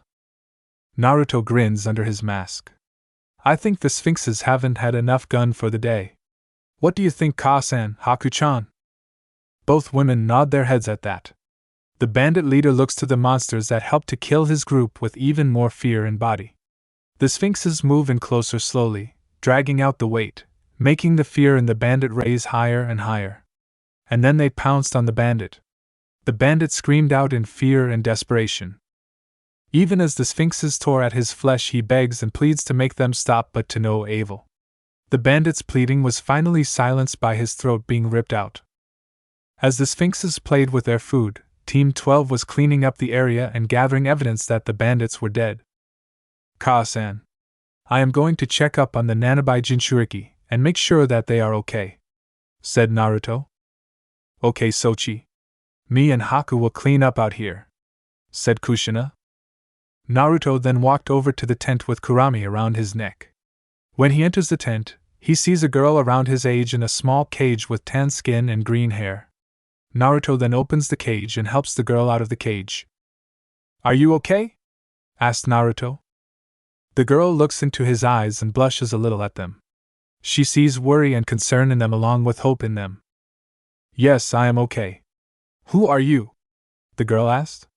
Naruto grins under his mask. I think the sphinxes haven't had enough gun for the day. What do you think, Ka-san, Haku-chan? Both women nod their heads at that. The bandit leader looks to the monsters that help to kill his group with even more fear in body. The sphinxes move in closer slowly, dragging out the weight, making the fear in the bandit raise higher and higher. And then they pounced on the bandit. The bandit screamed out in fear and desperation. Even as the sphinxes tore at his flesh, he begs and pleads to make them stop, but to no avail. The bandit's pleading was finally silenced by his throat being ripped out. As the sphinxes played with their food, Team 12 was cleaning up the area and gathering evidence that the bandits were dead. Ka-san, I am going to check up on the rwby Jinchuriki and make sure that they are okay, said Naruto. Okay, Sochi. Me and Haku will clean up out here, said Kushina. Naruto then walked over to the tent with Kurami around his neck. When he enters the tent, he sees a girl around his age in a small cage with tan skin and green hair. Naruto then opens the cage and helps the girl out of the cage. Are you okay? Asked Naruto. The girl looks into his eyes and blushes a little at them. She sees worry and concern in them along with hope in them. Yes, I am okay. Who are you? The girl asked.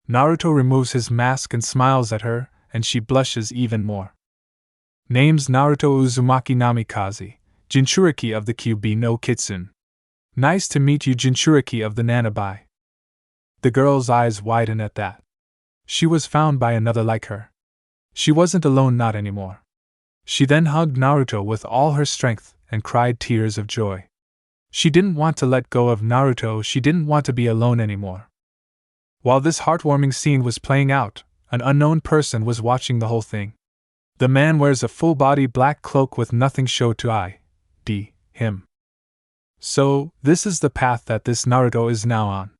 Naruto removes his mask and smiles at her, and she blushes even more. Name's Naruto Uzumaki Namikaze, Jinchuriki of the Kyubi no Kitsune. Nice to meet you, Jinchuriki of the rwby. The girl's eyes widen at that. She was found by another like her. She wasn't alone, not anymore. She then hugged Naruto with all her strength and cried tears of joy. She didn't want to let go of Naruto, she didn't want to be alone anymore. While this heartwarming scene was playing out, an unknown person was watching the whole thing. The man wears a full-body black cloak with nothing show to ID him. So, this is the path that this Naruto is now on.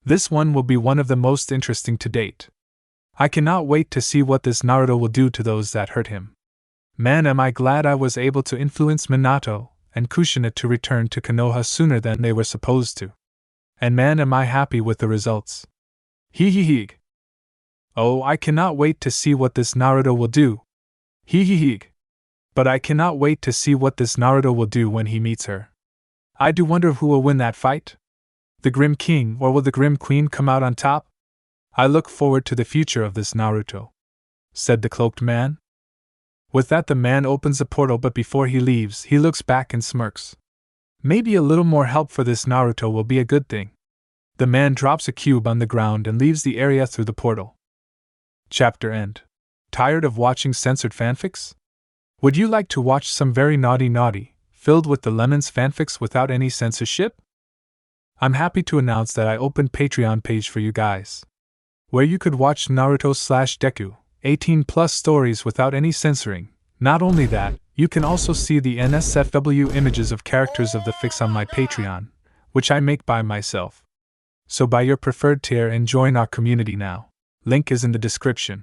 This one will be one of the most interesting to date. I cannot wait to see what this Naruto will do to those that hurt him. Man, am I glad I was able to influence Minato and Kushina to return to Konoha sooner than they were supposed to. And man, am I happy with the results. Hee hee hee. Oh, I cannot wait to see what this Naruto will do. Hee hee hee. But I cannot wait to see what this Naruto will do when he meets her. I do wonder who will win that fight? The Grimm King or will the Grimm Queen come out on top? I look forward to the future of this Naruto, said the cloaked man. With that, the man opens a portal, but before he leaves, he looks back and smirks. Maybe a little more help for this Naruto will be a good thing. The man drops a cube on the ground and leaves the area through the portal. Chapter end. Tired of watching censored fanfics? Would you like to watch some very naughty, filled with the lemons fanfics without any censorship? I'm happy to announce that I opened Patreon page for you guys, where you could watch Naruto/Deku 18+ stories without any censoring. Not only that, you can also see the NSFW images of characters of the fics on my Patreon, which I make by myself. So buy your preferred tier and join our community now. Link is in the description.